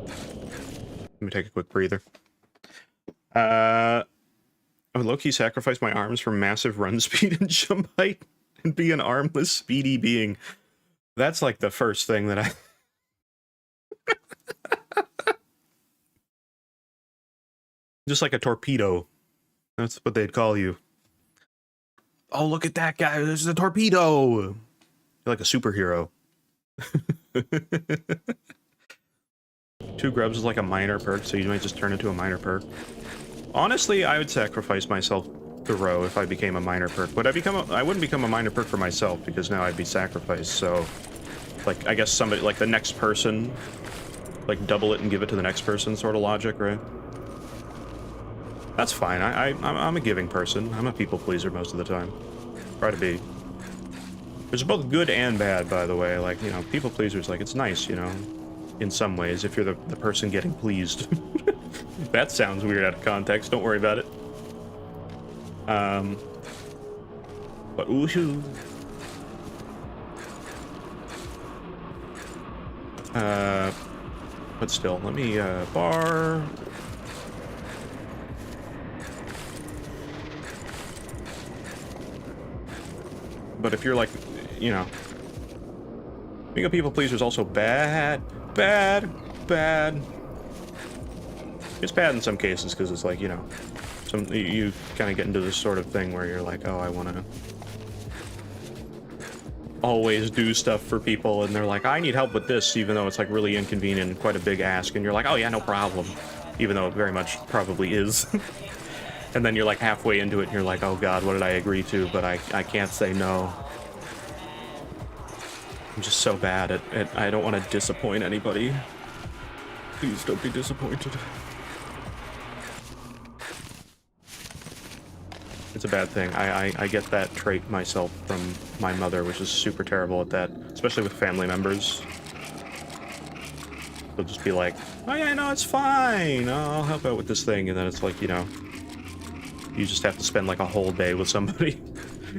Let me take a quick breather. I would low-key sacrifice my arms for massive run speed and jump height and be an armless, speedy being. That's like the first thing that I... Just like a torpedo. That's what they'd call you. Oh, look at that guy. There's a torpedo. You're like a superhero. 2 grubs is like a minor perk, so you might just turn into a minor perk. Honestly, I would sacrifice myself to row if I became a minor perk. Would I become I wouldn't become a minor perk for myself, because now I'd be sacrificed, so... Like, I guess somebody, like the next person, like double it and give it to the next person sort of logic, right? That's fine. I'm a giving person. I'm a people pleaser most of the time. Try to be. There's both good and bad, by the way. Like, you know, people pleasers, like, it's nice, you know, in some ways, if you're the person getting pleased. That sounds weird out of context. Don't worry about it. But woohoo. But still, let me, bar... But if you're like, you know... Being a people pleaser is also bad. Bad. Bad. It's bad in some cases, because it's like, you know... you kind of get into this sort of thing where you're like, oh, I want to... always do stuff for people, and they're like, I need help with this, even though it's like really inconvenient and quite a big ask, and you're like, oh yeah, no problem, even though it very much probably is. And then you're like halfway into it and you're like, oh god, what did I agree to? But I can't say no. I'm just so bad at I don't want to disappoint anybody. Please don't be disappointed. It's a bad thing. I get that trait myself from my mother, which is super terrible at that, especially with family members. They'll just be like, oh yeah, no, it's fine. I'll help out with this thing. And then it's like, you know, you just have to spend like a whole day with somebody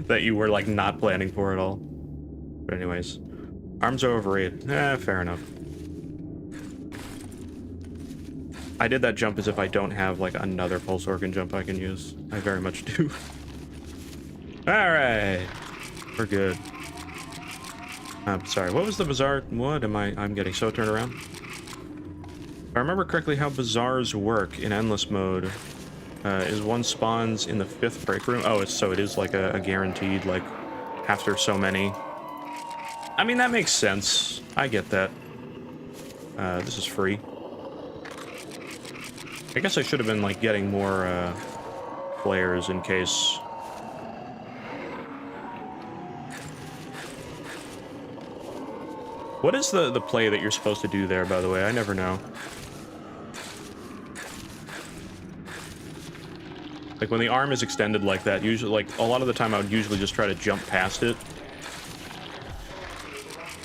that you were like not planning for at all. But anyways, arms are overrated. Fair enough. I did that jump as if I don't have, like, another pulse organ jump I can use. I very much do. Alright. We're good. I'm sorry, what was the bazaar? What am I'm getting so turned around? If I remember correctly how bazaars work in endless mode, is one spawns in the 5th break room. Oh, so it is like a guaranteed, like, after so many. I mean, that makes sense. I get that. This is free. I guess I should have been, like, getting more, flares in case... What is the play that you're supposed to do there, by the way? I never know. Like, when the arm is extended like that, usually, like, a lot of the time I would usually just try to jump past it.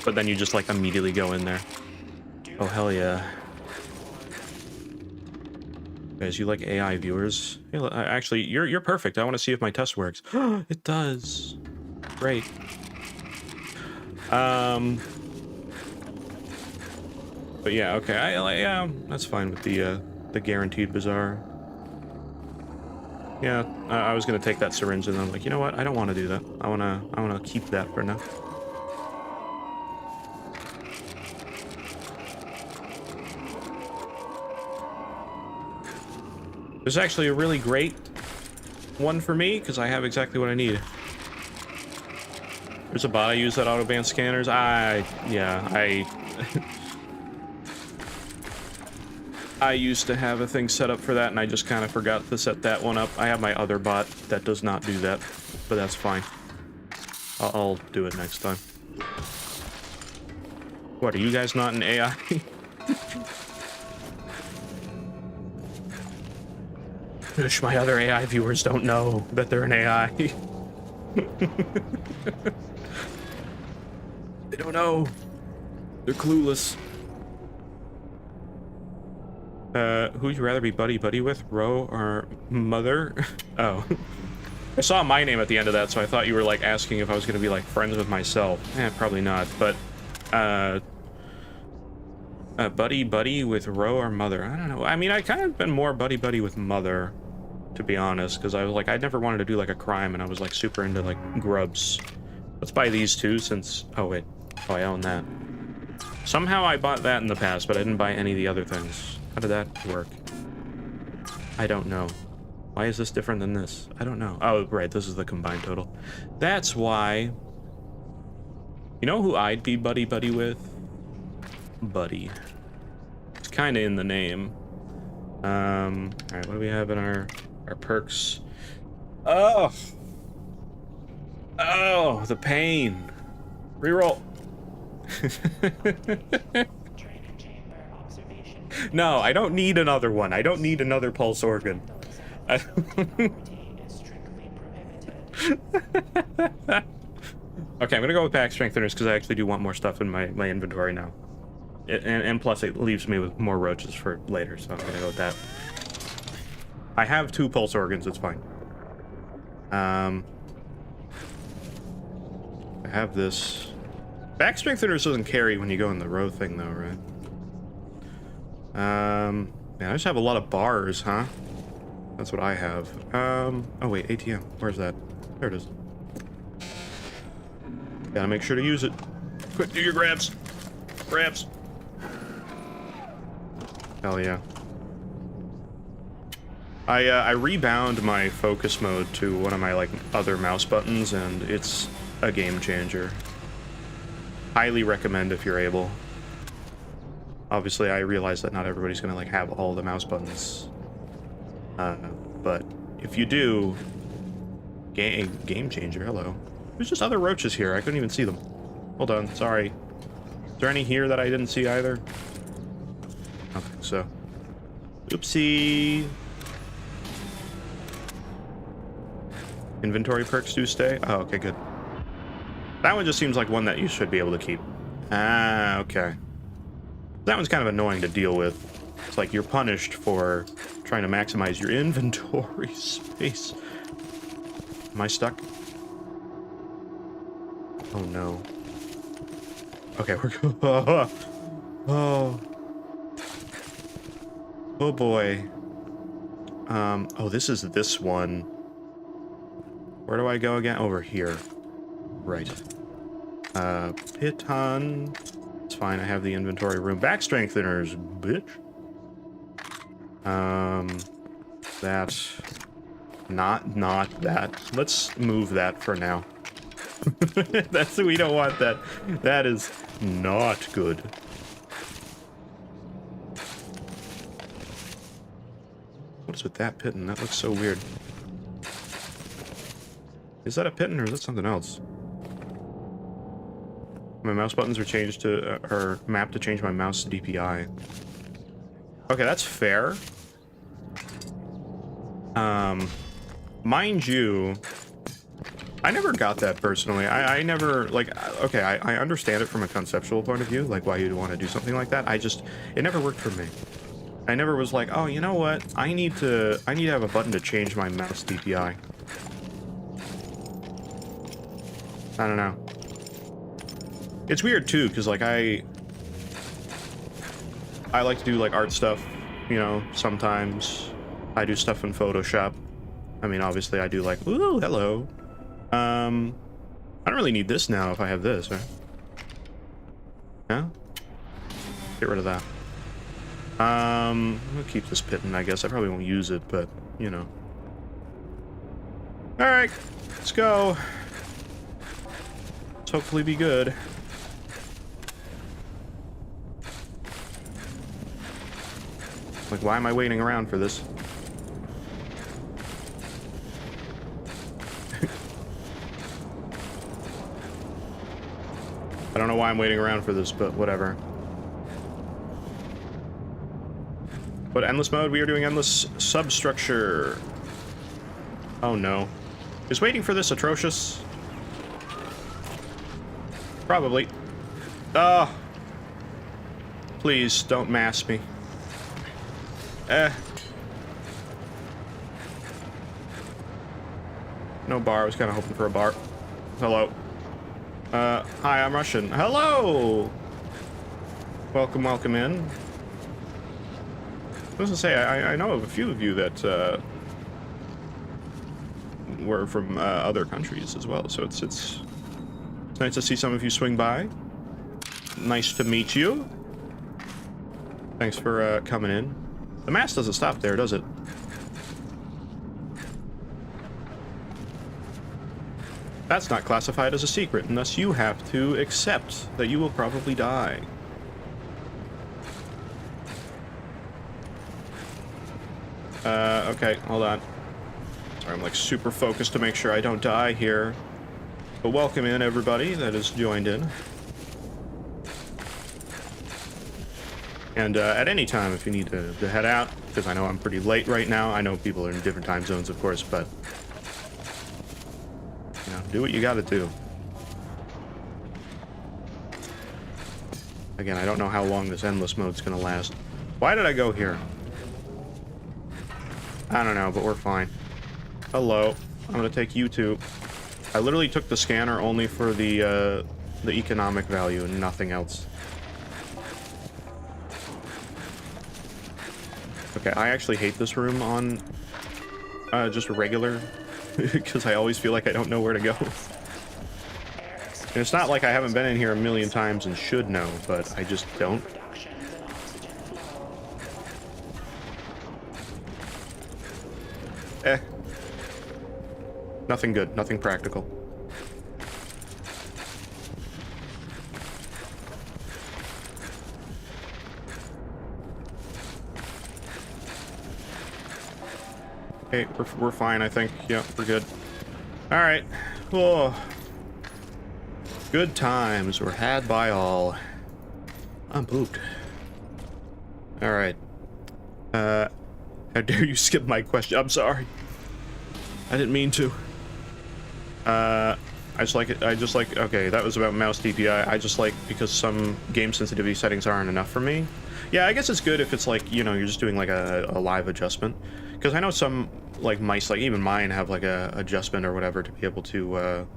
But then you just, like, immediately go in there. Do Oh, hell yeah. Guys, you like AI viewers? Hey, actually, you're perfect. I want to see if my test works. It does. Great. But yeah, okay. Yeah, that's fine with the guaranteed bazaar. Yeah, I was gonna take that syringe and I'm like, you know what? I don't want to do that. I wanna keep that for now. There's actually a really great one for me because I have exactly what I need. There's a bot I use that auto ban scanners. I used to have a thing set up for that, and I just kind of forgot to set that one up. I have my other bot that does not do that, but that's fine. I'll do it next time. What, are you guys not an AI? Wish my other AI viewers don't know that they're an AI. They don't know. They're clueless. Who'd you rather be buddy with, Ro or Mother? Oh. I saw my name at the end of that, so I thought you were, like, asking if I was gonna be, like, friends with myself. Eh, probably not, but, buddy with Ro or Mother? I don't know. I mean, I kind of been more buddy with Mother, to be honest, because I was, like, I never wanted to do, like, a crime, and I was, like, super into, like, grubs. Let's buy these two, since... Oh, wait. Oh, I own that. Somehow I bought that in the past, but I didn't buy any of the other things. How did that work? I don't know. Why is this different than this? I don't know. Oh, right, this is the combined total. That's why... You know who I'd be buddy with? Buddy. It's kind of in the name. Alright, what do we have in our perks? Oh! Oh, the pain. Reroll. No, I don't need another one. I don't need another pulse organ. Okay, I'm gonna go with pack strengtheners because I actually do want more stuff in my inventory now. And plus it leaves me with more roaches for later, so I'm gonna go with that. I have 2 pulse organs, it's fine. I have this. Back strengtheners doesn't carry when you go in the row thing though, right? Man, I just have a lot of bars, huh? That's what I have. Oh wait, ATM. Where's that? There it is. Gotta make sure to use it. Quick, do your grabs. Grabs. Hell yeah. I rebound my focus mode to one of my, like, other mouse buttons, and it's a game changer. Highly recommend if you're able. Obviously, I realize that not everybody's gonna, like, have all the mouse buttons. But if you do, game changer, hello. There's just other roaches here, I couldn't even see them. Hold on, sorry. Is there any here that I didn't see either? I don't think so. Oopsie. Inventory perks do stay? Oh, okay, good. That one just seems like one that you should be able to keep. Ah, okay. That one's kind of annoying to deal with. It's like you're punished for trying to maximize your inventory space. Am I stuck? Oh no. Okay, we're good. Oh. Oh boy. Oh, this is this one. Where do I go again? Over here. Right. Piton. It's fine, I have the inventory room. Back strengtheners, bitch. That. Not that. Let's move that for now. We don't want that. That is not good. What is with that piton? That looks so weird. Is that a piton or is that something else? My mouse buttons are changed to, or mapped to change my mouse DPI. Okay, that's fair. Mind you, I never got that personally. I never, like, okay, I understand it from a conceptual point of view, like why you'd want to do something like that. It never worked for me. I never was like, oh, you know what? I need to have a button to change my mouse DPI. I don't know. It's weird too, because like I like to do like art stuff, you know, sometimes. I do stuff in Photoshop. I mean, obviously I do like, ooh, hello. I don't really need this now if I have this, right? Yeah? Get rid of that. I'll keep this pitting, I guess. I probably won't use it, but, you know. Alright, let's go. Let's hopefully be good. Like, why am I waiting around for this? I don't know why I'm waiting around for this, but whatever. But endless mode, we are doing endless substructure. Oh no. Is waiting for this atrocious? Probably. Oh. Please, don't mass me. No bar, I was kind of hoping for a bar. Hello. Hi, I'm Russian. Hello! Welcome, welcome in. I was gonna say, I know of a few of you that, were from, other countries as well, so it's nice to see some of you swing by. Nice to meet you. Thanks for, coming in. The mask doesn't stop there, does it? That's not classified as a secret, and thus you have to accept that you will probably die. Okay, hold on. Sorry, I'm like super focused to make sure I don't die here. But welcome in everybody that has joined in. And at any time if you need to head out, because I know I'm pretty late right now. I know people are in different time zones, of course, but you know, do what you gotta do. Again, I don't know how long this endless mode's gonna last. Why did I go here? I don't know, but we're fine. Hello. I'm gonna take you two. I literally took the scanner only for the economic value and nothing else. Okay, I actually hate this room on just regular, because I always feel like I don't know where to go. And it's not like I haven't been in here a million times and should know, but I just don't. Nothing good, nothing practical. Okay, we're fine, I think. Yeah, we're good. Alright. Oh. Good times were had by all. I'm pooped. Alright. How dare you skip my question? I'm sorry. I didn't mean to. I just like it. Okay, that was about mouse DPI. I just like, because some game sensitivity settings aren't enough for me. Yeah, I guess it's good if it's like, you know, you're just doing like a live adjustment. Because I know some, like, mice, like even mine, have like a adjustment or whatever to be able to,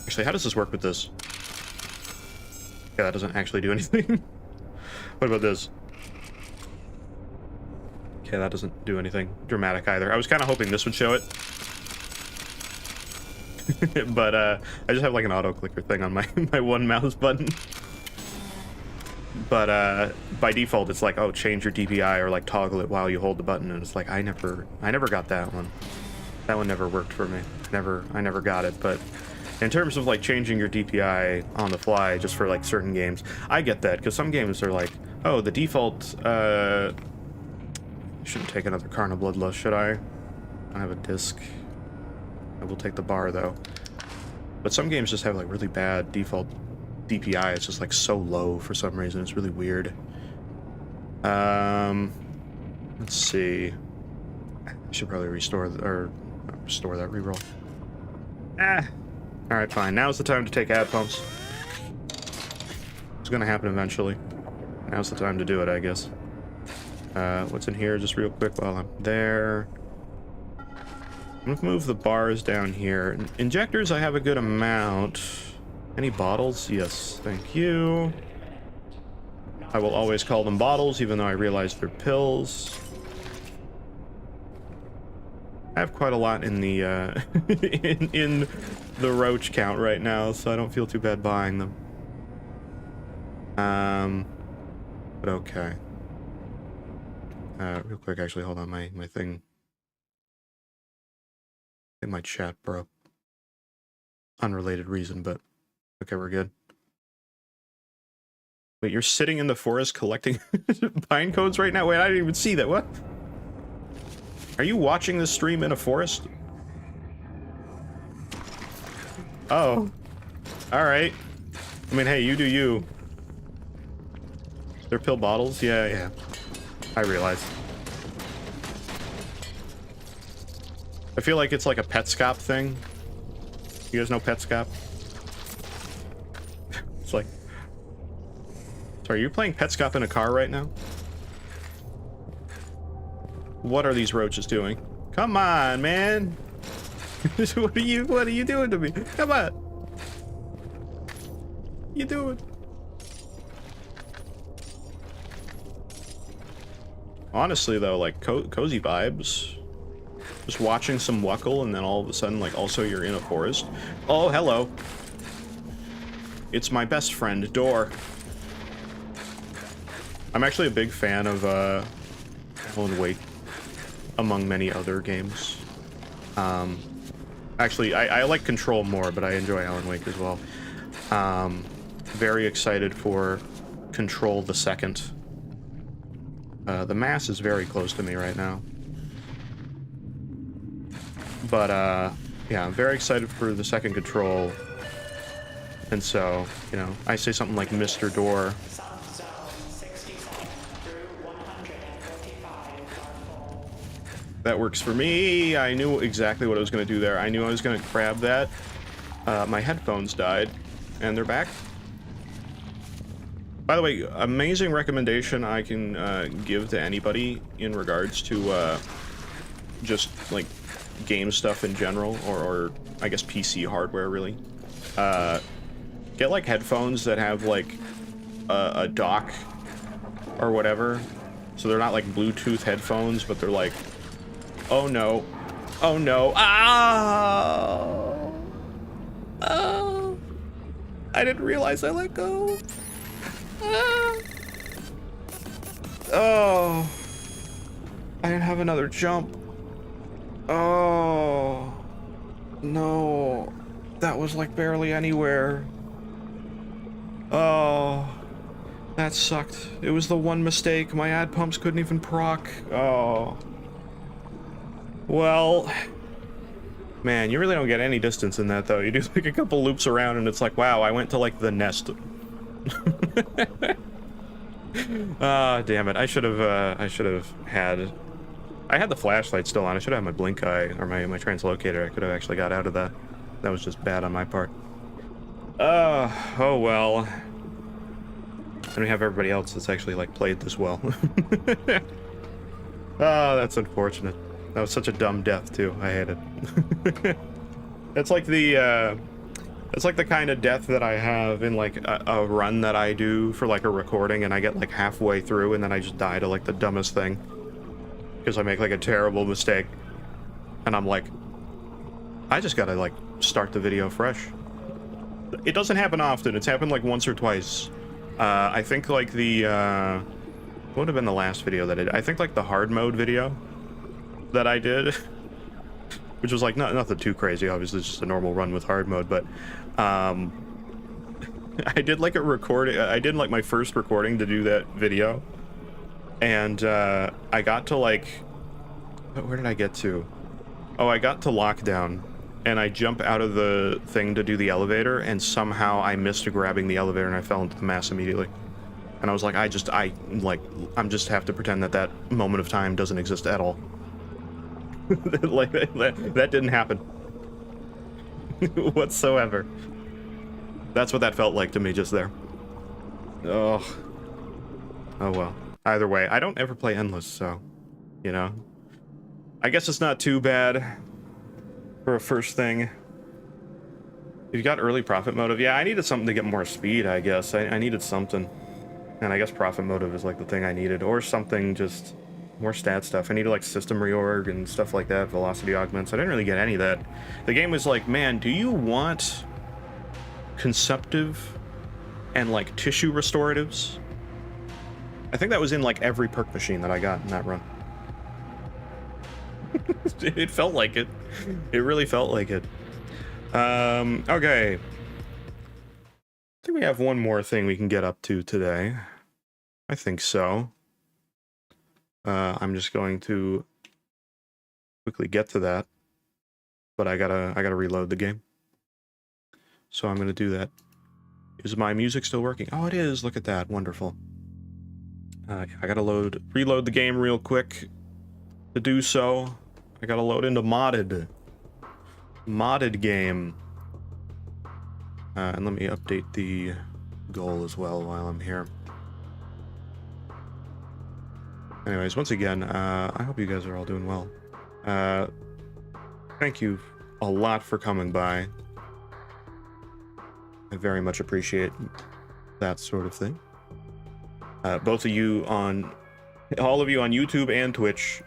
Actually, how does this work with this? Yeah, that doesn't actually do anything. What about this? Okay, that doesn't do anything dramatic either. I was kind of hoping this would show it. But, I just have like an auto-clicker thing on my, my one mouse button. But, by default, it's like, oh, change your DPI or like toggle it while you hold the button. And it's like, I never got that one. That one never worked for me. I never got it. But in terms of like changing your DPI on the fly just for like certain games, I get that. Because some games are like, oh, the default, shouldn't take another Karna Bloodlust, should I? I have a disc. I will take the bar, though. But some games just have, like, really bad default DPI. It's just, like, so low for some reason. It's really weird. Let's see. I should probably restore that reroll. Ah. Alright, fine. Now's the time to take ad pumps. It's gonna happen eventually. Now's the time to do it, I guess. What's in here just real quick while I'm there. I'm gonna move the bars down here. Injectors, I have a good amount. Any bottles? Yes, thank you. I will always call them bottles, even though I realize they're pills. I have quite a lot in the in the roach count right now, so I don't feel too bad buying them. But okay. Real quick, actually, hold on, my thing. I think my chat broke. Unrelated reason, but okay, we're good. Wait, you're sitting in the forest collecting pine cones right now? Wait, I didn't even see that. What? Are you watching this stream in a forest? Oh. Alright. I mean, hey, you do you. They're pill bottles? Yeah. I realize. I feel like it's like a Petscop thing. You guys know Petscop? It's like... Sorry, are you playing Petscop in a car right now? What are these roaches doing? Come on, man! What are you doing to me? Come on! What you doing? Honestly, though, like, cozy vibes. Just watching some Knuckle, and then all of a sudden, like, also you're in a forest. Oh, hello. It's my best friend, Door. I'm actually a big fan of, Alan Wake, among many other games. Actually, I like Control more, but I enjoy Alan Wake as well. Very excited for Control the Second. The mass is very close to me right now. But, yeah, I'm very excited for the second Control. And so, you know, I say something like Mr. Door. That works for me. I knew exactly what I was going to do there. I knew I was going to grab that. My headphones died, and they're back. By the way, amazing recommendation I can give to anybody in regards to just, like, game stuff in general, or I guess PC hardware, really. Get, like, headphones that have, like, a dock or whatever. So they're not, like, Bluetooth headphones, but they're, like... Oh, no. Oh, no. Oh! Oh! I didn't realize I let go. Ah. Oh! I didn't have another jump. Oh! No. That was, like, barely anywhere. Oh. That sucked. It was the one mistake. My ad pumps couldn't even proc. Oh. Well, man, you really don't get any distance in that, though. You do, like, a couple loops around, and it's like, wow, I went to, like, the nest. Ah, damn it. I should have had... I had the flashlight still on. I should have had my blink eye, or my translocator. I could have actually got out of that. That was just bad on my part. Oh well. And we have everybody else that's actually, like, played this well. Oh, that's unfortunate. That was such a dumb death, too. I hate it. It's like the, it's like the kind of death that I have in, like, a run that I do for, like, a recording, and I get, like, halfway through, and then I just die to, like, the dumbest thing. Because I make, like, a terrible mistake. And I'm like, I just gotta, like, start the video fresh. It doesn't happen often. It's happened, like, once or twice. I think, like, the, what would have been the last video that I did? I think, like, the hard mode video that I did, which was, like, nothing too crazy, obviously, it's just a normal run with hard mode, but, I did, like, a recording, I did, like, my first recording to do that video, and, I got to, like, where did I get to? Oh, I got to lockdown, and I jump out of the thing to do the elevator, and somehow I missed grabbing the elevator, and I fell into the mass immediately. And I was like, I'm just have to pretend that that moment of time doesn't exist at all. Like, that didn't happen. whatsoever. That's what that felt like to me just there. Oh. Oh well. Either way, I don't ever play endless, so, you know. I guess it's not too bad for a first thing. You got early profit motive. Yeah, I needed something to get more speed, I guess. I needed something. And I guess profit motive is like the thing I needed. Or something, just more stat stuff. I needed like system reorg and stuff like that, velocity augments. I didn't really get any of that. The game was like, man, do you want conceptive and like tissue restoratives? I think that was in like every perk machine that I got in that run. It felt like it. It really felt like it. Okay. I think we have one more thing we can get up to today. I think so. I'm just going to quickly get to that, but I gotta reload the game. So I'm gonna do that. Is my music still working? Oh, it is. Look at that. Wonderful. I gotta reload the game real quick. To do so, I gotta load into modded game. And let me update the goal as well while I'm here. Anyways, once again, I hope you guys are all doing well. Thank you a lot for coming by. I very much appreciate that sort of thing. Both of you all of you on YouTube and Twitch,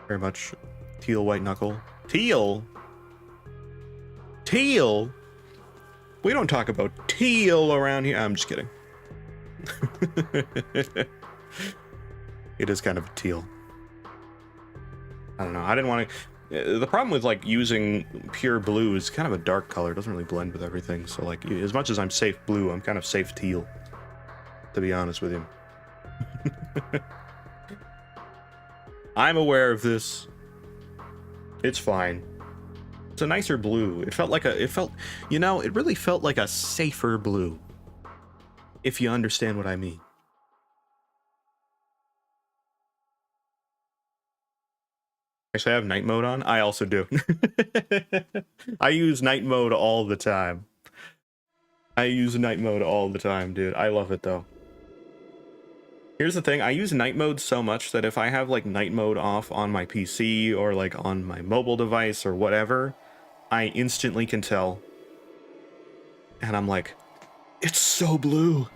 very much. Teal, white knuckle. Teal? Teal? We don't talk about teal around here. I'm just kidding. It is kind of teal. I don't know. I didn't want to... The problem with like using pure blue is kind of a dark color. It doesn't really blend with everything. So like, as much as I'm safe blue, I'm kind of safe teal, to be honest with you. I'm aware of this. It's fine. It's a nicer blue. It really felt like a safer blue. If you understand what I mean. Actually, I have night mode on. I also do. I use night mode all the time. Dude. I love it though. Here's the thing, I use night mode so much that if I have like night mode off on my PC or like on my mobile device or whatever, I instantly can tell. And I'm like, it's so blue.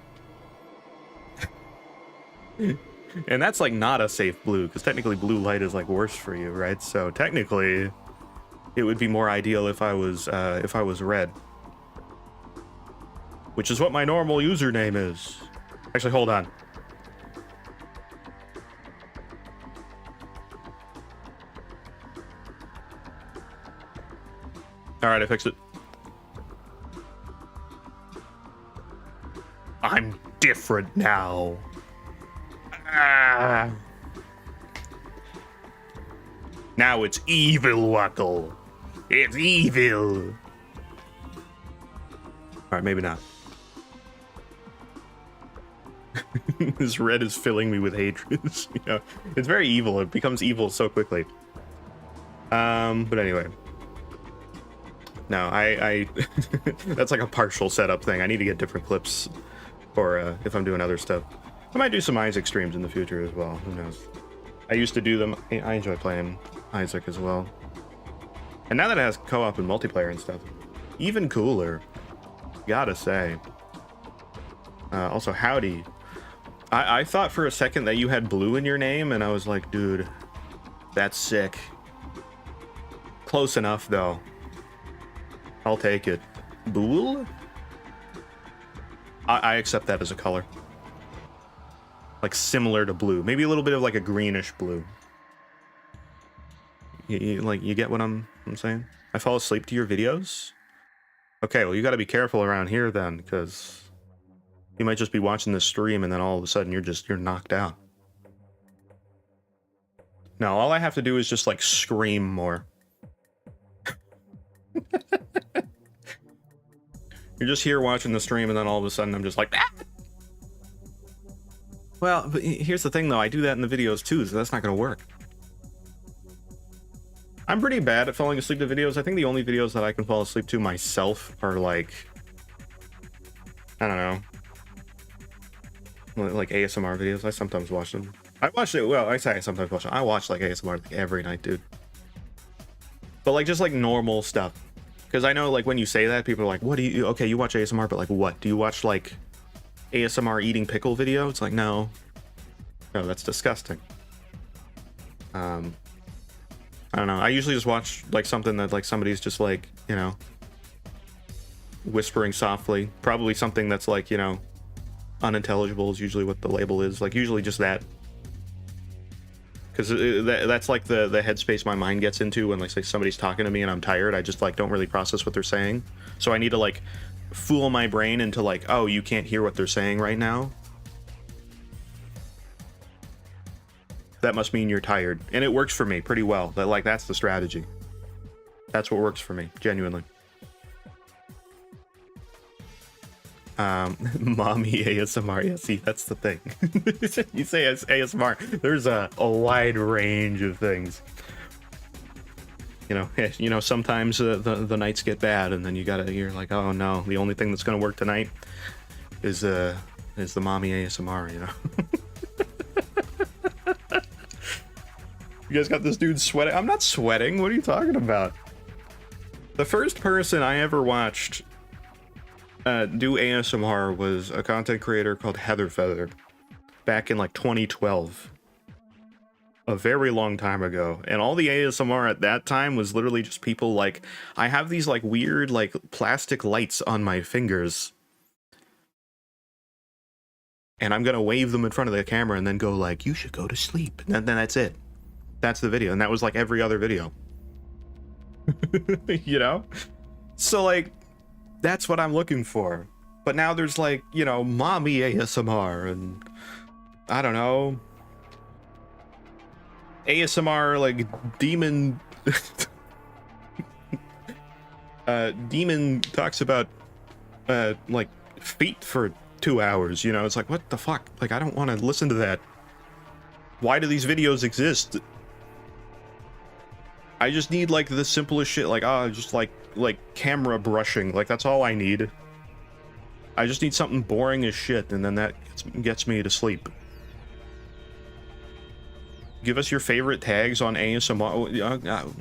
And that's like not a safe blue, because technically blue light is like worse for you, right? So technically, it would be more ideal if I was red. Which is what my normal username is. Actually, hold on. Alright, I fixed it. I'm different now. Ah. Now it's evil, Knuckle. It's evil. Alright, maybe not. This red is filling me with hatred. You know, it's very evil. It becomes evil so quickly. But anyway. No, I that's like a partial setup thing. I need to get different clips for if I'm doing other stuff. I might do some Isaac streams in the future as well. Who knows? I used to do them. I enjoy playing Isaac as well. And now that it has co-op and multiplayer and stuff, even cooler. Gotta say. Also, howdy. I thought for a second that you had blue in your name, and I was like, dude, that's sick. Close enough, though. I'll take it. Bool? I accept that as a color. Like similar to blue. Maybe a little bit of like a greenish blue. You get what I'm saying? I fall asleep to your videos? Okay, well you gotta be careful around here then, because you might just be watching this stream and then all of a sudden you're knocked out. No, all I have to do is just like scream more. You're just here watching the stream and then all of a sudden I'm just like, ah! Well, but here's the thing though, I do that in the videos too, so that's not gonna work. I'm pretty bad at falling asleep to videos. I think the only videos that I can fall asleep to myself are like, I don't know, like ASMR videos. I sometimes watch them. I watch it. Well, I say I sometimes watch them. I watch like ASMR like every night, dude. But like just like normal stuff. Because I know like when you say that, people are like, what do you, okay, you watch ASMR, but like what? Do you watch like ASMR eating pickle video? It's like, no, that's disgusting. I don't know. I usually just watch like something that like somebody's just like, you know, whispering softly. Probably something that's like, you know, unintelligible is usually what the label is. Like usually just that. Because that's like the headspace my mind gets into when like say somebody's talking to me and I'm tired. I just like don't really process what they're saying. So I need to like fool my brain into like, oh, you can't hear what they're saying right now. That must mean you're tired. And it works for me pretty well. That like that's the strategy. That's what works for me, genuinely. Mommy ASMR. Yeah, see, that's the thing. You say ASMR, there's a wide range of things. You know, sometimes the nights get bad, and then you're like, oh no, the only thing that's gonna work tonight is the mommy ASMR. You know. You guys got this dude sweating. I'm not sweating. What are you talking about? The first person I ever watched do ASMR was a content creator called Heather Feather back in like 2012. A very long time ago. And all the ASMR at that time was literally just people like, I have these like weird like plastic lights on my fingers. And I'm gonna wave them in front of the camera and then go like, you should go to sleep. And then that's it. That's the video. And that was like every other video. You know? So like, that's what I'm looking for. But now there's like, you know, mommy ASMR and I don't know. ASMR like demon demon talks about like feet for 2 hours, you know. It's like, what the fuck? Like I don't want to listen to that. Why do these videos exist? I just need like the simplest shit, like just like camera brushing. Like that's all I need. I just need something boring as shit, and then that gets me to sleep. Give us your favorite tags on ASMR.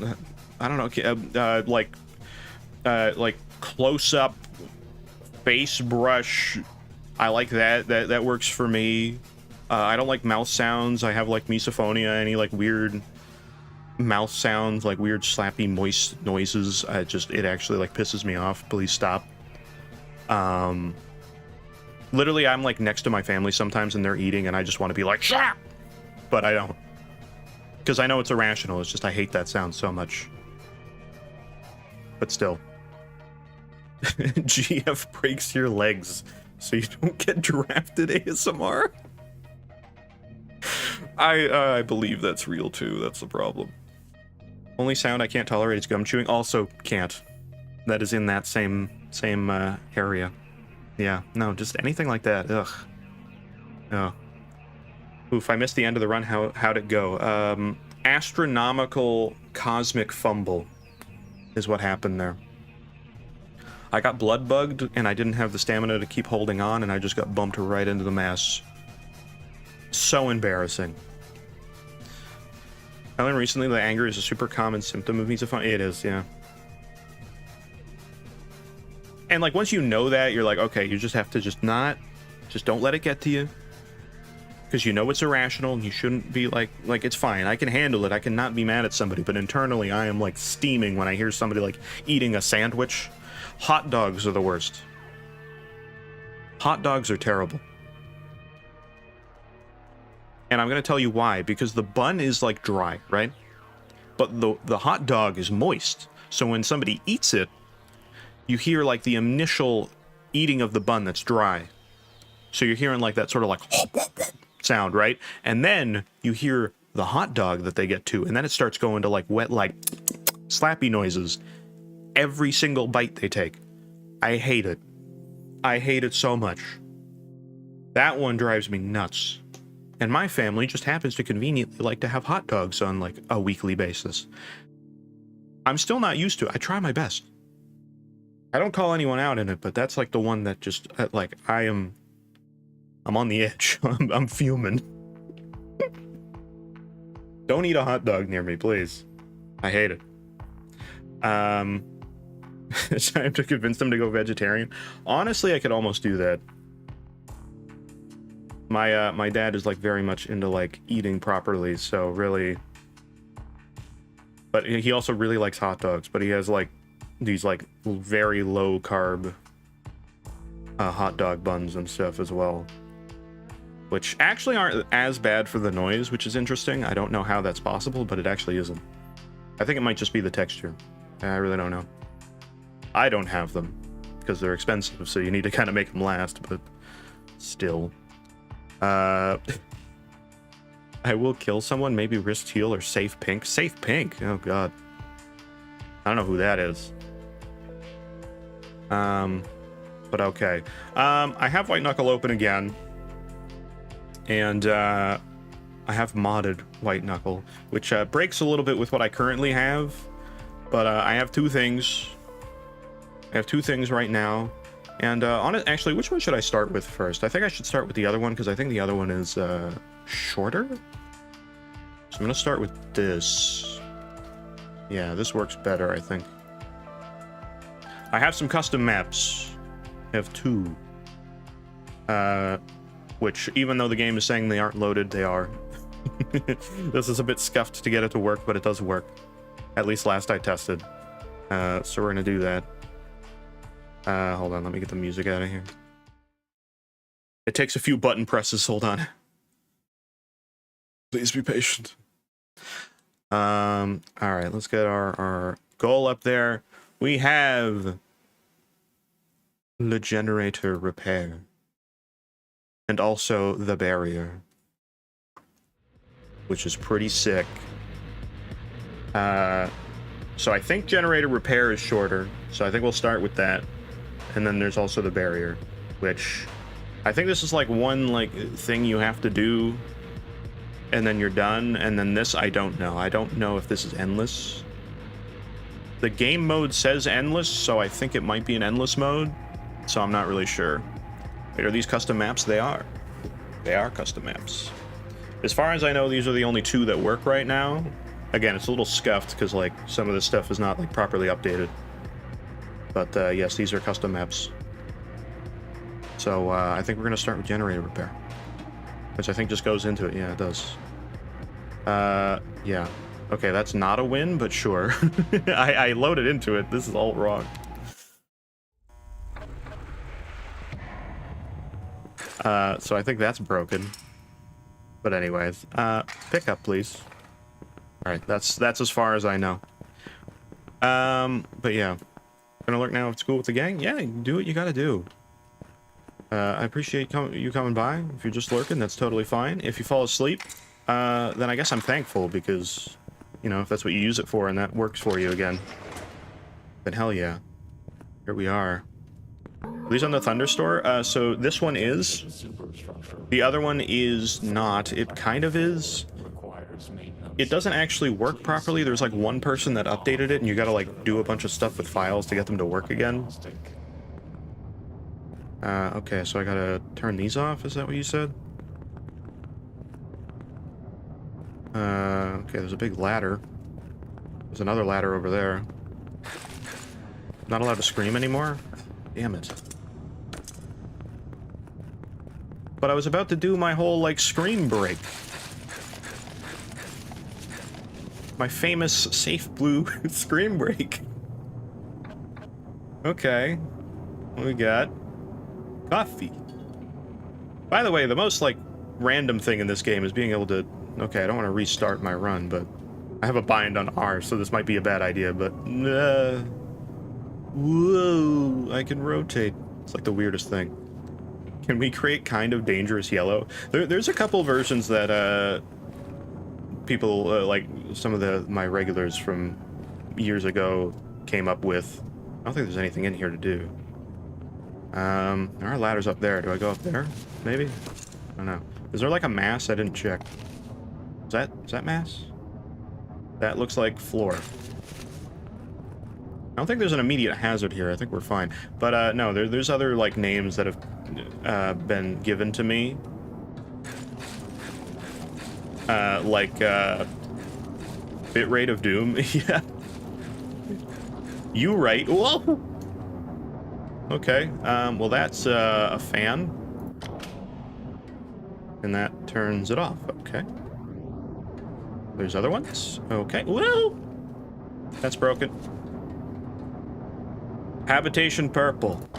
I don't know, like close up face brush. I like that. That works for me. I don't like mouth sounds. I have like misophonia. Any like weird mouth sounds, like weird slappy moist noises, it actually like pisses me off. Please stop. Literally I'm like next to my family sometimes and they're eating and I just want to be like, shut up! But I don't, because I know it's irrational. It's just I hate that sound so much. But still. GF breaks your legs so you don't get drafted ASMR. I believe that's real too. That's the problem. Only sound I can't tolerate is gum chewing. Also can't. That is in that same area. Yeah, no, just anything like that. Ugh. Oh. Oof, I missed the end of the run. How'd it go? Astronomical cosmic fumble is what happened there. I got blood bugged and I didn't have the stamina to keep holding on and I just got bumped right into the mass. So embarrassing. I learned recently that anger is a super common symptom of misophonia. It is, yeah. And like once you know that, you're like, okay, you just have to just don't let it get to you. Because you know it's irrational and you shouldn't be like it's fine. I can handle it. I can not be mad at somebody. But internally, I am like steaming when I hear somebody like eating a sandwich. Hot dogs are the worst. Hot dogs are terrible. And I'm going to tell you why, because the bun is like dry, right? But the hot dog is moist. So when somebody eats it, you hear like the initial eating of the bun that's dry. So you're hearing like that sort of like sound, right? And then you hear the hot dog that they get to, and then it starts going to like wet, like slappy noises every single bite they take. I hate it. I hate it so much. That one drives me nuts. And my family just happens to conveniently like to have hot dogs on like a weekly basis. I'm still not used to it. I try my best. I don't call anyone out in it, but that's like the one that just like I'm on the edge. I'm fuming. Don't eat a hot dog near me, please. I hate it. It's time to convince them to go vegetarian. Honestly, I could almost do that. My dad is like very much into like eating properly, so really. But he also really likes hot dogs, but he has like these like very low carb hot dog buns and stuff as well, which actually aren't as bad for the noise, which is interesting. I don't know how that's possible, but it actually isn't. I think it might just be the texture. I really don't know. I don't have them because they're expensive, so you need to kind of make them last, but still. I will kill someone, maybe risk heal or safe pink. Safe pink? Oh god. I don't know who that is. But okay. I have White Knuckle open again. And I have modded White Knuckle, which breaks a little bit with what I currently have. But I have two things. I have two things right now. And actually, which one should I start with first? I think I should start with the other one, because I think the other one is shorter. So I'm going to start with this. Yeah, this works better, I think. I have some custom maps. I have two. Which, even though the game is saying they aren't loaded, they are. This is a bit scuffed to get it to work, but it does work. At least last I tested. So we're going to do that. Hold on, let me get the music out of here. It takes a few button presses, hold on. Please be patient. Alright, let's get our goal up there. We have the generator repair. And also the barrier. Which is pretty sick. So I think generator repair is shorter. So I think we'll start with that. And then there's also the barrier, which I think this is like one like thing you have to do and then you're done. And then this, I don't know. I don't know if this is endless. The game mode says endless, so I think it might be an endless mode. So I'm not really sure. Wait, are these custom maps? They are. They are custom maps. As far as I know, these are the only two that work right now. Again, it's a little scuffed because like some of this stuff is not like properly updated. But yes, these are custom maps. So I think we're going to start with generator repair. Which I think just goes into it. Yeah, it does. Yeah. Okay, that's not a win, but sure. I loaded into it. This is all wrong. So I think that's broken. But anyways, pick up, please. Alright, that's as far as I know. But yeah. Gonna lurk now at school with the gang? Yeah, do what you gotta do. I appreciate you coming by. If you're just lurking, that's totally fine. If you fall asleep, then I guess I'm thankful because, you know, if that's what you use it for and that works for you again, then hell yeah. Here we are. Are these on the Thunderstore? So this one is. The other one is not. It kind of is. It doesn't actually work properly. There's like one person that updated it and you gotta like do a bunch of stuff with files to get them to work again. Okay, so I gotta turn these off, is that what you said? Okay, there's a big ladder. There's another ladder over there. Not allowed to scream anymore? Damn it. But I was about to do my whole, like, scream break. My famous safeBLUE scream break. Okay. What we got? Coffee. By the way, the most, like, random thing in this game is being able to... Okay, I don't want to restart my run, but... I have a bind on R, so this might be a bad idea, but... Whoa! I can rotate. It's like the weirdest thing. Can we create kind of dangerous yellow? There's a couple versions that, people, like, some of my regulars from years ago came up with. I don't think there's anything in here to do. There are ladders up there. Do I go up there? Maybe? I don't know. Is there like a mass? I didn't check. Is that mass? That looks like floor. don't think there's an immediate hazard here. I think we're fine. But no, there's other like names that have been given to me. Bitrate of Doom. Yeah. You right. Whoa. Okay. Well, that's a fan. And that turns it off. Okay. There's other ones. Okay. Whoa. That's broken. Habitation purple.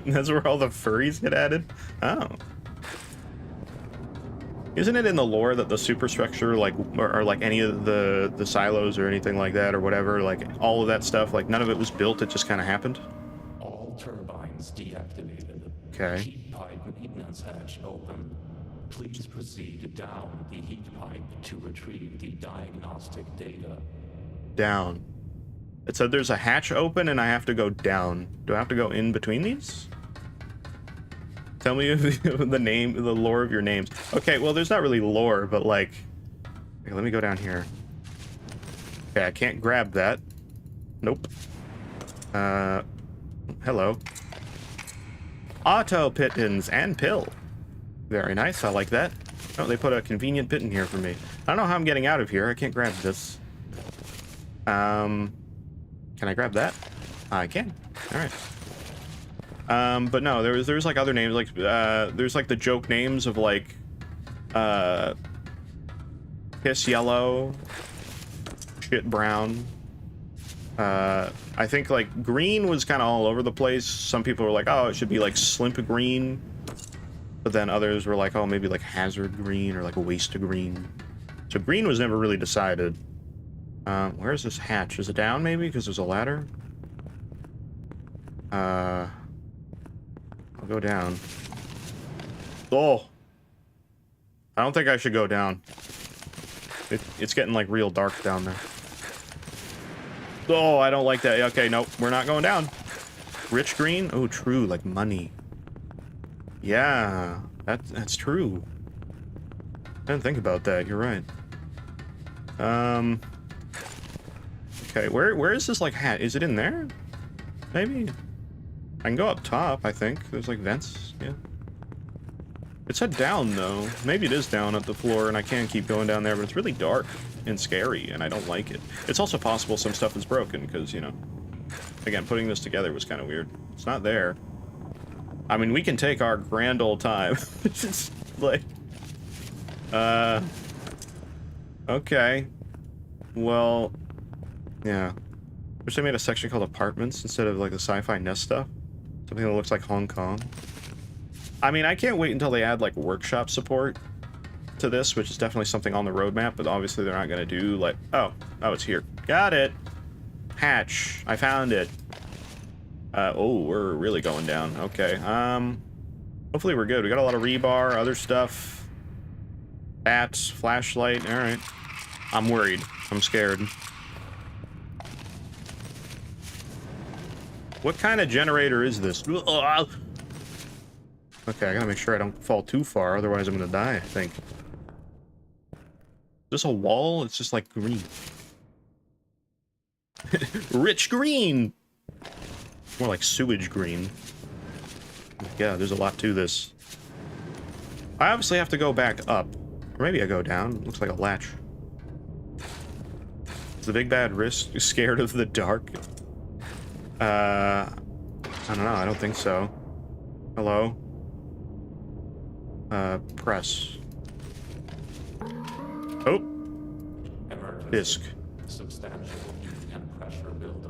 That's where all the furries get added? Oh. Isn't it in the lore that the superstructure, like, or like any of the silos or anything like that or whatever, like all of that stuff, like none of it was built, it just kind of happened? All turbines deactivated. Okay. Heat pipe maintenance hatch open. Please proceed down the heat pipe to retrieve the diagnostic data. Down. It said there's a hatch open and I have to go down. Do I have to go in between these? Tell me the lore of your names. Okay, well, there's not really lore, but like... Okay, let me go down here. Okay, I can't grab that. Nope. Hello. Auto pittons and pill. Very nice, I like that. Oh, they put a convenient pit in here for me. I don't know how I'm getting out of here. I can't grab this. Can I grab that? I can. All right. But no, there's like other names, like there's like the joke names of like piss yellow, shit brown. I think like green was kind of all over the place. Some people were like, oh, it should be like slimp green, but then others were like, oh, maybe like hazard green or like a waste green. So green was never really decided. Where's this hatch? Is it down maybe because there's a ladder? I'll go down. Oh! I don't think I should go down. It's getting, like, real dark down there. Oh, I don't like that. Okay, nope. We're not going down. Rich green? Oh, true. Like money. Yeah. That's true. I didn't think about that. You're right. Okay, where is this, like, hat? Is it in there? Maybe? I can go up top, I think. There's, like, vents. Yeah. It said down, though. Maybe it is down at the floor, and I can keep going down there, but it's really dark and scary, and I don't like it. It's also possible some stuff is broken, because, you know... Again, putting this together was kind of weird. It's not there. I mean, we can take our grand old time. It's just, like... Okay. Well... Yeah. Wish they made a section called apartments instead of, like, the sci-fi nest stuff. Something that looks like Hong Kong. I mean, I can't wait until they add, like, workshop support to this, which is definitely something on the roadmap, but obviously they're not gonna do, like... Oh, it's here. Got it! Hatch. I found it. Oh, we're really going down. Okay, hopefully we're good. We got a lot of rebar, other stuff. Bats, flashlight, alright. I'm worried. I'm scared. What kind of generator is this? Okay, I gotta make sure I don't fall too far, otherwise I'm gonna die, I think. Is this a wall? It's just like green. Rich green! More like sewage green. Yeah, there's a lot to this. I obviously have to go back up. Or maybe I go down. Looks like a latch. Is the big bad risk scared of the dark? I don't know. I don't think so. Hello? Press. Oh! Disc.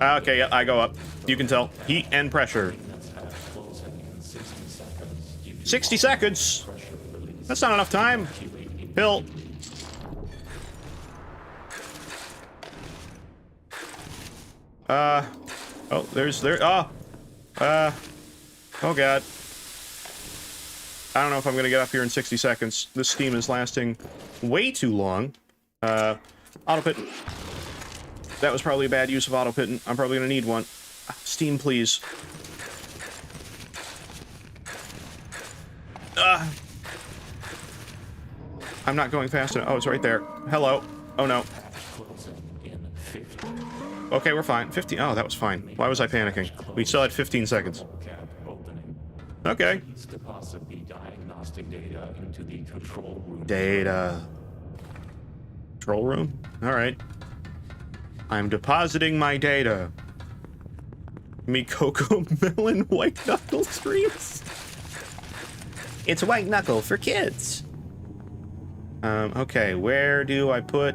Okay, yeah, I go up. You can tell. Heat and pressure. 60 seconds! That's not enough time! Pill. Oh, oh god. I don't know if I'm gonna get up here in 60 seconds. This steam is lasting way too long. Auto pit. That was probably a bad use of auto pitting. I'm probably gonna need one. Steam, please. I'm not going fast enough. Oh, it's right there. Hello. Oh no. Okay, we're fine. 50. Oh, that was fine. Why was I panicking? We still had 15 seconds. Cap opening. Okay. Please deposit the diagnostic data into the control room. Data. Control room? Alright. I'm depositing my data. Me Cocoa Melon White Knuckle streams? It's White Knuckle for kids. Okay, where do I put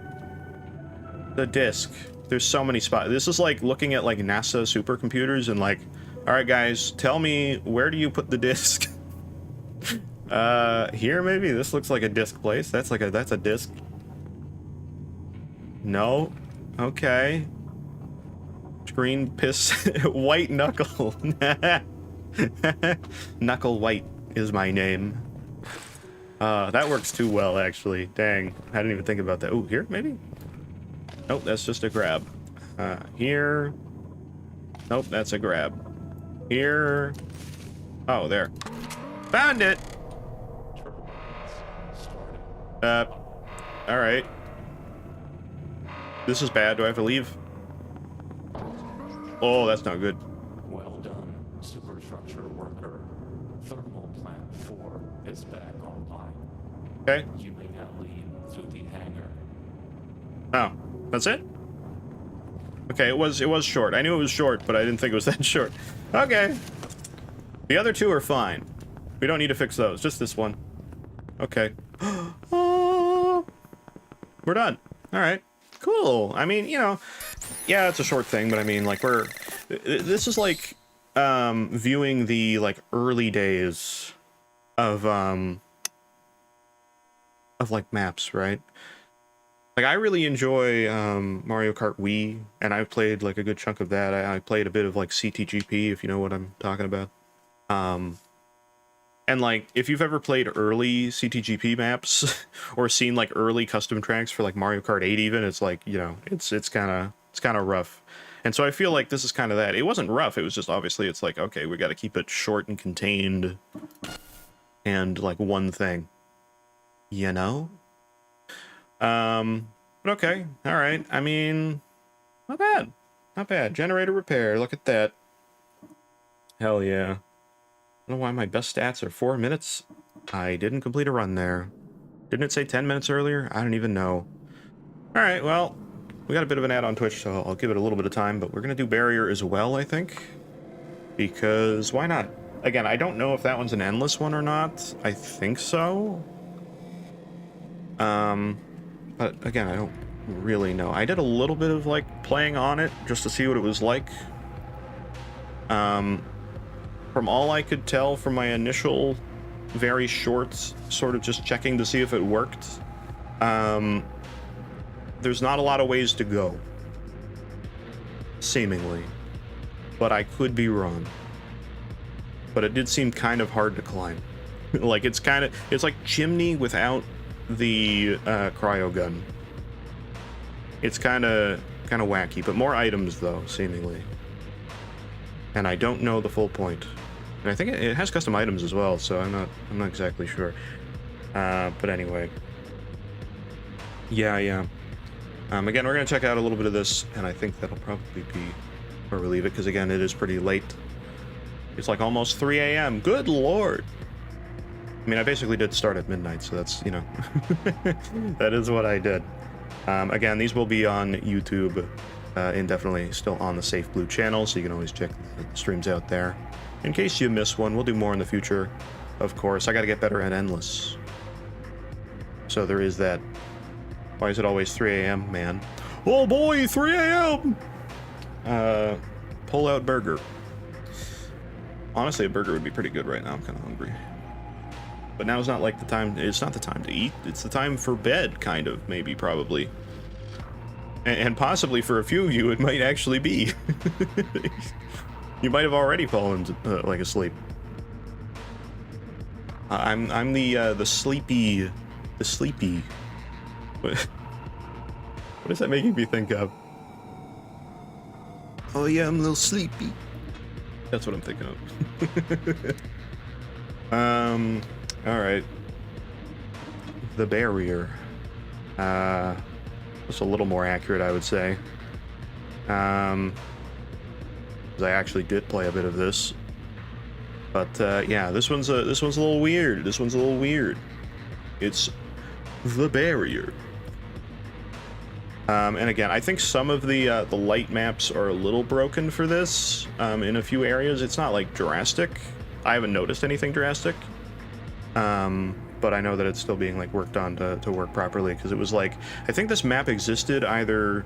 the disc? There's so many spots. This is like looking at like NASA supercomputers and like, all right, guys, tell me, where do you put the disc? Here maybe? This looks like a disc place. That's a disc. No. Okay. Green piss. White Knuckle. Knuckle White is my name. That works too well, actually. Dang. I didn't even think about that. Oh, here, maybe? Nope, that's just a grab. Here. Nope, that's a grab. Here. Oh, there. Found it! Alright. This is bad. Do I have to leave? Oh, that's not good. Well done, superstructure worker. Thermal plant 4 is back online. Okay. You may now leave through the hangar. Oh, that's it? Okay, it was short. I knew it was short, but I didn't think it was that short. Okay. The other two are fine. We don't need to fix those. Just this one. Okay. Oh, we're done. All right. Cool. I mean, you know, yeah, it's a short thing, but I mean, like, this is like viewing the like early days of like maps, right? Like, I really enjoy Mario Kart Wii, and I've played like a good chunk of that. I played a bit of like CTGP, if you know what I'm talking about. And like, if you've ever played early CTGP maps or seen like early custom tracks for like Mario Kart 8 even, it's like, you know, it's kind of rough. And so I feel like this is kind of that. It wasn't rough, it was just obviously it's like, okay, we got to keep it short and contained and like one thing. You know? But okay, all right. I mean, not bad. Not bad. Generator repair, look at that. Hell yeah. I don't know why my best stats are 4 minutes. I didn't complete a run there. Didn't it say 10 minutes earlier? I don't even know. Alright, well, we got a bit of an ad on Twitch, so I'll give it a little bit of time, but we're going to do Barrier as well, I think. Because why not? Again, I don't know if that one's an endless one or not. I think so. But again, I don't really know. I did a little bit of, like, playing on it just to see what it was like. From all I could tell from my initial very short sort of just checking to see if it worked, there's not a lot of ways to go, seemingly, but I could be wrong. But it did seem kind of hard to climb. Like, it's like Chimney without the cryo gun. It's kind of wacky, but more items though, seemingly. And I don't know the full point. And I think it has custom items as well, so I'm not exactly sure. But anyway. Yeah. Again, we're gonna check out a little bit of this, and I think that'll probably be where we leave it, because again, it is pretty late. It's like almost 3 a.m. Good lord! I mean, I basically did start at midnight, so that's, you know, that is what I did. Again, these will be on YouTube indefinitely, still on the safeBLUE channel, so you can always check the streams out there. In case you miss one, we'll do more in the future, of course. I gotta get better at Endless. So there is that. Why is it always 3 a.m., man? Oh boy, 3 a.m.! Pull-out burger. Honestly, a burger would be pretty good right now. I'm kind of hungry. But now is not like the time, it's not the time to eat. It's the time for bed, kind of, maybe, probably. And possibly for a few of you, it might actually be. You might have already fallen like asleep. I'm the sleepy. What is that making me think of? Oh yeah, I'm a little sleepy. That's what I'm thinking of. All right. The barrier. Just a little more accurate, I would say. 'Cause I actually did play a bit of this. But yeah, this one's a little weird. This one's a little weird. It's the barrier. And again, I think some of the light maps are a little broken for this. In a few areas, it's not like drastic. I haven't noticed anything drastic. But I know that it's still being like worked on to work properly, because it was like, I think this map existed either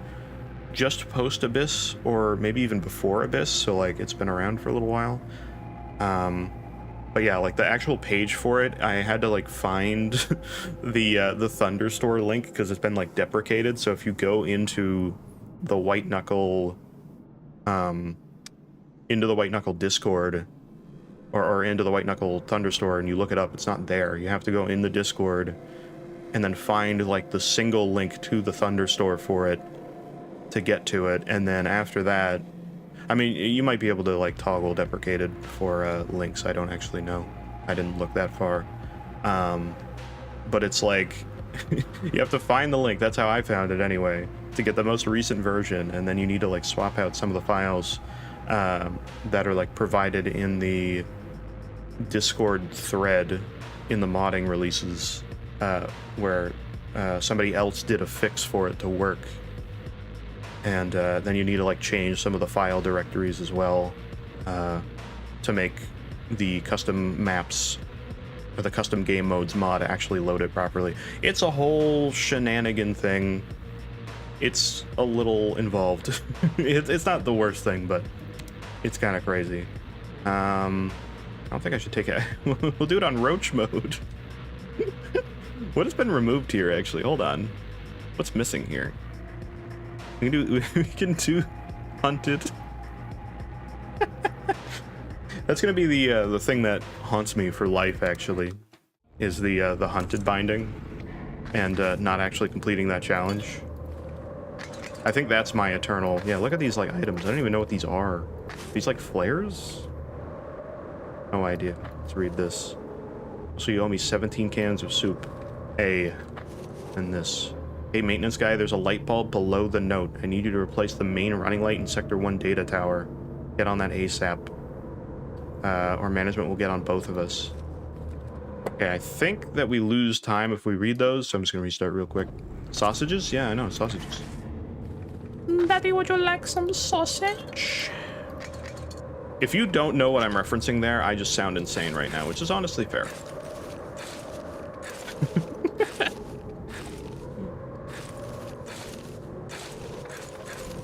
just post Abyss or maybe even before Abyss, so like it's been around for a little while. But yeah, like the actual page for it, I had to like find the Thunder Store link because it's been like deprecated. So if you go into the White Knuckle Discord, or into the White Knuckle Thunder Store, and you look it up, it's not there. You have to go in the Discord and then find like the single link to the Thunder Store for it to get to it, and then after that, I mean, you might be able to like toggle deprecated for links. I don't actually know. I didn't look that far. But it's like you have to find the link. That's how I found it anyway, to get the most recent version, and then you need to like swap out some of the files that are like provided in the Discord thread in the modding releases, where somebody else did a fix for it to work. And then you need to like change some of the file directories as well to make the custom maps or the custom game modes mod actually load it properly. It's a whole shenanigan thing. It's a little involved. It's not the worst thing, but it's kind of crazy. I don't think I should take it. We'll do it on roach mode. What has been removed here, actually? Hold on. What's missing here? We can do hunted. That's gonna be the thing that haunts me for life, actually, is the hunted binding, and not actually completing that challenge. I think that's my eternal. Yeah, look at these like items. I don't even know what these are. These like flares? No idea. Let's read this. So you owe me 17 cans of soup. A. And this. Hey, maintenance guy, there's a light bulb below the note. I need you to replace the main running light in Sector 1 data tower. Get on that ASAP. Or management will get on both of us. Okay, I think that we lose time if we read those, so I'm just gonna restart real quick. Sausages? Yeah, I know, sausages. Daddy, would you like some sausage? If you don't know what I'm referencing there, I just sound insane right now, which is honestly fair.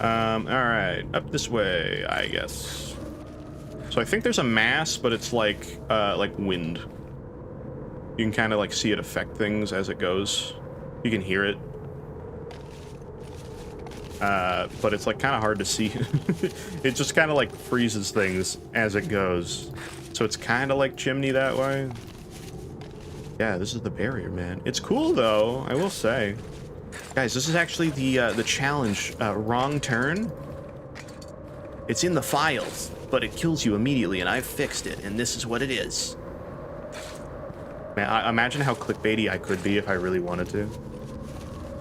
Alright, up this way, I guess. So I think there's a mass, but it's like wind. You can kind of like see it affect things as it goes. You can hear it. But it's like kind of hard to see. It just kind of like freezes things as it goes. So it's kind of like chimney that way. Yeah, this is the barrier, man. It's cool though, I will say. Guys, this is actually the challenge. Wrong turn. It's in the files, but it kills you immediately, and I've fixed it, and this is what it is. Man, imagine how clickbaity I could be if I really wanted to.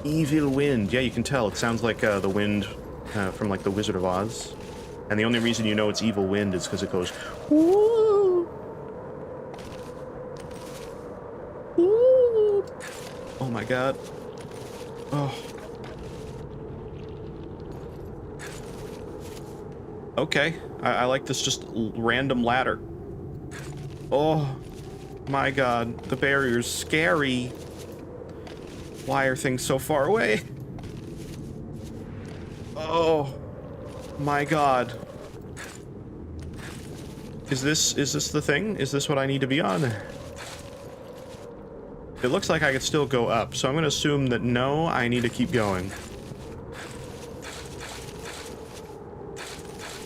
Evil wind. Yeah, you can tell. It sounds like the wind from like the Wizard of Oz. And the only reason you know it's evil wind is because it goes, woo! Woo! Oh my god. Oh. Okay, I like this just random ladder. Oh my god, the barrier's scary. Why are things so far away? Oh my god. Is this the thing? Is this what I need to be on? It looks like I could still go up, so I'm gonna assume that no, I need to keep going.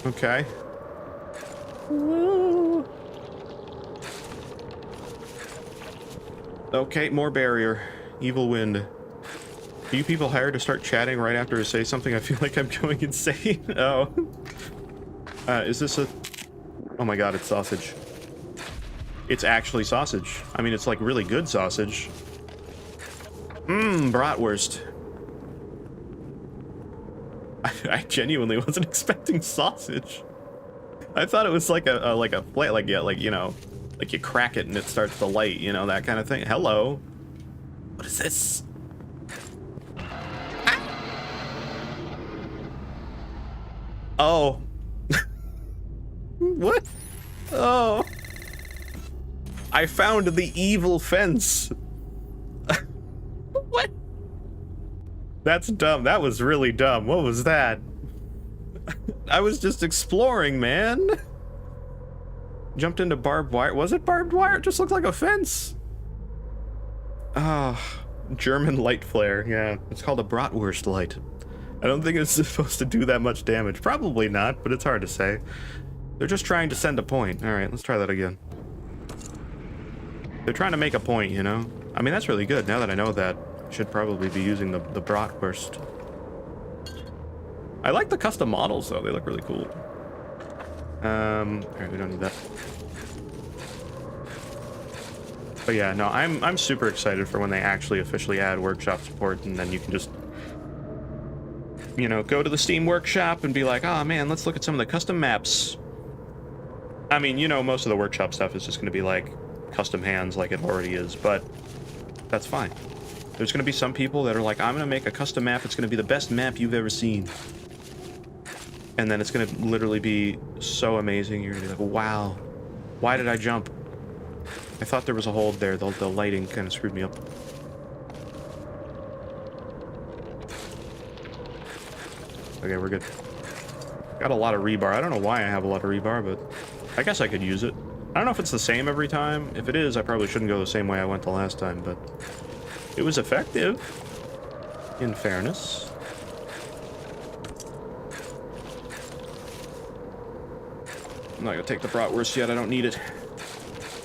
Okay. Woo. Okay, more barrier. Evil wind. Are you people hired to start chatting right after I say something? I feel like I'm going insane. Oh. Is this a... Oh my god, it's sausage. It's actually sausage. I mean, it's like really good sausage. Mmm, bratwurst. I genuinely wasn't expecting sausage. I thought it was like a plate, like, yeah, like, you know, like you crack it and it starts to light, you know, that kind of thing. Hello. What is this? Ah! Oh. What? Oh. I found the evil fence. What? That's dumb. That was really dumb. What was that? I was just exploring, man. Jumped into barbed wire. Was it barbed wire? It just looked like a fence. Ah, German light flare. Yeah, it's called a bratwurst light. I don't think it's supposed to do that much damage. Probably not, but it's hard to say. They're just trying to send a point. All right, let's try that again. They're trying to make a point, you know? I mean, that's really good. Now that I know that, I should probably be using the bratwurst. I like the custom models, though. They look really cool. All right, we don't need that. But yeah, no, I'm super excited for when they actually officially add workshop support, and then you can just, you know, go to the Steam Workshop and be like, oh man, let's look at some of the custom maps. I mean, you know, most of the workshop stuff is just going to be like custom hands like it already is, but that's fine. There's going to be some people that are like, I'm going to make a custom map. It's going to be the best map you've ever seen. And then it's going to literally be so amazing. You're going to be like, wow, why did I jump? I thought there was a hold there. The lighting kind of screwed me up. Okay, we're good. Got a lot of rebar. I don't know why I have a lot of rebar, but I guess I could use it. I don't know if it's the same every time. If it is, I probably shouldn't go the same way I went the last time, but it was effective, in fairness. I'm not gonna take the bratwurst yet. I don't need it.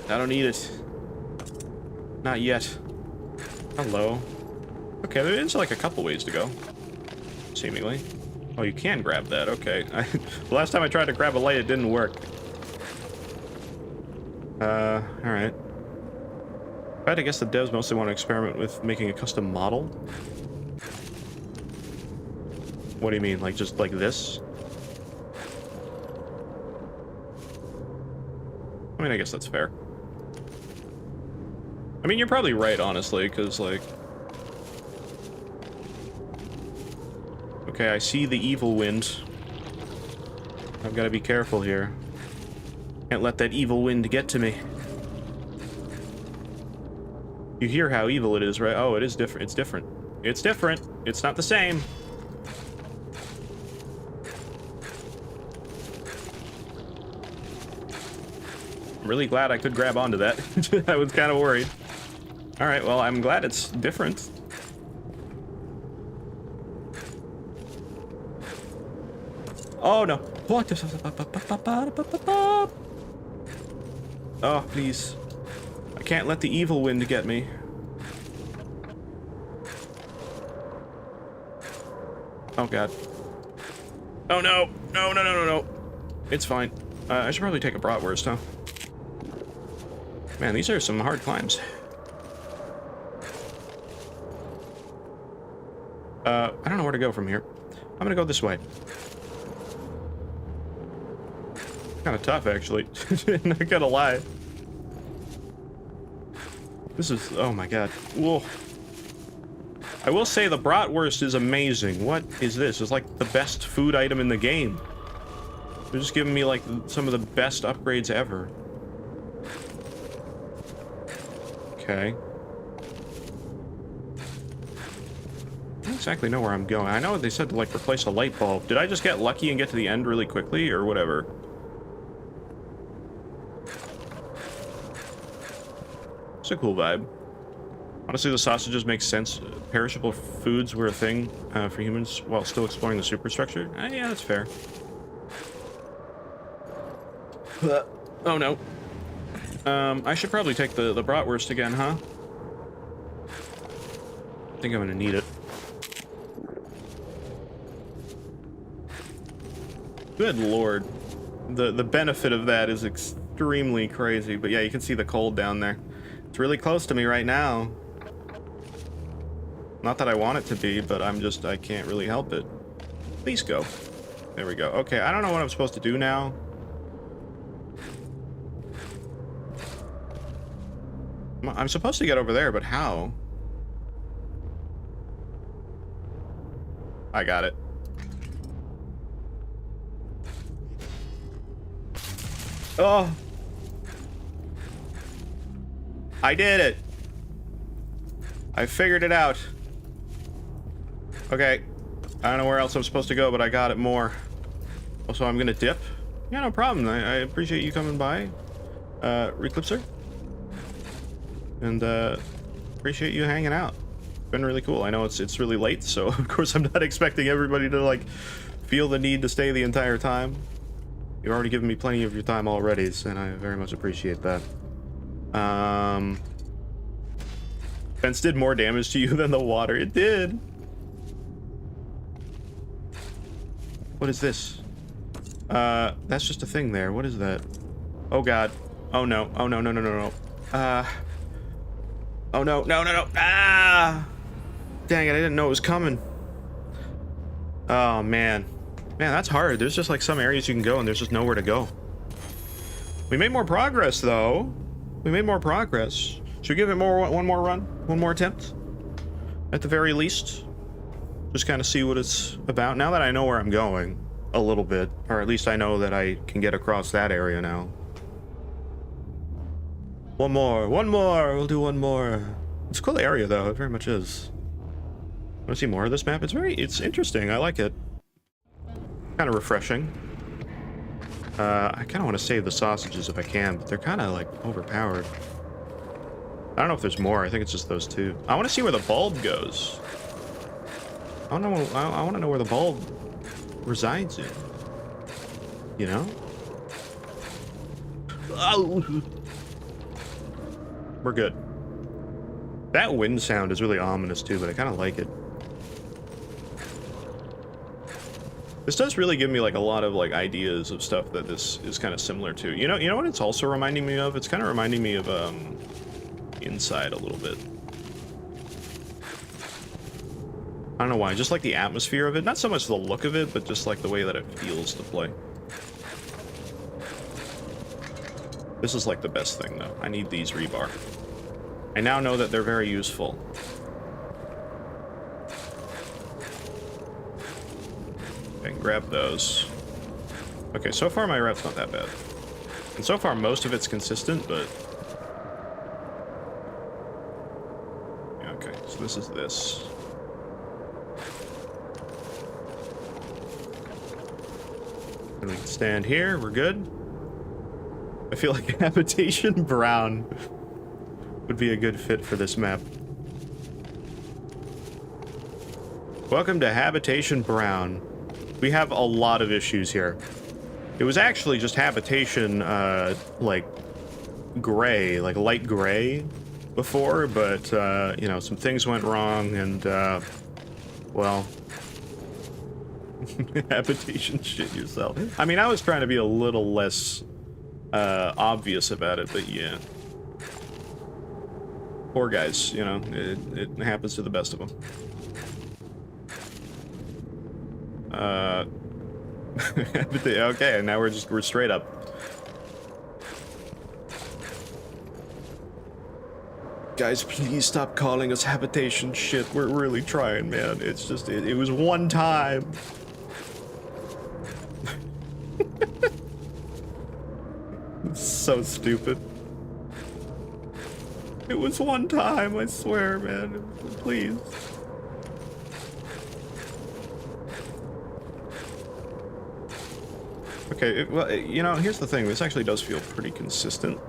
I don't need it. Not yet. Hello. Okay, there is like a couple ways to go. Seemingly. Oh, you can grab that. Okay. The last time I tried to grab a light, it didn't work. Alright. Right, I guess the devs mostly want to experiment with making a custom model. What do you mean? Like, just like this? I mean, I guess that's fair. I mean, you're probably right, honestly, because, like... Okay, I see the evil wind. I've got to be careful here. Can't let that evil wind get to me. You hear how evil it is, right? Oh, it is different. It's different. It's different. It's not the same. I'm really glad I could grab onto that. I was kind of worried. All right, well, I'm glad it's different. Oh, no. What? Oh, please. I can't let the evil wind get me. Oh, God. Oh, no. No, no, no, no, no. It's fine. I should probably take a bratwurst, huh? Man, these are some hard climbs. I don't know where to go from here. I'm gonna go this way. Kind of tough, actually. Not gonna lie. This is... oh my god. Whoa. I will say the bratwurst is amazing. What is this? It's like the best food item in the game. They're just giving me, like, some of the best upgrades ever. Okay. I don't exactly know where I'm going. I know they said to, like, replace a light bulb. Did I just get lucky and get to the end really quickly, or whatever? It's a cool vibe. Honestly, the sausages make sense. Perishable foods were a thing for humans while still exploring the superstructure. Yeah, that's fair. Oh, no. I should probably take the bratwurst again, huh? I think I'm gonna need it. Good lord. The benefit of that is extremely crazy. But yeah, you can see the cold down there. It's really close to me right now. Not that I want it to be, but I can't really help it. Please go. There we go. Okay, I don't know what I'm supposed to do now. I'm supposed to get over there, but how? I got it. Oh. I did it. I figured it out. Okay. I don't know where else I'm supposed to go, but I got it more. Also, I'm gonna dip. Yeah, no problem. I appreciate you coming by, Reclipser. And, appreciate you hanging out. Been really cool. I know it's really late, so of course I'm not expecting everybody to, like, feel the need to stay the entire time. You've already given me plenty of your time already, and I very much appreciate that. Fence did more damage to you than the water. It did. What is this? That's just a thing there. What is that? Oh god. Oh no. Oh no, no, no, no, no. Oh no, no, no, no. Ah! Dang it, I didn't know it was coming. Oh man. Man, that's hard. There's just like some areas you can go and there's just nowhere to go. We made more progress though. We made more progress. Should we give it one more run? One more attempt? At the very least? Just kind of see what it's about. Now that I know where I'm going a little bit, or at least I know that I can get across that area now. One more, we'll do one more. It's a cool area though, it very much is. Want to see more of this map? It's interesting, I like it. Kind of refreshing. I kind of want to save the sausages if I can, but they're kind of like overpowered. I don't know if there's more, I think it's just those two. I want to see where the bulb goes. I want to know where the bulb resides in. You know? Oh. We're good. That wind sound is really ominous too, but I kind of like it. This does really give me like a lot of like ideas of stuff that this is kind of similar to. You know what it's also reminding me of? It's kind of reminding me of Inside a little bit. I don't know why, just like the atmosphere of it. Not so much the look of it, but just like the way that it feels to play. This is like the best thing though. I need these rebar. I now know that they're very useful. Okay, grab those. Okay, so far my rout's not that bad. And so far most of it's consistent, but... Yeah, okay, so this is this. And we can stand here, we're good. I feel like Habitation Brown would be a good fit for this map. Welcome to Habitation Brown. We have a lot of issues here. It was actually just Habitation, like, gray, like light gray before, but, you know, some things went wrong and, well... Habitation shit yourself. I mean, I was trying to be a little less, obvious about it, but yeah. Poor guys, you know, it happens to the best of them. Okay, now we're straight up. Guys, please stop calling us habitation shit. We're really trying, man. It's just, it was one time. It's so stupid. It was one time, I swear, man. Please. Okay, well, you know, here's the thing. This actually does feel pretty consistent.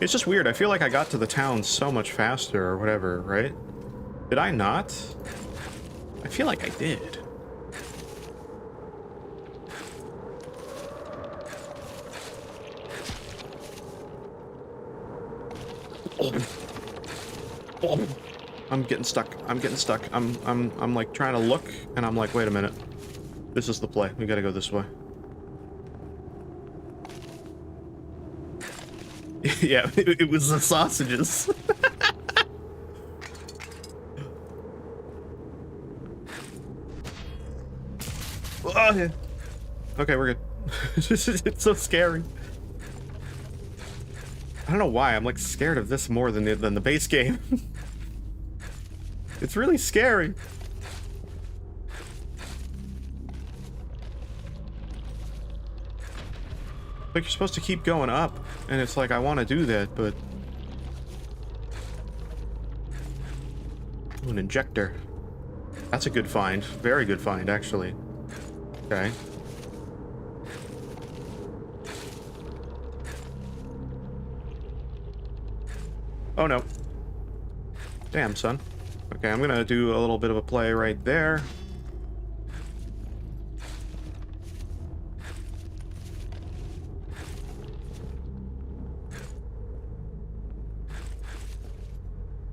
It's just weird. I feel like I got to the town so much faster or whatever, right? Did I not? I feel like I did. I'm getting stuck. I'm getting stuck. I'm like trying to look and I'm like, wait a minute. This is the play. We gotta go this way. Yeah, it was the sausages. Oh, yeah. Okay, we're good. It's so scary. I don't know why, I'm like scared of this more than the base game. It's really scary. Like, you're supposed to keep going up, and it's like, I want to do that, but... Ooh, an injector. That's a good find. Very good find, actually. Okay. Oh, no. Damn, son. Okay, I'm gonna do a little bit of a play right there.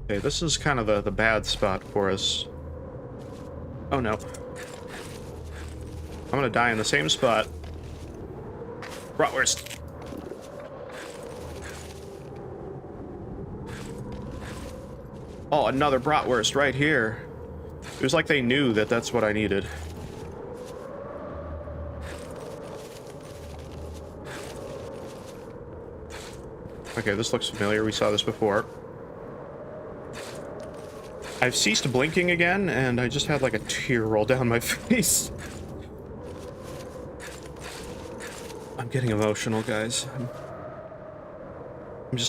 Okay, this is kind of the bad spot for us. Oh no. I'm gonna die in the same spot. Bratwurst. Oh, another bratwurst right here. It was like they knew that that's what I needed. Okay, this looks familiar. We saw this before. I've ceased blinking again, and I just had like a tear roll down my face. I'm getting emotional, guys.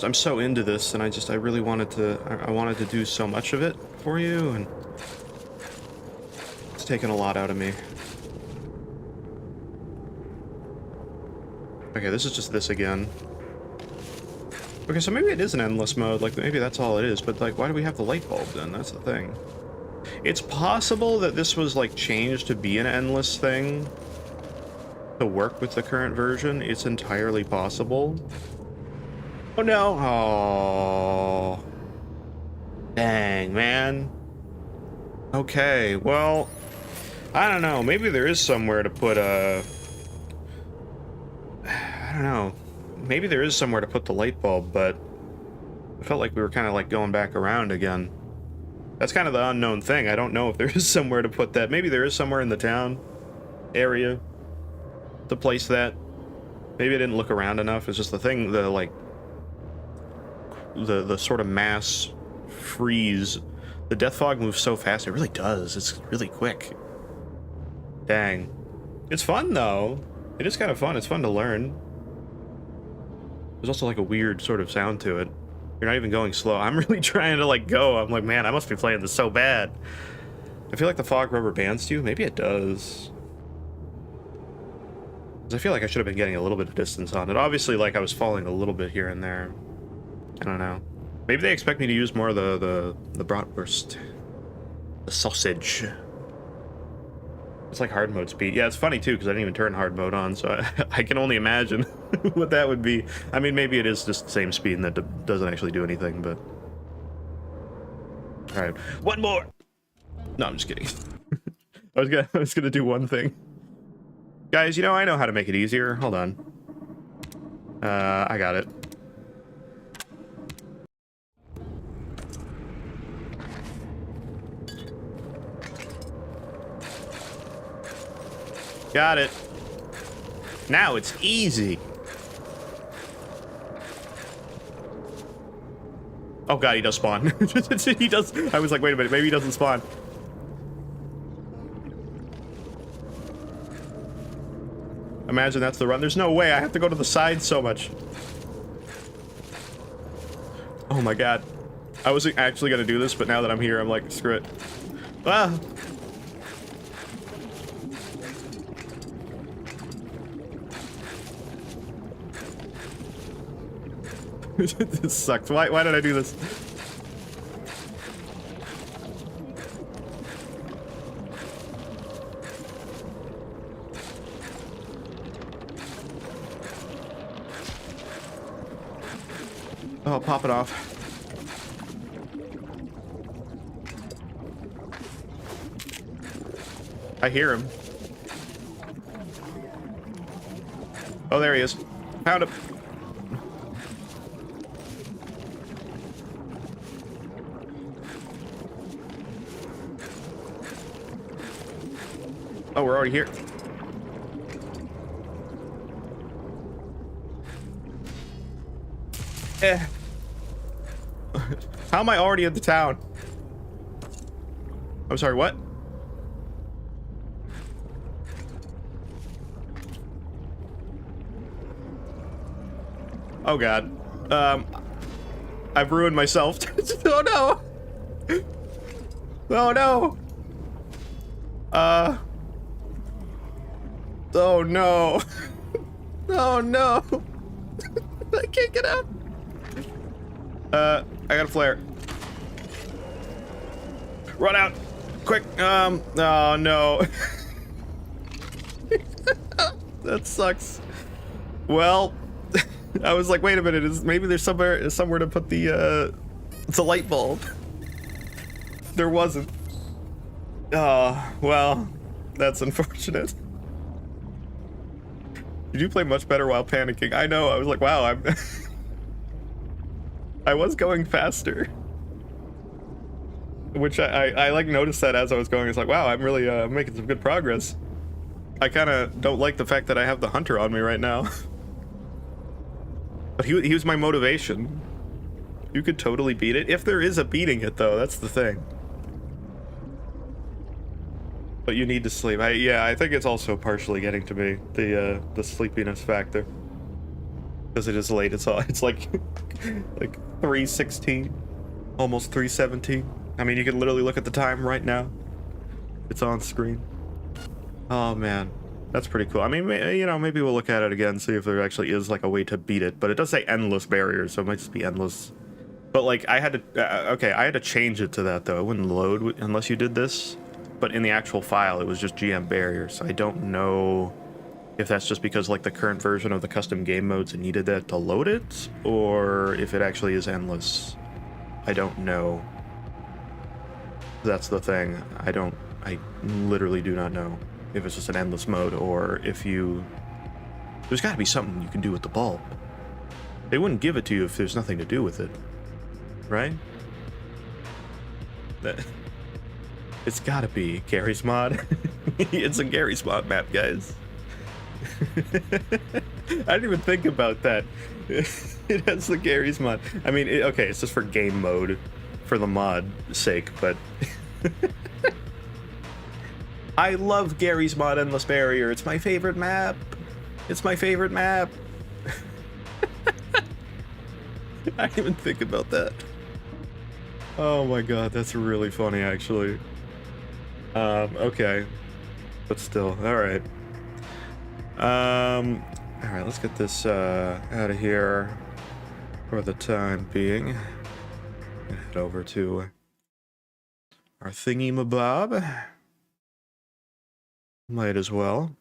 I'm so into this, and I really wanted to, I wanted to do so much of it for you, and it's taken a lot out of me. Okay, this is just this again. Okay, so maybe it is an endless mode, like maybe that's all it is, but like why do we have the light bulb then? That's the thing. It's possible that this was like changed to be an endless thing to work with the current version. It's entirely possible. Oh no. Oh. Dang, man. Okay, well, I don't know. Maybe there is somewhere to put a... I don't know. Maybe there is somewhere to put the light bulb, but I felt like we were kind of like going back around again. That's kind of the unknown thing. I don't know if there is somewhere to put that. Maybe there is somewhere in the town area to place that. Maybe I didn't look around enough. It's just the thing, the like the sort of mass freeze. The death fog moves so fast. It really does. It's really quick. Dang. It's fun though. It is kind of fun. It's fun to learn. There's also like a weird sort of sound to it. You're not even going slow. I'm really trying to like go. I'm like, man, I must be playing this so bad. I feel like the fog rubber bands you. Maybe it does. Because I feel like I should have been getting a little bit of distance on it. Obviously, like I was falling a little bit here and there. I don't know. Maybe they expect me to use more of the bratwurst. The sausage. It's like hard mode speed. Yeah, it's funny too, because I didn't even turn hard mode on, so I can only imagine what that would be. I mean, maybe it is just the same speed and that doesn't actually do anything, but... Alright, one more! No, I'm just kidding. I was gonna do one thing. Guys, you know, I know how to make it easier. Hold on. I got it. Got it. Now it's easy. Oh god, he does spawn. He does. I was like, wait a minute, maybe he doesn't spawn. Imagine that's the run. There's no way. I have to go to the side so much. Oh my god. I wasn't actually gonna do this, but now that I'm here, I'm like, screw it. Ah! This sucks. Why did I do this? Oh, pop it off. I hear him. Oh, there he is. Found him. Oh, we're already here. Eh. How am I already at the town? I'm sorry, what? Oh god. I've ruined myself. Oh no! Oh no! Oh no! Oh no! I can't get out! I got a flare. Run out! Quick! Oh no! That sucks. Well, I was like, wait a minute, maybe there's somewhere to put the light bulb. There wasn't. Oh, well, that's unfortunate. Did you play much better while panicking? I know, I was like, wow, I was going faster. Which I like noticed that as I was going. It's like, wow, I'm really making some good progress. I kind of don't like the fact that I have the hunter on me right now. But he was my motivation. You could totally beat it. If there is a beating it, though, that's the thing. But you need to sleep. Yeah, I think it's also partially getting to me, the sleepiness factor. Because it is late. It's like like 3:16, almost 3:17. I mean, you can literally look at the time right now. It's on screen. Oh man, that's pretty cool. I mean, you know, maybe we'll look at it again, see if there actually is like a way to beat it. But it does say endless barriers, so it might just be endless. But like, I had to, okay, I had to change it to that though. It wouldn't load unless you did this. But in the actual file, it was just GM barriers. So I don't know if that's just because like the current version of the custom game modes needed that to load it, or if it actually is endless. I don't know. That's the thing. I literally do not know if it's just an endless mode or if there's got to be something you can do with the bulb. They wouldn't give it to you if there's nothing to do with it, right? It's gotta be Gary's mod. It's a Gary's mod map, guys. I didn't even think about that. It has the Gary's mod. I mean, okay, it's just for game mode, for the mod sake, but... I love Gary's mod Endless Barrier. It's my favorite map. It's my favorite map. I didn't even think about that. Oh my god, that's really funny, actually. Okay. But still, alright. Alright, let's get this, out of here for the time being. Head over to our thingy-mabob. Might as well.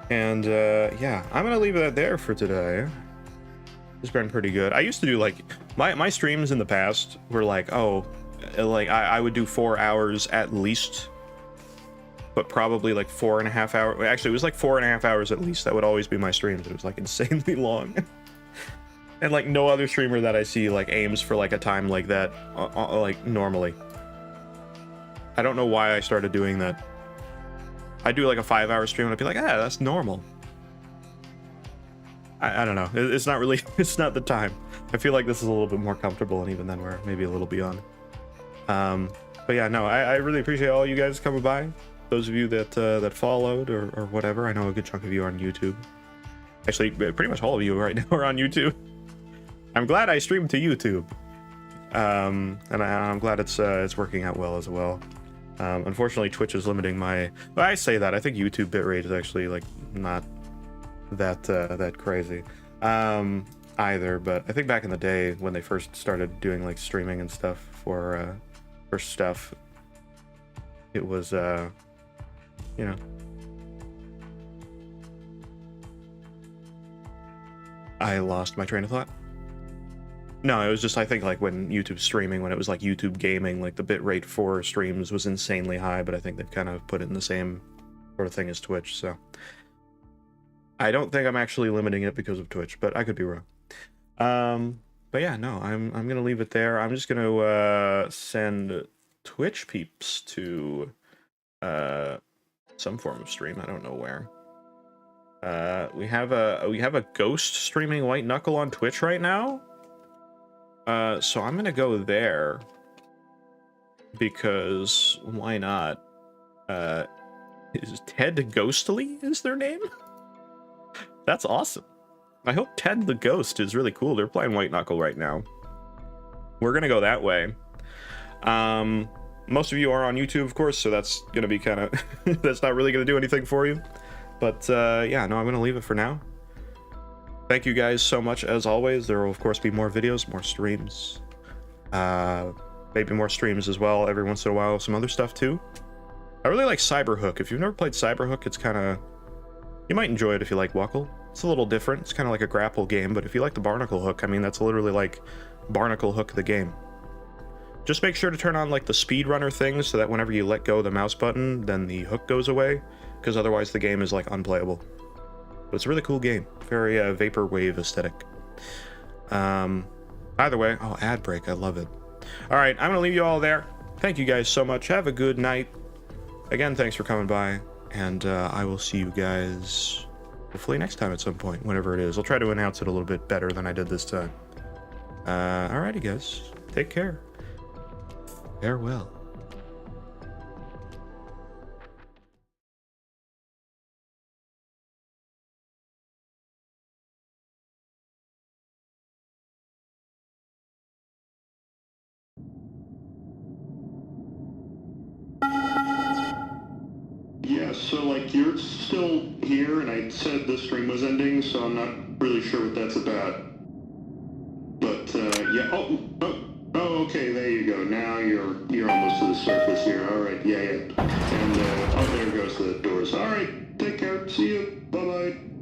And, yeah, I'm gonna leave that there for today. It's been pretty good. I used to do, like, my streams in the past were like, oh, like, I would do 4 hours at least, but probably, like, 4.5 hours. Actually, it was, like, 4.5 hours at least. That would always be my streams. It was, like, insanely long. And, like, no other streamer that I see, like, aims for, like, a time like that, like, normally. I don't know why I started doing that. I'd do, like, a 5-hour stream, and I'd be like, ah, that's normal. I don't know. It's not really, it's not the time. I feel like this is a little bit more comfortable, and even then we're maybe a little beyond. But yeah, no, I really appreciate all you guys coming by. Those of you that that followed or whatever. I know a good chunk of you are on YouTube. Actually, pretty much all of you right now are on YouTube. I'm glad I streamed to YouTube. And I'm glad it's working out well as well. Unfortunately, Twitch is limiting my... Well, I say that. I think YouTube bitrate is actually, like, not that crazy either, but I think back in the day when they first started doing like streaming and stuff for stuff, it was you know, I lost my train of thought. No, it was just, I think, like when YouTube streaming, when it was like YouTube gaming, like the bitrate for streams was insanely high, but I think they've kind of put it in the same sort of thing as Twitch, so I don't think I'm actually limiting it because of Twitch, but I could be wrong. But yeah, no, I'm gonna leave it there. I'm just gonna send Twitch peeps to some form of stream. I don't know where. We have a ghost streaming White Knuckle on Twitch right now. So I'm gonna go there because why not? Is Ted Ghostly is their name? That's awesome. I hope Ted the Ghost is really cool. They're playing White Knuckle right now. We're gonna go that way. Most of you are on YouTube, of course, so that's gonna be kind of that's not really gonna do anything for you. But yeah, no, I'm gonna leave it for now. Thank you guys so much as always. There will of course be more videos, more streams, maybe more streams as well every once in a while. Some other stuff too. I really like Cyberhook. If you've never played Cyberhook, it's kind of, you might enjoy it if you like Wuckle. It's a little different. It's kind of like a grapple game, but if you like the Barnacle Hook, I mean, that's literally like Barnacle Hook the game. Just make sure to turn on like the speedrunner thing so that whenever you let go of the mouse button, then the hook goes away, because otherwise the game is like unplayable. But it's a really cool game. Very vaporwave aesthetic. Either way, oh, ad break, I love it. All right, I'm gonna leave you all there. Thank you guys so much. Have a good night. Again, thanks for coming by, and I will see you guys hopefully next time at some point, whenever it is. I'll try to announce it a little bit better than I did this time. Alrighty, guys. Take care. Farewell. Yeah, so like you're still here, and I said the stream was ending, so I'm not really sure what that's about. But yeah, oh, okay, there you go. Now you're almost to the surface here. All right, yeah, and oh, there goes the doors. All right, take care. See you. Bye bye.